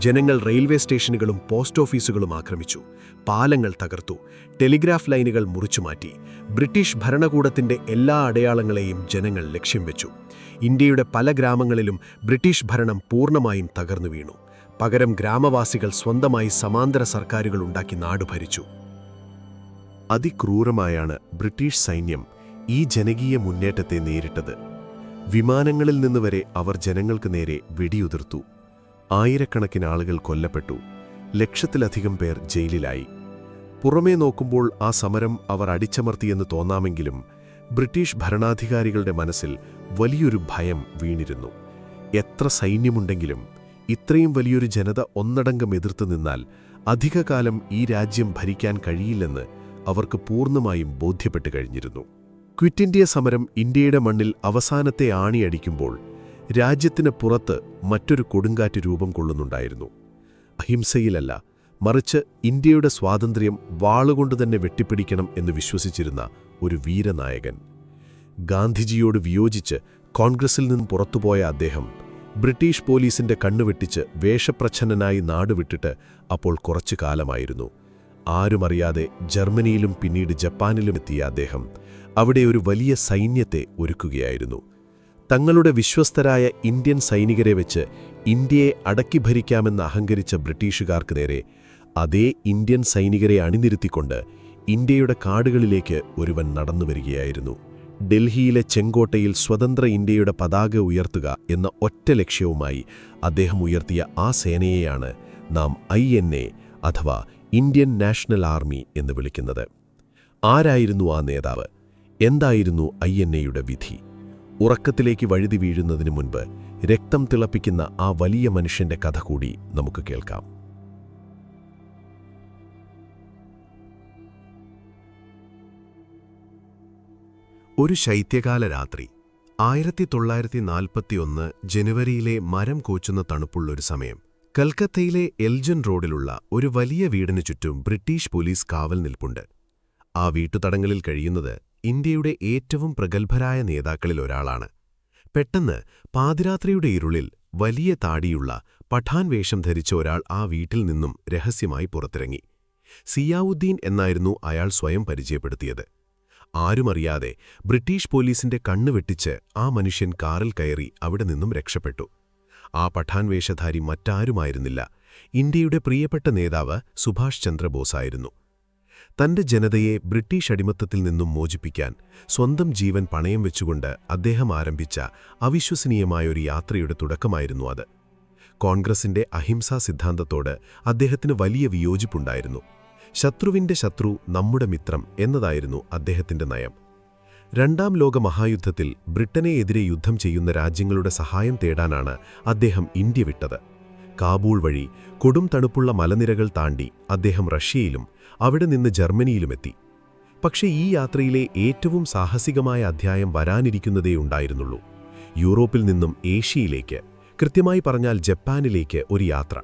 ജനങ്ങൾ റെയിൽവേ സ്റ്റേഷനുകളും പോസ്റ്റ് ഓഫീസുകളും ആക്രമിച്ചു. പാലങ്ങൾ തകർത്തു. ടെലിഗ്രാഫ് ലൈനുകൾ മുറിച്ചുമാറ്റി. ബ്രിട്ടീഷ് ഭരണകൂടത്തിന്റെ എല്ലാ അടയാളങ്ങളെയും ജനങ്ങൾ ലക്ഷ്യം വെച്ചു. ഇന്ത്യയുടെ പല ഗ്രാമങ്ങളിലും ബ്രിട്ടീഷ് ഭരണം പൂർണ്ണമായും തകർന്നു വീണു. പകരം ഗ്രാമവാസികൾ സ്വന്തമായി സമാന്തര സർക്കാരുകൾ ഉണ്ടാക്കി നാട് ഭരിച്ചു. അതിക്രൂരമായാണ് ബ്രിട്ടീഷ് സൈന്യം ഈ ജനകീയ മുന്നേറ്റത്തെ നേരിട്ടത്. വിമാനങ്ങളിൽ നിന്ന് വരെ അവർ ജനങ്ങൾക്ക് നേരെ വെടിയുതിർത്തു. ആയിരക്കണക്കിന് ആളുകൾ കൊല്ലപ്പെട്ടു. ലക്ഷത്തിലധികം പേർ ജയിലിലായി. പുറമേ നോക്കുമ്പോൾ ആ സമരം അവർ അടിച്ചമർത്തിയെന്ന് തോന്നാമെങ്കിലും ബ്രിട്ടീഷ് ഭരണാധികാരികളുടെ മനസ്സിൽ വലിയൊരു ഭയം വീണിരുന്നു. എത്ര സൈന്യമുണ്ടെങ്കിലും ഇത്രയും വലിയൊരു ജനത ഒന്നടങ്കം എതിർത്തു നിന്നാൽ അധികകാലം ഈ രാജ്യം ഭരിക്കാൻ കഴിയില്ലെന്ന് അവർക്ക് പൂർണ്ണമായും ബോധ്യപ്പെട്ടു കഴിഞ്ഞിരുന്നു. ക്വിറ്റ് ഇന്ത്യ സമരം ഇന്ത്യയുടെ മണ്ണിൽ അവസാനത്തെ ആണിയടിക്കുമ്പോൾ രാജ്യത്തിന് പുറത്ത് മറ്റൊരു കൊടുങ്കാറ്റ് രൂപം കൊള്ളുന്നുണ്ടായിരുന്നു. അഹിംസയിലല്ല, മറിച്ച് ഇന്ത്യയുടെ സ്വാതന്ത്ര്യം വാളുകൊണ്ട് തന്നെ വെട്ടിപ്പിടിക്കണം എന്ന് വിശ്വസിച്ചിരുന്ന ഒരു വീരനായകൻ. ഗാന്ധിജിയോട് വിയോജിച്ച് കോൺഗ്രസിൽ നിന്നും പുറത്തുപോയ അദ്ദേഹം ബ്രിട്ടീഷ് പോലീസിന്റെ കണ്ണുവെട്ടിച്ച് വേഷപ്രച്ഛന്നനായി നാടുവിട്ടിട്ട് അപ്പോൾ കുറച്ചു കാലമായിരുന്നു. ആരുമറിയാതെ ജർമ്മനിയിലും പിന്നീട് ജപ്പാനിലും എത്തിയ അദ്ദേഹം അവിടെ ഒരു വലിയ സൈന്യത്തെ ഒരുക്കുകയായിരുന്നു. തങ്ങളുടെ വിശ്വസ്തരായ ഇന്ത്യൻ സൈനികരെ വെച്ച് ഇന്ത്യയെ അടക്കി ഭരിക്കാമെന്ന് അഹങ്കരിച്ച ബ്രിട്ടീഷുകാർക്ക് നേരെ അതേ ഇന്ത്യൻ സൈനികരെ അണിനിരത്തിക്കൊണ്ട് ഇന്ത്യയുടെ കാടുകളിലേക്ക് ഒരുവൻ നടന്നുവരികയായിരുന്നു. ഡൽഹിയിലെ ചെങ്കോട്ടയിൽ സ്വതന്ത്ര ഇന്ത്യയുടെ പതാക ഉയർത്തുക എന്ന ഒറ്റ ലക്ഷ്യവുമായി അദ്ദേഹം ഉയർത്തിയ ആ സേനയെയാണ് നാം INA അഥവാ ഇന്ത്യൻ നാഷണൽ ആർമി എന്ന് വിളിക്കുന്നത്. ആരായിരുന്നു ആ നേതാവ്? എന്തായിരുന്നു INAയുടെ വിധി? ഉറക്കത്തിലേക്ക് വഴുതി വീഴുന്നതിനു മുൻപ് രക്തം തിളപ്പിക്കുന്ന ആ വലിയ മനുഷ്യന്റെ കഥ കൂടി നമുക്ക് കേൾക്കാം. ഒരു ശൈത്യകാല രാത്രി 1941 ജനുവരിയിലെ മരം കോച്ചുന്ന തണുപ്പുള്ളൊരു സമയം, കൽക്കത്തയിലെ എൽജൻ റോഡിലുള്ള ഒരു വലിയ വീടിനു ചുറ്റും ബ്രിട്ടീഷ് പോലീസ് കാവൽ നിൽപ്പുണ്ട്. ആ വീട്ടുതടങ്ങളിൽ കഴിയുന്നത് ഇന്ത്യയുടെ ഏറ്റവും പ്രഗത്ഭരായ നേതാക്കളിൽ ഒരാളാണ്. പെട്ടെന്ന് പാതിരാത്രിയുടെ ഇരുളിൽ വലിയ താടിയുള്ള പഠാൻ വേഷം ധരിച്ച ഒരാൾ ആ വീട്ടിൽ നിന്നും രഹസ്യമായി പുറത്തിറങ്ങി. സിയാവുദ്ദീൻ എന്നായിരുന്നു അയാൾ സ്വയം പരിചയപ്പെടുത്തിയത്. ആരുമറിയാതെ ബ്രിട്ടീഷ് പോലീസിന്റെ കണ്ണുവെട്ടിച്ച് ആ മനുഷ്യൻ കാറിൽ കയറി അവിടെ നിന്നും രക്ഷപ്പെട്ടു. ആ പഠാൻ വേഷധാരി മറ്റാരുമായിരുന്നില്ല, ഇന്ത്യയുടെ പ്രിയപ്പെട്ട നേതാവ് സുഭാഷ് ചന്ദ്രബോസായിരുന്നു. തന്റെ ജനതയെ ബ്രിട്ടീഷ് അടിമത്തത്തിൽ നിന്നും മോചിപ്പിക്കാൻ സ്വന്തം ജീവൻ പണയം വെച്ചുകൊണ്ട് അദ്ദേഹം ആരംഭിച്ച അവിശ്വസനീയമായൊരു യാത്രയുടെ തുടക്കമായിരുന്നു അത്. കോൺഗ്രസിന്റെ അഹിംസാ സിദ്ധാന്തത്തോട് അദ്ദേഹത്തിന് വലിയ വിയോജിപ്പുണ്ടായിരുന്നു. ശത്രുവിന്റെ ശത്രു നമ്മുടെ മിത്രം എന്നതായിരുന്നു അദ്ദേഹത്തിന്റെ നയം. രണ്ടാം ലോക മഹായുദ്ധത്തിൽ ബ്രിട്ടനെതിരെ യുദ്ധം ചെയ്യുന്ന രാജ്യങ്ങളുടെ സഹായം തേടാനാണ് അദ്ദേഹം ഇന്ത്യ വിട്ടത്. കാബൂൾ വഴി കൊടും തണുപ്പുള്ള മലനിരകൾ താണ്ടി അദ്ദേഹം റഷ്യയിലും അവിടെ നിന്ന് ജർമ്മനിയിലുമെത്തി. പക്ഷേ ഈ യാത്രയിലെ ഏറ്റവും സാഹസികമായ അധ്യായം വരാനിരിക്കുന്നതേ ഉണ്ടായിരുന്നുള്ളൂ. യൂറോപ്പിൽ നിന്നും ഏഷ്യയിലേക്ക്, കൃത്യമായി പറഞ്ഞാൽ ജപ്പാനിലേക്ക് ഒരു യാത്ര.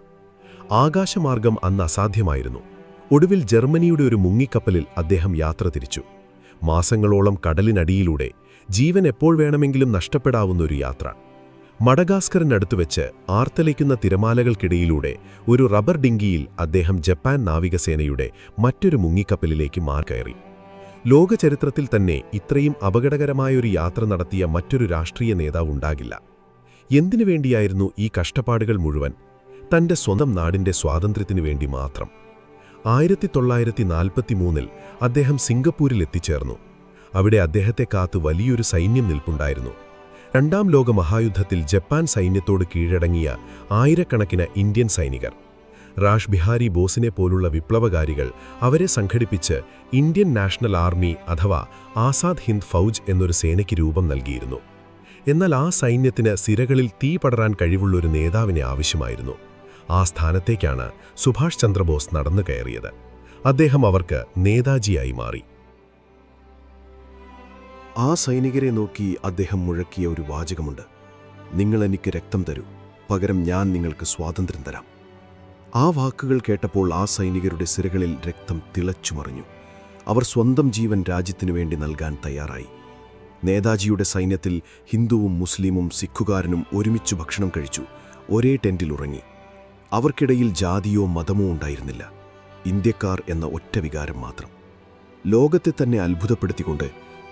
ആകാശമാർഗം അന്ന് അസാധ്യമായിരുന്നു. ഒടുവിൽ ജർമ്മനിയുടെ ഒരു മുങ്ങിക്കപ്പലിൽ അദ്ദേഹം യാത്ര തിരിച്ചു. മാസങ്ങളോളം കടലിനടിയിലൂടെ, ജീവൻ എപ്പോൾ വേണമെങ്കിലും നഷ്ടപ്പെടാവുന്ന ഒരു യാത്ര. മഡഗാസ്കറിനടുത്തുവെച്ച് ആർത്തലയ്ക്കുന്ന തിരമാലകൾക്കിടയിലൂടെ ഒരു റബ്ബർ ഡിങ്കിയിൽ അദ്ദേഹം ജപ്പാൻ നാവികസേനയുടെ മറ്റൊരു മുങ്ങിക്കപ്പലിലേക്ക് കയറി. ലോകചരിത്രത്തിൽ തന്നെ ഇത്രയും അപകടകരമായൊരു യാത്ര നടത്തിയ മറ്റൊരു രാഷ്ട്രീയ നേതാവുണ്ടാകില്ല. എന്തിനു വേണ്ടിയായിരുന്നു ഈ കഷ്ടപ്പാടുകൾ മുഴുവൻ? തന്റെ സ്വന്തം നാടിന്റെ സ്വാതന്ത്ര്യത്തിനു വേണ്ടി മാത്രം. 1943 അദ്ദേഹം സിംഗപ്പൂരിൽ എത്തിച്ചേർന്നു. അവിടെ അദ്ദേഹത്തെ കാത്ത് വലിയൊരു സൈന്യം നിൽപ്പുണ്ടായിരുന്നു. രണ്ടാം ലോക മഹായുദ്ധത്തിൽ ജപ്പാൻ സൈന്യത്തോട് കീഴടങ്ങിയ ആയിരക്കണക്കിന് ഇന്ത്യൻ സൈനികർ. റാഷ് ബിഹാരി ബോസിനെ പോലുള്ള വിപ്ലവകാരികൾ അവരെ സംഘടിപ്പിച്ച് ഇന്ത്യൻ നാഷണൽ ആർമി അഥവാ ആസാദ് ഹിന്ദ് ഫൗജ് എന്നൊരു സേനയ്ക്ക് രൂപം നൽകിയിരുന്നു. എന്നാൽ ആ സൈന്യത്തിന് സിരകളിൽ തീ പടരാൻ കഴിവുള്ളൊരു നേതാവിനെ ആവശ്യമായിരുന്നു. ആ സ്ഥാനത്തേക്കാണ് സുഭാഷ് ചന്ദ്രബോസ് നടന്നു കയറിയത്. അദ്ദേഹം അവർക്ക് നേതാജിയായി മാറി. ആ സൈനികരെ നോക്കി അദ്ദേഹം മുഴക്കിയ ഒരു വാചകമുണ്ട്: നിങ്ങൾ എനിക്ക് രക്തം തരൂ, പകരം ഞാൻ നിങ്ങൾക്ക് സ്വാതന്ത്ര്യം തരാം. ആ വാക്കുകൾ കേട്ടപ്പോൾ ആ സൈനികരുടെ സിരകളിൽ രക്തം തിളച്ചുമറിഞ്ഞു. അവർ സ്വന്തം ജീവൻ രാജ്യത്തിനു വേണ്ടി നൽകാൻ തയ്യാറായി. നേതാജിയുടെ സൈന്യത്തിൽ ഹിന്ദുവും മുസ്ലിമും സിഖുകാരനും ഒരുമിച്ചു ഭക്ഷണം കഴിച്ചു, ഒരേ ടെന്റിൽ ഉറങ്ങി. അവർക്കിടയിൽ ജാതിയോ മതമോ ഉണ്ടായിരുന്നില്ല, ഇന്ത്യക്കാർ എന്ന ഒറ്റ വികാരം മാത്രം. ലോകത്തെ തന്നെ അത്ഭുതപ്പെടുത്തിക്കൊണ്ട്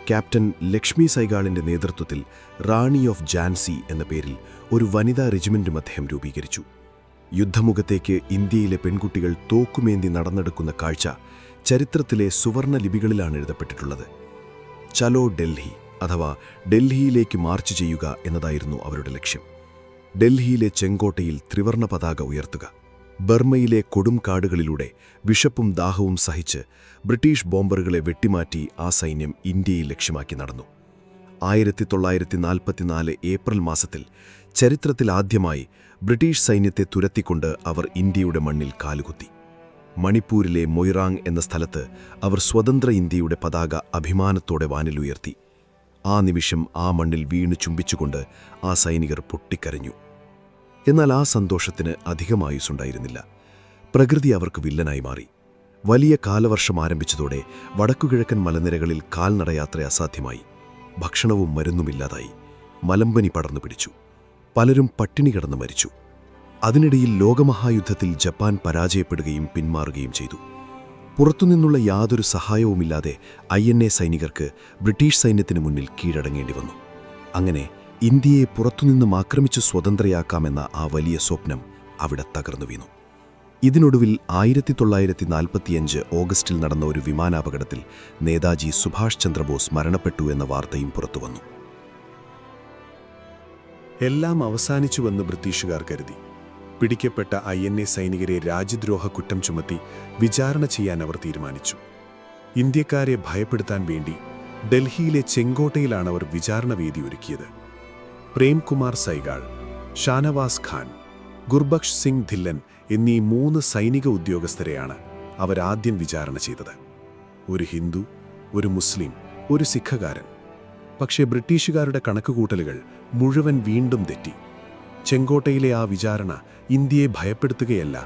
ക്യാപ്റ്റൻ ലക്ഷ്മി സൈഗാളിന്റെ നേതൃത്വത്തിൽ റാണി ഓഫ് ജാൻസി എന്ന പേരിൽ ഒരു വനിതാ റെജിമെന്റും അദ്ദേഹം രൂപീകരിച്ചു. യുദ്ധമുഖത്തേക്ക് ഇന്ത്യയിലെ പെൺകുട്ടികൾ തോക്കുമേന്തി നടന്നെടുക്കുന്ന കാഴ്ച ചരിത്രത്തിലെ സുവർണ ലിപികളിലാണ് എഴുതപ്പെട്ടിട്ടുള്ളത്. ചലോ ഡൽഹി അഥവാ ഡൽഹിയിലേക്ക് മാർച്ച് ചെയ്യുക എന്നതായിരുന്നു അവരുടെ ലക്ഷ്യം. ഡൽഹിയിലെ ചെങ്കോട്ടയിൽ ത്രിവർണ പതാക ഉയർത്തുക. ബർമയിലെ കൊടും കാടുകളിലൂടെ വിശപ്പും ദാഹവും സഹിച്ച് ബ്രിട്ടീഷ് ബോംബറുകളെ വെട്ടിമാറ്റി ആ സൈന്യം ഇന്ത്യയിൽ ലക്ഷ്യമാക്കി നടന്നു. 1944 ഏപ്രിൽ മാസത്തിൽ ചരിത്രത്തിൽ ആദ്യമായി ബ്രിട്ടീഷ് സൈന്യത്തെ തുരത്തിക്കൊണ്ട് അവർ ഇന്ത്യയുടെ മണ്ണിൽ കാലുകുത്തി. മണിപ്പൂരിലെ മൊയ്റാങ് എന്ന സ്ഥലത്ത് അവർ സ്വതന്ത്ര ഇന്ത്യയുടെ പതാക അഭിമാനത്തോടെ വാനിലുയർത്തി. ആ നിമിഷം ആ മണ്ണിൽ വീണു ചുംബിച്ചുകൊണ്ട് ആ സൈനികർ പൊട്ടിക്കരഞ്ഞു. എന്നാൽ ആ സന്തോഷത്തിന് അധികമായുസുണ്ടായിരുന്നില്ല. പ്രകൃതി അവർക്ക് വില്ലനായി മാറി. വലിയ കാലവർഷം ആരംഭിച്ചതോടെ വടക്കുകിഴക്കൻ മലനിരകളിൽ കാൽനടയാത്ര അസാധ്യമായി. ഭക്ഷണവും മരുന്നുമില്ലാതായി. മലമ്പനി പടർന്നു പിടിച്ചു. പലരും പട്ടിണി കിടന്ന് മരിച്ചു. അതിനിടയിൽ ലോകമഹായുദ്ധത്തിൽ ജപ്പാൻ പരാജയപ്പെടുകയും പിന്മാറുകയും ചെയ്തു. പുറത്തുനിന്നുള്ള യാതൊരു സഹായവുമില്ലാതെ INA സൈനികർക്ക് ബ്രിട്ടീഷ് സൈന്യത്തിന് മുന്നിൽ കീഴടങ്ങേണ്ടി വന്നു. അങ്ങനെ ഇന്ത്യയെ പുറത്തുനിന്നും ആക്രമിച്ചു സ്വതന്ത്രയാക്കാമെന്ന ആ വലിയ സ്വപ്നം അവിടെ തകർന്നു വീണു. ഇതിനൊടുവിൽ 1945 ഓഗസ്റ്റിൽ നടന്ന ഒരു വിമാനാപകടത്തിൽ നേതാജി സുഭാഷ് ചന്ദ്രബോസ് മരണപ്പെട്ടു എന്ന വാർത്തയും പുറത്തുവന്നു. എല്ലാം അവസാനിച്ചുവെന്ന് ബ്രിട്ടീഷുകാർ കരുതി. പിടിക്കപ്പെട്ട INA സൈനികരെ രാജ്യദ്രോഹ കുറ്റം ചുമത്തി വിചാരണ ചെയ്യാൻ അവർ തീരുമാനിച്ചു. ഇന്ത്യക്കാരെ ഭയപ്പെടുത്താൻ വേണ്ടി ഡൽഹിയിലെ ചെങ്കോട്ടയിലാണ് അവർ വിചാരണ വേദി ഒരുക്കിയത്. പ്രേംകുമാർ സൈഗാൾ, ഷാനവാസ് ഖാൻ, ഗുർബക്ഷ് സിംഗ് ധില്ലൻ എന്നീ 3 സൈനിക ഉദ്യോഗസ്ഥരെയാണ് അവരാദ്യം വിചാരണ ചെയ്തത്. ഒരു ഹിന്ദു, ഒരു മുസ്ലിം, ഒരു സിഖുകാരൻ. പക്ഷേ ബ്രിട്ടീഷുകാരുടെ കണക്കുകൂട്ടലുകൾ മുഴുവൻ വീണ്ടും തെറ്റി. ചെങ്കോട്ടയിലെ ആ വിചാരണ ഇന്ത്യയെ ഭയപ്പെടുത്തുകയല്ല,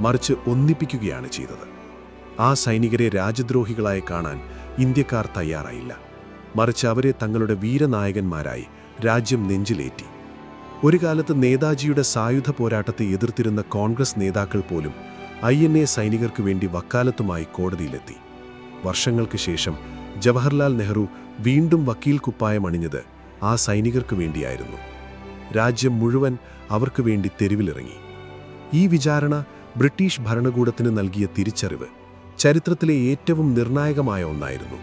മറിച്ച് ഒന്നിപ്പിക്കുകയാണ് ചെയ്തത്. ആ സൈനികരെ രാജ്യദ്രോഹികളായി കാണാൻ ഇന്ത്യക്കാർ തയ്യാറായില്ല. മറിച്ച് അവരെ തങ്ങളുടെ വീരനായകന്മാരായി രാജ്യം നെഞ്ചിലേറ്റി. ഒരു കാലത്ത് നേതാജിയുടെ സായുധ പോരാട്ടത്തെ എതിർത്തിരുന്ന കോൺഗ്രസ് നേതാക്കൾ പോലും INA സൈനികർക്ക് വേണ്ടി വക്കാലത്തുമായി കോടതിയിലെത്തി. വർഷങ്ങൾക്ക് ശേഷം ജവഹർലാൽ നെഹ്റു വീണ്ടും വക്കീൽ കുപ്പായം അണിഞ്ഞത് ആ സൈനികർക്ക് വേണ്ടിയായിരുന്നു. രാജ്യം മുഴുവൻ അവർക്ക് വേണ്ടി തെരുവിലിറങ്ങി. ഈ വിചാരണ ബ്രിട്ടീഷ് ഭരണകൂടത്തിന് നൽകിയ തിരിച്ചറിവ് ചരിത്രത്തിലെ ഏറ്റവും നിർണായകമായ ഒന്നായിരുന്നു.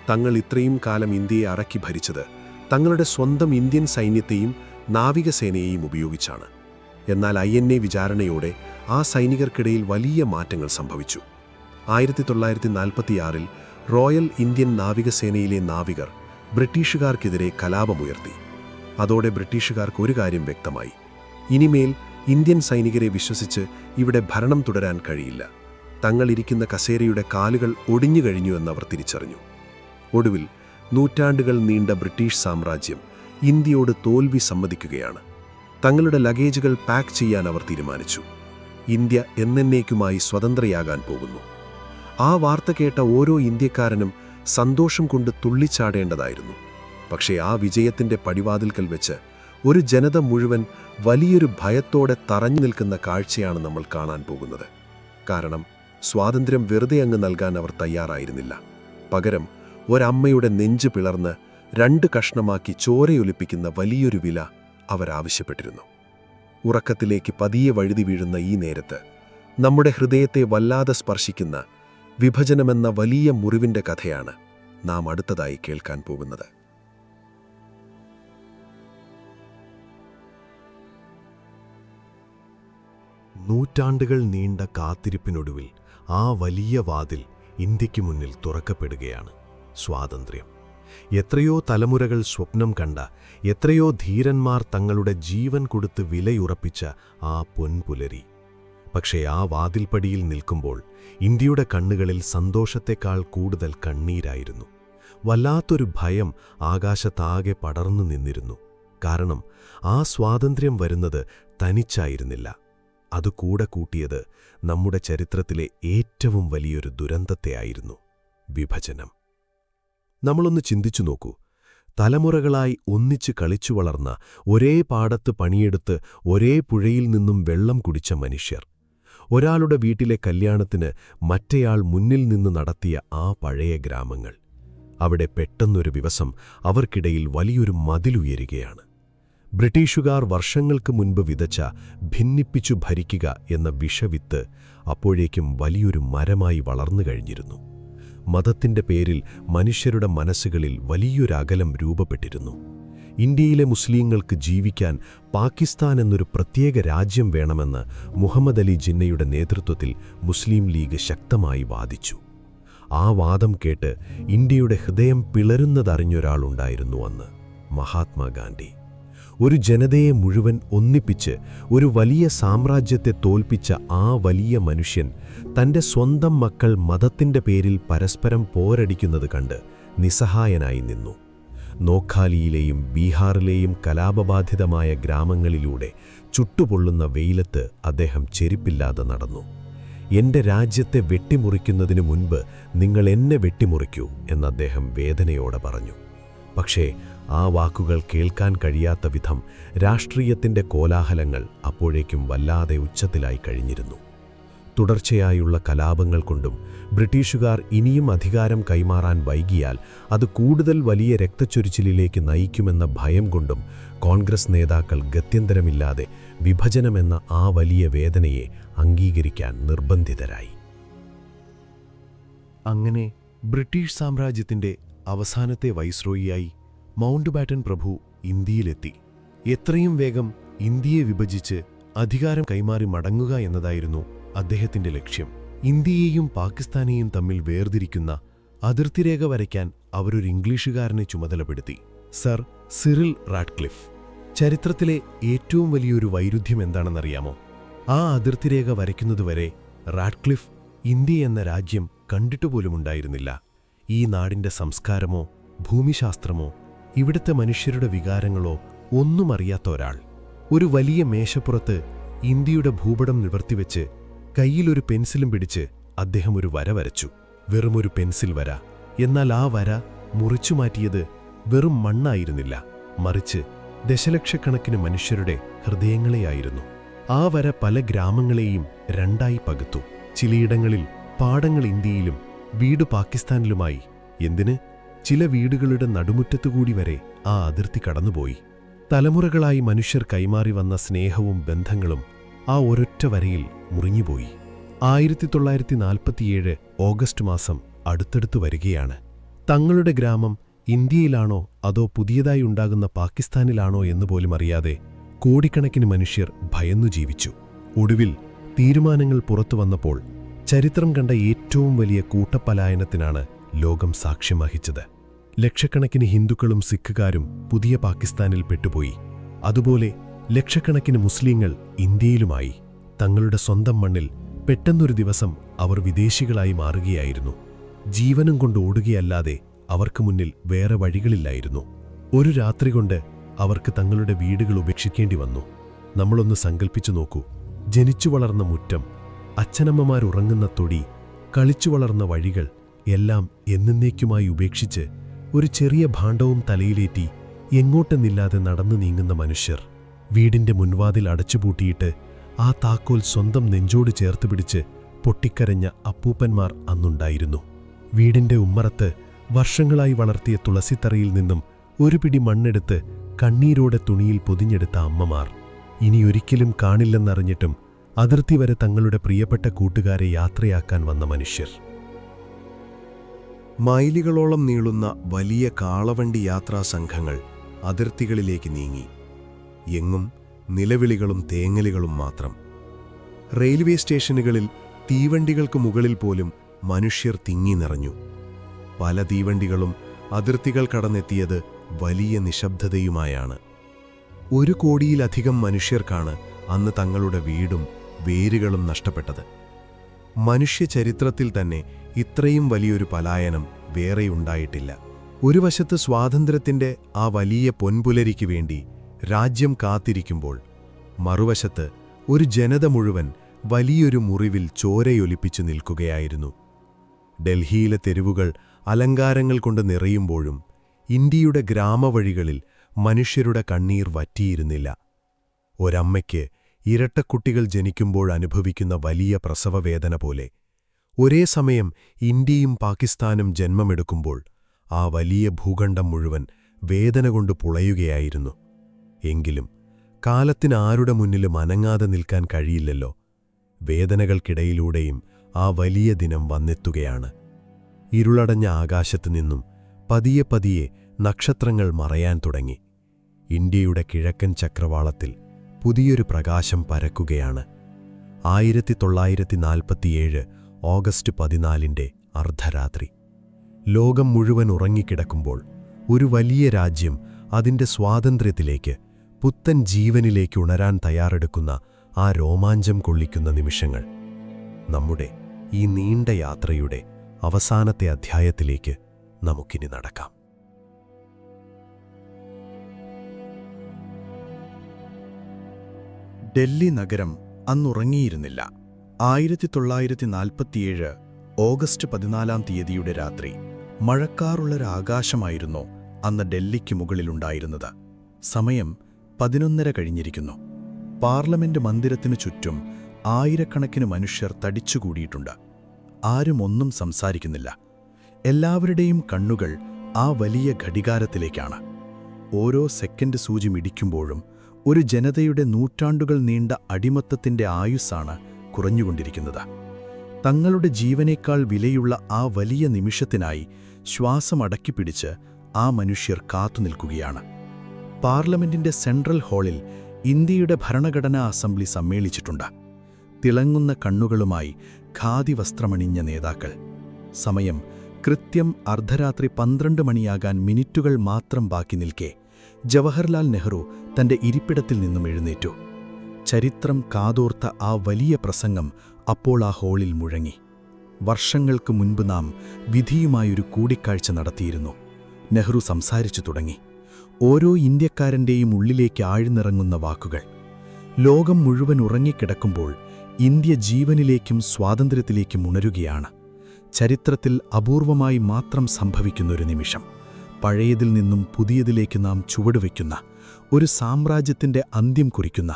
തങ്ങൾ ഇത്രയും കാലം ഇന്ത്യയെ അടക്കി ഭരിച്ചത് തങ്ങളുടെ സ്വന്തം ഇന്ത്യൻ സൈന്യത്തെയും നാവികസേനയെയും ഉപയോഗിച്ചാണ്. എന്നാൽ INA വിചാരണയോടെ ആ സൈനികർക്കിടയിൽ വലിയ മാറ്റങ്ങൾ സംഭവിച്ചു. 1946 റോയൽ ഇന്ത്യൻ നാവികസേനയിലെ നാവികർ ബ്രിട്ടീഷുകാർക്കെതിരെ കലാപമുയർത്തി. അതോടെ ബ്രിട്ടീഷുകാർക്ക് ഒരു കാര്യം വ്യക്തമായി: ഇനിമേൽ ഇന്ത്യൻ സൈനികരെ വിശ്വസിച്ച് ഇവിടെ ഭരണം തുടരാൻ കഴിയില്ല. തങ്ങളിരിക്കുന്ന കസേരയുടെ കാലുകൾ ഒടിഞ്ഞു കഴിഞ്ഞു എന്നവർ തിരിച്ചറിഞ്ഞു. ഒടുവിൽ നൂറ്റാണ്ടുകൾ നീണ്ട ബ്രിട്ടീഷ് സാമ്രാജ്യം ഇന്ത്യയോട് തോൽവി സമ്മതിക്കുകയാണ്. തങ്ങളുടെ ലഗേജുകൾ പാക്ക് ചെയ്യാൻ അവർ തീരുമാനിച്ചു. ഇന്ത്യ എന്നേക്കുമായി സ്വതന്ത്രയാകാൻ പോകുന്നു. ആ വാർത്ത കേട്ട ഓരോ ഇന്ത്യക്കാരനും സന്തോഷം കൊണ്ട് തുള്ളിച്ചാടേണ്ടതായിരുന്നു. പക്ഷേ ആ വിജയത്തിൻ്റെ പടിവാതിൽക്കൽ വെച്ച് ഒരു ജനത മുഴുവൻ വലിയൊരു ഭയത്തോടെ തറഞ്ഞു നിൽക്കുന്ന കാഴ്ചയാണ് നമ്മൾ കാണാൻ പോകുന്നത്. കാരണം സ്വാതന്ത്ര്യം വെറുതെ അങ്ങ് നൽകാൻ അവർ തയ്യാറായിരുന്നില്ല. പകരം ഒരമ്മയുടെ നെഞ്ച് പിളർന്ന് 2 കഷ്ണമാക്കി ചോരയൊലിപ്പിക്കുന്ന വലിയൊരു വില അവരാവശ്യപ്പെട്ടിരുന്നു. ഉറക്കത്തിലേക്ക് പതിയെ വഴുതി വീഴുന്ന ഈ നേരത്ത് നമ്മുടെ ഹൃദയത്തെ വല്ലാതെ സ്പർശിക്കുന്ന വിഭജനമെന്ന വലിയ മുറിവിൻ്റെ കഥയാണ് നാം അടുത്തതായി കേൾക്കാൻ പോകുന്നത്. നൂറ്റാണ്ടുകൾ നീണ്ട കാത്തിരിപ്പിനൊടുവിൽ ആ വലിയ വാതിൽ ഇന്ത്യയ്ക്ക് മുന്നിൽ തുറക്കപ്പെടുകയാണ്. സ്വാതന്ത്ര്യം. എത്രയോ തലമുറകൾ സ്വപ്നം കണ്ട, എത്രയോ ധീരന്മാർ തങ്ങളുടെ ജീവൻ കൊടുത്ത് വിലയുറപ്പിച്ച ആ പൊൻപുലരി. പക്ഷേ ആ വാതിൽപ്പടിയിൽ നിൽക്കുമ്പോൾ ഇന്ത്യയുടെ കണ്ണുകളിൽ സന്തോഷത്തെക്കാൾ കൂടുതൽ കണ്ണീരായിരുന്നു. വല്ലാത്തൊരു ഭയം ആകാശത്താകെ പടർന്നു നിന്നിരുന്നു. കാരണം ആ സ്വാതന്ത്ര്യം വരുന്നത് തനിച്ചായിരുന്നില്ല. അത് കൂടെ കൂട്ടിയത് നമ്മുടെ ചരിത്രത്തിലെ ഏറ്റവും വലിയൊരു ദുരന്തത്തെയായിരുന്നു: വിഭജനം. നമ്മളൊന്ന് ചിന്തിച്ചു നോക്കൂ. തലമുറകളായി ഒന്നിച്ച് കളിച്ചു വളർന്ന, ഒരേ പാടത്ത് പണിയെടുത്ത് ഒരേ പുഴയിൽ നിന്നും വെള്ളം കുടിച്ച മനുഷ്യർ. ഒരാളുടെ വീട്ടിലെ കല്യാണത്തിന് മറ്റേയാൾ മുന്നിൽ നിന്ന് നടത്തിയ ആ പഴയ ഗ്രാമങ്ങൾ. അവിടെ പെട്ടെന്നൊരു ദിവസം അവർക്കിടയിൽ വലിയൊരു മതിലുയരുകയാണ്. ബ്രിട്ടീഷുകാർ വർഷങ്ങൾക്ക് മുൻപ് വിതച്ച ഭിന്നിപ്പിച്ചു ഭരിക്കുക എന്ന വിഷവിത്ത് അപ്പോഴേക്കും വലിയൊരു മരമായി വളർന്നു കഴിഞ്ഞിരുന്നു. മതത്തിന്റെ പേരിൽ മനുഷ്യരുടെ മനസ്സുകളിൽ വലിയൊരകലം രൂപപ്പെട്ടിരുന്നു. ഇന്ത്യയിലെ മുസ്ലിങ്ങൾക്ക് ജീവിക്കാൻ പാകിസ്ഥാൻ എന്നൊരു പ്രത്യേക രാജ്യം വേണമെന്ന് മുഹമ്മദ് അലി ജിന്നയുടെ നേതൃത്വത്തിൽ മുസ്ലിം ലീഗ് ശക്തമായി വാദിച്ചു. ആ വാദം കേട്ട് ഇന്ത്യയുടെ ഹൃദയം പിളരുന്നതറിഞ്ഞൊരാളുണ്ടായിരുന്നു അന്ന്: മഹാത്മാഗാന്ധി. ഒരു ജനതയെ മുഴുവൻ ഒന്നിപ്പിച്ച് ഒരു വലിയ സാമ്രാജ്യത്തെ തോൽപ്പിച്ച ആ വലിയ മനുഷ്യൻ തൻ്റെ സ്വന്തം മക്കൾ മതത്തിൻ്റെ പേരിൽ പരസ്പരം പോരടിക്കുന്നത് കണ്ട് നിസ്സഹായനായി നിന്നു. നോഖാലിയിലെയും ബീഹാറിലെയും കലാപബാധിതമായ ഗ്രാമങ്ങളിലൂടെ ചുട്ടുപൊള്ളുന്ന വെയിലത്ത് അദ്ദേഹം ചെരുപ്പില്ലാതെ നടന്നു. എൻ്റെ രാജ്യത്തെ വെട്ടിമുറിക്കുന്നതിനു മുൻപ് നിങ്ങൾ എന്നെ വെട്ടിമുറിക്കൂ എന്ന് അദ്ദേഹം വേദനയോടെ പറഞ്ഞു. പക്ഷേ ആ വാക്കുകൾ കേൾക്കാൻ കഴിയാത്ത വിധം രാഷ്ട്രീയത്തിൻ്റെ കോലാഹലങ്ങൾ അപ്പോഴേക്കും വല്ലാതെ ഉച്ചത്തിലായി കഴിഞ്ഞിരുന്നു. തുടർച്ചയായുള്ള കലാപങ്ങൾ കൊണ്ടും ബ്രിട്ടീഷുകാർ ഇനിയും അധികാരം കൈമാറാൻ വൈകിയാൽ അത് കൂടുതൽ വലിയ രക്തച്ചൊരിച്ചിലിലേക്ക് നയിക്കുമെന്ന ഭയം കൊണ്ടും കോൺഗ്രസ് നേതാക്കൾ ഗത്യന്തരമില്ലാതെ വിഭജനമെന്ന ആ വലിയ വേദനയെ അംഗീകരിക്കാൻ നിർബന്ധിതരായി. അങ്ങനെ ബ്രിട്ടീഷ് സാമ്രാജ്യത്തിന്റെ അവസാനത്തെ വൈസ്രോയിയായി മൗണ്ട് ബാറ്റൻ പ്രഭു ഇന്ത്യയിലെത്തി. എത്രയും വേഗം ഇന്ത്യയെ വിഭജിച്ച് അധികാരം കൈമാറി മടങ്ങുക എന്നതായിരുന്നു അദ്ദേഹത്തിന്റെ ലക്ഷ്യം. ഇന്ത്യയെയും പാകിസ്ഥാനെയും തമ്മിൽ വേർതിരിക്കുന്ന അതിർത്തിരേഖ വരയ്ക്കാൻ അവരൊരു ഇംഗ്ലീഷുകാരനെ ചുമതലപ്പെടുത്തി, സർ സിറിൽ റാഡ്ക്ലിഫ്. ചരിത്രത്തിലെ ഏറ്റവും വലിയൊരു വൈരുദ്ധ്യം എന്താണെന്നറിയാമോ? ആ അതിർത്തിരേഖ വരയ്ക്കുന്നതുവരെ റാഡ്ക്ലിഫ് ഇന്ത്യ എന്ന രാജ്യം കണ്ടിട്ടുപോലുമുണ്ടായിരുന്നില്ല. ഈ നാടിന്റെ സംസ്കാരമോ ഭൂമിശാസ്ത്രമോ ഇവിടുത്തെ മനുഷ്യരുടെ വികാരങ്ങളോ ഒന്നും അറിയാത്ത ഒരാൾ ഒരു വലിയ മേശപ്പുറത്ത് ഇന്ത്യയുടെ ഭൂപടം നിവർത്തിവെച്ച് കയ്യിലൊരു പെൻസിലും പിടിച്ച് അദ്ദേഹം ഒരു വര വരച്ചു. വെറുമൊരു പെൻസിൽ വര. എന്നാൽ ആ വര മുറിച്ചുമാറ്റിയത് വെറും മണ്ണായിരുന്നില്ല, മറിച്ച് ദശലക്ഷക്കണക്കിന് മനുഷ്യരുടെ ഹൃദയങ്ങളെയായിരുന്നു. ആ വര പല ഗ്രാമങ്ങളെയും രണ്ടായി പകുത്തു. ചിലയിടങ്ങളിൽ പാടങ്ങൾ ഇന്ത്യയിലും വീട് പാകിസ്ഥാനിലുമായി. എന്തിന്? ചില വീടുകളുടെ നടുമുറ്റത്തുകൂടി വരെ ആ അതിർത്തി കടന്നുപോയി. തലമുറകളായി മനുഷ്യർ കൈമാറി വന്ന സ്നേഹവും ബന്ധങ്ങളും ആ ഒരൊറ്റ വരയിൽ മുറിഞ്ഞുപോയി. 1947 ഓഗസ്റ്റ് മാസം അടുത്തടുത്തു വരികയാണ്. തങ്ങളുടെ ഗ്രാമം ഇന്ത്യയിലാണോ അതോ പുതിയതായി ഉണ്ടാകുന്ന പാകിസ്ഥാനിലാണോ എന്നുപോലും അറിയാതെ കോടിക്കണക്കിന് മനുഷ്യർ ഭയന്നു ജീവിച്ചു. ഒടുവിൽ തീരുമാനങ്ങൾ പുറത്തു വന്നപ്പോൾ ചരിത്രം കണ്ട ഏറ്റവും വലിയ കൂട്ടപ്പലായനത്തിനാണ് ലോകം സാക്ഷ്യം വഹിച്ചത്. ലക്ഷക്കണക്കിന് ഹിന്ദുക്കളും സിഖുകാരും പുതിയ പാകിസ്ഥാനിൽ പെട്ടുപോയി. അതുപോലെ ലക്ഷക്കണക്കിന് മുസ്ലിങ്ങൾ ഇന്ത്യയിലുമായി. തങ്ങളുടെ സ്വന്തം മണ്ണിൽ പെട്ടെന്നൊരു ദിവസം അവർ വിദേശികളായി മാറുകയായിരുന്നു. ജീവനും കൊണ്ട് ഓടുകയല്ലാതെ അവർക്ക് മുന്നിൽ വേറെ വഴികളില്ലായിരുന്നു. ഒരു രാത്രി കൊണ്ട് അവർക്ക് തങ്ങളുടെ വീടുകൾ ഉപേക്ഷിക്കേണ്ടി വന്നു. നമ്മളൊന്ന് സങ്കൽപ്പിച്ചു നോക്കൂ. ജനിച്ചു വളർന്ന മുറ്റം, അച്ഛനമ്മമാരുറങ്ങുന്ന തൊടി, കളിച്ചു വളർന്ന വഴികൾ എല്ലാം എന്നേക്കുമായി ഉപേക്ഷിച്ച് ഒരു ചെറിയ ഭാണ്ഡവും തലയിലേറ്റി എങ്ങോട്ടെന്നില്ലാതെ നടന്നു നീങ്ങുന്ന മനുഷ്യർ. വീടിന്റെ മുൻവാതിൽ അടച്ചുപൂട്ടിയിട്ട് ആ താക്കോൽ സ്വന്തം നെഞ്ചോട് ചേർത്ത് പിടിച്ച് പൊട്ടിക്കരഞ്ഞ അപ്പൂപ്പന്മാർ അന്നുണ്ടായിരുന്നു. വീടിന്റെ ഉമ്മറത്ത് വർഷങ്ങളായി വളർത്തിയ തുളസിത്തറയിൽ നിന്നും ഒരു പിടി മണ്ണെടുത്ത് കണ്ണീരോടെ തുണിയിൽ പൊതിഞ്ഞെടുത്ത അമ്മമാർ. ഇനിയൊരിക്കലും കാണില്ലെന്നറിഞ്ഞിട്ടും അതിർത്തി വരെ തങ്ങളുടെ പ്രിയപ്പെട്ട കൂട്ടുകാരെ യാത്രയാക്കാൻ വന്ന മനുഷ്യർ. മൈലുകളോളം നീളുന്ന വലിയ കാളവണ്ടി യാത്രാ സംഘങ്ങൾ അതിർത്തികളിലേക്ക് നീങ്ങി. എങ്ങും നിലവിളികളും തേങ്ങലുകളും മാത്രം. റെയിൽവേ സ്റ്റേഷനുകളിൽ തീവണ്ടികൾക്ക് മുകളിൽ പോലും മനുഷ്യർ തിങ്ങി നിറഞ്ഞു. പല തീവണ്ടികളും അതിർത്തികൾ കടന്നെത്തിയത് വലിയ നിശബ്ദതയുമായാണ്. 1 കോടിയിലധികം മനുഷ്യർക്കാണ് അന്ന് തങ്ങളുടെ വീടും വേരുകളും നഷ്ടപ്പെട്ടത്. മനുഷ്യ ചരിത്രത്തിൽ തന്നെ ഇത്രയും വലിയൊരു പലായനം വേറെയുണ്ടായിട്ടില്ല. ഒരു വശത്ത് സ്വാതന്ത്ര്യത്തിന്റെ ആ വലിയ പൊൻപുലരിക്ക് വേണ്ടി രാജ്യം കാത്തിരിക്കുമ്പോൾ, മറുവശത്ത് ഒരു ജനത മുഴുവൻ വലിയൊരു മുറിവിൽ ചോരയൊലിപ്പിച്ചു നിൽക്കുകയായിരുന്നു. ഡൽഹിയിലെ തെരുവുകൾ അലങ്കാരങ്ങൾ കൊണ്ട് നിറയുമ്പോഴും ഇന്ത്യയുടെ ഗ്രാമവഴികളിൽ മനുഷ്യരുടെ കണ്ണീർ വറ്റിയിരുന്നില്ല. ഒരമ്മയ്ക്ക് ഇരട്ടക്കുട്ടികൾ ജനിക്കുമ്പോഴനുഭവിക്കുന്ന വലിയ പ്രസവവേദന പോലെ ഒരേ സമയം ഇന്ത്യയും പാകിസ്ഥാനും ജന്മമെടുക്കുമ്പോൾ ആ വലിയ ഭൂഖണ്ഡം മുഴുവൻ വേദന കൊണ്ട് പുളയുകയായിരുന്നു. എങ്കിലും കാലത്തിന് ആരുടെ മുന്നിലും അനങ്ങാതെ നിൽക്കാൻ കഴിയില്ലല്ലോ. വേദനകൾക്കിടയിലൂടെയും ആ വലിയ ദിനം വന്നെത്തുകയാണ്. ഇരുളടഞ്ഞ ആകാശത്തു നിന്നും പതിയെ പതിയെ നക്ഷത്രങ്ങൾ മറയാൻ തുടങ്ങി. ഇന്ത്യയുടെ കിഴക്കൻ ചക്രവാളത്തിൽ പുതിയൊരു പ്രകാശം പരക്കുകയാണ്. 1947 ഓഗസ്റ്റ് 14 അർദ്ധരാത്രി. ലോകം മുഴുവൻ ഉറങ്ങിക്കിടക്കുമ്പോൾ ഒരു വലിയ രാജ്യം അതിന്റെ സ്വാതന്ത്ര്യത്തിലേക്ക്, പുത്തൻ ജീവനിലേക്ക് ഉണരാൻ തയ്യാറെടുക്കുന്ന ആ രോമാഞ്ചം കൊള്ളിക്കുന്ന നിമിഷങ്ങൾ. നമ്മുടെ ഈ നീണ്ട യാത്രയുടെ അവസാനത്തെ അധ്യായത്തിലേക്ക് നമുക്കിനി നടക്കാം. ഡൽഹി നഗരം അന്നുറങ്ങിയിരുന്നില്ല. 1947 ഓഗസ്റ്റ് 14 രാത്രി മഴക്കാറുള്ളൊരാകാശമായിരുന്നു അന്ന് ഡൽഹിക്ക് മുകളിലുണ്ടായിരുന്നത്. സമയം 11:30 കഴിഞ്ഞിരിക്കുന്നു. പാർലമെന്റ് മന്ദിരത്തിനു ചുറ്റും ആയിരക്കണക്കിന് മനുഷ്യർ തടിച്ചുകൂടിയിട്ടുണ്ട്. ആരും ഒന്നും സംസാരിക്കുന്നില്ല. എല്ലാവരുടെയും കണ്ണുകൾ ആ വലിയ ഘടികാരത്തിലേക്കാണ്. ഓരോ സെക്കൻഡ് സൂചി മിടിക്കുമ്പോഴും ഒരു ജനതയുടെ നൂറ്റാണ്ടുകൾ നീണ്ട അടിമത്തത്തിന്റെ ആയുസ്സാണ് കുറഞ്ഞുകൊണ്ടിരിക്കുന്നത്. തങ്ങളുടെ ജീവനേക്കാൾ വിലയുള്ള ആ വലിയ നിമിഷത്തിനായി ശ്വാസമടക്കിപ്പിടിച്ച് ആ മനുഷ്യർ കാത്തുനിൽക്കുകയാണ്. പാർലമെന്റിന്റെ സെൻട്രൽ ഹാളിൽ ഇന്ത്യയുടെ ഭരണഘടനാ അസംബ്ലി സമ്മേളിച്ചിട്ടുണ്ട്. തിളങ്ങുന്ന കണ്ണുകളുമായി ഖാദി വസ്ത്രമണിഞ്ഞ നേതാക്കൾ. സമയം കൃത്യം അർദ്ധരാത്രി 12 മണിയാകാൻ മിനിറ്റുകൾ മാത്രം ബാക്കി നിൽക്കെ ജവഹർലാൽ നെഹ്റു തന്റെ ഇരിപ്പിടത്തിൽ നിന്നും എഴുന്നേറ്റു. ചരിത്രം കാതോർത്ത ആ വലിയ പ്രസംഗം അപ്പോൾ ആ ഹാളിൽ മുഴങ്ങി. വർഷങ്ങൾക്ക് മുൻപ് നാം വിധിയുമായൊരു കൂടിക്കാഴ്ച നടത്തിയിരുന്നു. നെഹ്റു സംസാരിച്ചു തുടങ്ങി. ഓരോ ഇന്ത്യക്കാരൻ്റെയും ഉള്ളിലേക്ക് ആഴ്ന്നിറങ്ങുന്ന വാക്കുകൾ. ലോകം മുഴുവൻ ഉറങ്ങിക്കിടക്കുമ്പോൾ ഇന്ത്യ ജീവനിലേക്കും സ്വാതന്ത്ര്യത്തിലേക്കും ഉണരുകയാണ്. ചരിത്രത്തിൽ അപൂർവമായി മാത്രം സംഭവിക്കുന്നൊരു നിമിഷം. പഴയതിൽ നിന്നും പുതിയതിലേക്ക് നാം ചുവടുവയ്ക്കുന്ന, ഒരു സാമ്രാജ്യത്തിൻ്റെ അന്ത്യം കുറിക്കുന്ന,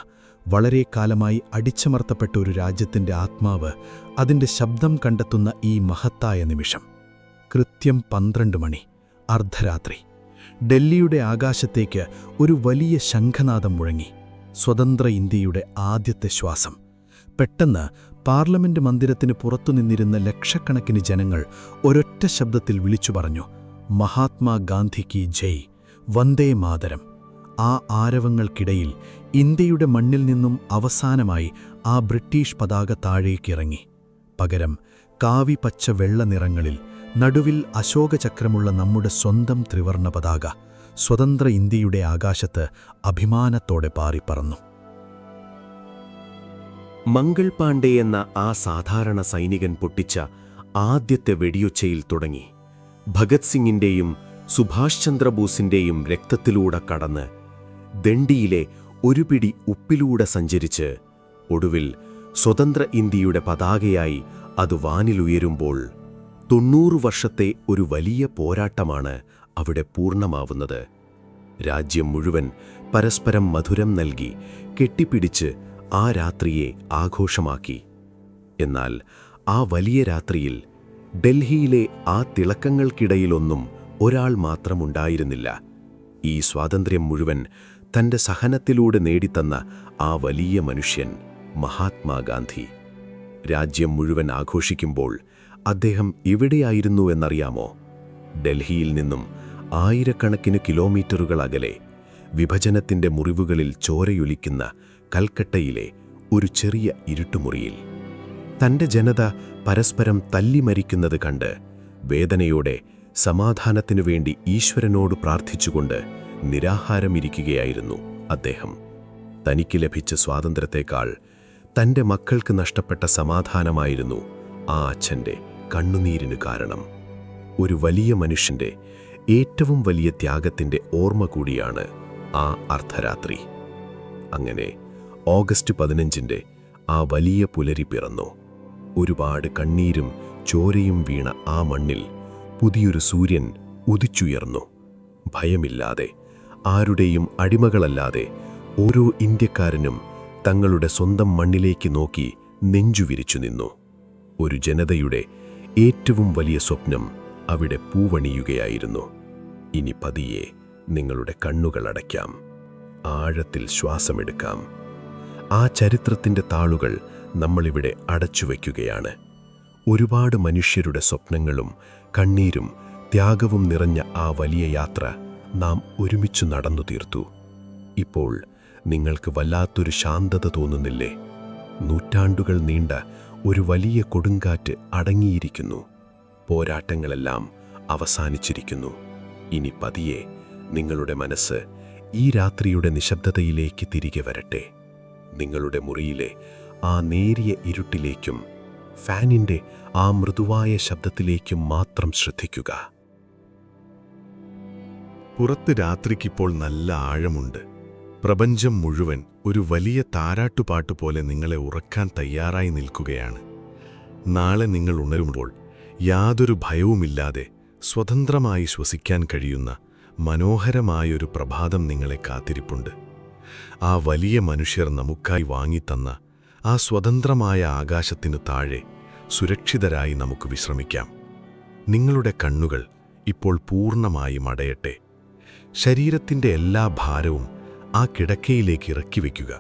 വളരെ കാലമായി അടിച്ചമർത്തപ്പെട്ട ഒരു രാജ്യത്തിൻ്റെ ആത്മാവ് അതിൻ്റെ ശബ്ദം കണ്ടെത്തുന്ന ഈ മഹത്തായ നിമിഷം. കൃത്യം 12 മണി, അർദ്ധരാത്രി. ഡൽഹിയുടെ ആകാശത്തേക്ക് ഒരു വലിയ ശംഖനാദം മുഴങ്ങി. സ്വതന്ത്ര ഇന്ത്യയുടെ ആദ്യത്തെ ശ്വാസം. പെട്ടെന്ന് പാർലമെന്റ് മന്ദിരത്തിന് പുറത്തുനിന്നിരുന്ന ലക്ഷക്കണക്കിന് ജനങ്ങൾ ഒരൊറ്റ ശബ്ദത്തിൽ വിളിച്ചു പറഞ്ഞു, മഹാത്മാഗാന്ധിക്ക് ജയ്, വന്ദേ മാതരം. ആ ആരവങ്ങൾക്കിടയിൽ ഇന്ത്യയുടെ മണ്ണിൽ നിന്നും അവസാനമായി ആ ബ്രിട്ടീഷ് പതാക താഴേക്കിറങ്ങി. പകരം കാവി പച്ച വെള്ള നിറങ്ങളിൽ നടുവിൽ അശോകചക്രമുള്ള നമ്മുടെ സ്വന്തം ത്രിവർണ്ണ പതാക സ്വതന്ത്ര ഇന്ത്യയുടെ ആകാശത്ത് അഭിമാനത്തോടെ പാറിപ്പറന്നു. മംഗൾ പാണ്ഡെ എന്ന ആ സാധാരണ സൈനികൻ പൊട്ടിച്ച ആദ്യത്തെ വെടിയൊച്ചയിൽ തുടങ്ങി. ഭഗത് സിംഗിന്റെയും സുഭാഷ് ചന്ദ്രബോസിന്റെയും രക്തത്തിലൂടെ കടന്ന് ദണ്ഡിയിലെ ഒരു പിടി ഉപ്പിലൂടെ സഞ്ചരിച്ച് ഒടുവിൽ സ്വതന്ത്ര ഇന്ത്യയുടെ പതാകയായി അത് വാനിലുയരുമ്പോൾ 90 വർഷത്തെ ഒരു വലിയ പോരാട്ടമാണ് അവിടെ പൂർണ്ണമാവുന്നത്. രാജ്യം മുഴുവൻ പരസ്പരം മധുരം നൽകി കെട്ടിപ്പിടിച്ച് ആ രാത്രിയെ ആഘോഷമാക്കി. എന്നാൽ ആ വലിയ രാത്രിയിൽ ഡൽഹിയിലെ ആ തിളക്കങ്ങൾക്കിടയിലൊന്നും ഒരാൾ മാത്രമുണ്ടായിരുന്നില്ല. ഈ സ്വാതന്ത്ര്യം മുഴുവൻ തന്റെ സഹനത്തിലൂടെ നേടിത്തന്ന ആ വലിയ മനുഷ്യൻ മഹാത്മാഗാന്ധി. രാജ്യം മുഴുവൻ ആഘോഷിക്കുമ്പോൾ അദ്ദേഹം എവിടെയായിരുന്നു എന്നറിയാമോ? ഡൽഹിയിൽ നിന്നും ആയിരക്കണക്കിന് കിലോമീറ്ററുകൾ അകലെ, വിഭജനത്തിന്റെ മുറിവുകളിൽ ചോരയൊലിക്കുന്ന കൽക്കട്ടയിലെ ഒരു ചെറിയ ഇരുട്ടുമുറിയിൽ. തന്റെ ജനത പരസ്പരം തല്ലിമരിക്കുന്നത് കണ്ട് വേദനയോടെ സമാധാനത്തിനു വേണ്ടി ഈശ്വരനോട് പ്രാർത്ഥിച്ചുകൊണ്ട് നിരാഹാരമിരിക്കുകയായിരുന്നു അദ്ദേഹം. തനിക്ക് ലഭിച്ച സ്വാതന്ത്ര്യത്തെക്കാൾ തന്റെ മക്കൾക്ക് നഷ്ടപ്പെട്ട സമാധാനമായിരുന്നു ആ അച്ഛൻ്റെ കണ്ണുനീരിനു കാരണം. ഒരു വലിയ മനുഷ്യന്റെ ഏറ്റവും വലിയ ത്യാഗത്തിന്റെ ഓർമ്മ കൂടിയാണ് ആ അർദ്ധരാത്രി. അങ്ങനെ ഓഗസ്റ്റ് 15 ആ വലിയ പുലരി പിറന്നു. ഒരുപാട് കണ്ണീരും ചോരയും വീണ ആ മണ്ണിൽ പുതിയൊരു സൂര്യൻ ഉദിച്ചുയർന്നു. ഭയമില്ലാതെ, ആരുടെയും അടിമകളല്ലാതെ ഓരോ ഇന്ത്യക്കാരനും തങ്ങളുടെ സ്വന്തം മണ്ണിലേക്ക് നോക്കി നെഞ്ചുവിരിച്ചു നിന്നു. ഒരു ജനതയുടെ ഏറ്റവും വലിയ സ്വപ്നം അവിടെ പൂവണിയുകയായിരുന്നു. ഇനി പതിയെ നിങ്ങളുടെ കണ്ണുകൾ അടയ്ക്കാം, ആഴത്തിൽ ശ്വാസമെടുക്കാം. ആ ചരിത്രത്തിൻ്റെ താളുകൾ നമ്മളിവിടെ അടച്ചുവെക്കുകയാണ്. ഒരുപാട് മനുഷ്യരുടെ സ്വപ്നങ്ങളും കണ്ണീരും ത്യാഗവും നിറഞ്ഞ ആ വലിയ യാത്ര നാം ഒരുമിച്ചു നടന്നു തീർത്തു. ഇപ്പോൾ നിങ്ങൾക്ക് വല്ലാത്തൊരു ശാന്തത തോന്നുന്നില്ലേ? നൂറ്റാണ്ടുകൾ നീണ്ട ഒരു വലിയ കൊടുങ്കാറ്റ് അടങ്ങിയിരിക്കുന്നു. പോരാട്ടങ്ങളെല്ലാം അവസാനിച്ചിരിക്കുന്നു. ഇനി പതിയെ നിങ്ങളുടെ മനസ്സ് ഈ രാത്രിയുടെ നിശബ്ദതയിലേക്ക് തിരികെ വരട്ടെ. നിങ്ങളുടെ മുറിയിലെ ആ നേരിയ ഇരുട്ടിലേക്കും ഫാനിൻ്റെ ആ മൃദുവായ ശബ്ദത്തിലേക്കും മാത്രം ശ്രദ്ധിക്കുക. പുറത്ത് രാത്രിക്കിപ്പോൾ നല്ല ആഴമുണ്ട്. പ്രപഞ്ചം മുഴുവൻ ഒരു വലിയ താരാട്ടുപാട്ട് പോലെ നിങ്ങളെ ഉറക്കാൻ തയ്യാറായി നിൽക്കുകയാണ്. നാളെ നിങ്ങൾ ഉണരുമ്പോൾ യാതൊരു ഭയവുമില്ലാതെ സ്വതന്ത്രമായി ശ്വസിക്കാൻ കഴിയുന്ന മനോഹരമായൊരു പ്രഭാതം നിങ്ങളെ കാത്തിരിപ്പുണ്ട്. ആ വലിയ മനുഷ്യർ നമുക്കായി വാങ്ങിത്തന്ന ആ സ്വതന്ത്രമായ ആകാശത്തിനു താഴെ സുരക്ഷിതരായി നമുക്ക് വിശ്രമിക്കാം. നിങ്ങളുടെ കണ്ണുകൾ ഇപ്പോൾ പൂർണ്ണമായും അടയട്ടെ. ശരീരത്തിൻ്റെ എല്ലാ ഭാരവും ആ കിടക്കയിലേക്ക് ഇറക്കി വയ്ക്കുക.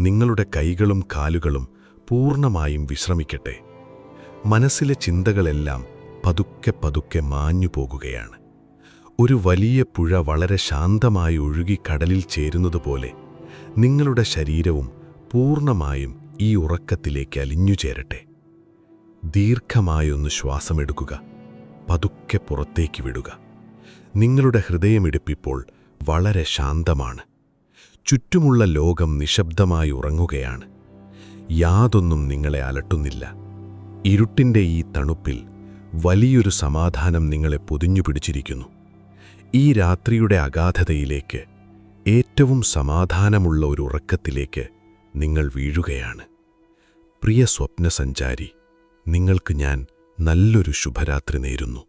നിങ്ങളുടെ കൈകളും കാലുകളും പൂർണ്ണമായും വിശ്രമിക്കട്ടെ. മനസ്സിലെ ചിന്തകളെല്ലാം പതുക്കെ പതുക്കെ മാഞ്ഞു പോകുകയാണ്. ഒരു വലിയ പുഴ വളരെ ശാന്തമായി ഒഴുകി കടലിൽ ചേരുന്നതുപോലെ നിങ്ങളുടെ ശരീരവും പൂർണ്ണമായും ഈ ഉറക്കത്തിലേക്ക് അലിഞ്ഞുചേരട്ടെ. ദീർഘമായൊന്ന് ശ്വാസമെടുക്കുക. പതുക്കെ പുറത്തേക്ക് വിടുക. നിങ്ങളുടെ ഹൃദയമിടിപ്പിപ്പോൾ വളരെ ശാന്തമാണ്. ചുറ്റുമുള്ള ലോകം നിശബ്ദമായി ഉറങ്ങുകയാണ്. യാതൊന്നും നിങ്ങളെ അലട്ടുന്നില്ല. ഇരുട്ടിൻ്റെ ഈ തണുപ്പിൽ വലിയൊരു സമാധാനം നിങ്ങളെ പൊതിഞ്ഞു പിടിച്ചിരിക്കുന്നു. ഈ രാത്രിയുടെ അഗാധതയിലേക്ക്, ഏറ്റവും സമാധാനമുള്ള ഒരു ഉറക്കത്തിലേക്ക് നിങ്ങൾ വീഴുകയാണ്. പ്രിയ സ്വപ്നസഞ്ചാരി, നിങ്ങൾക്ക് ഞാൻ നല്ലൊരു ശുഭരാത്രി നേരുന്നു.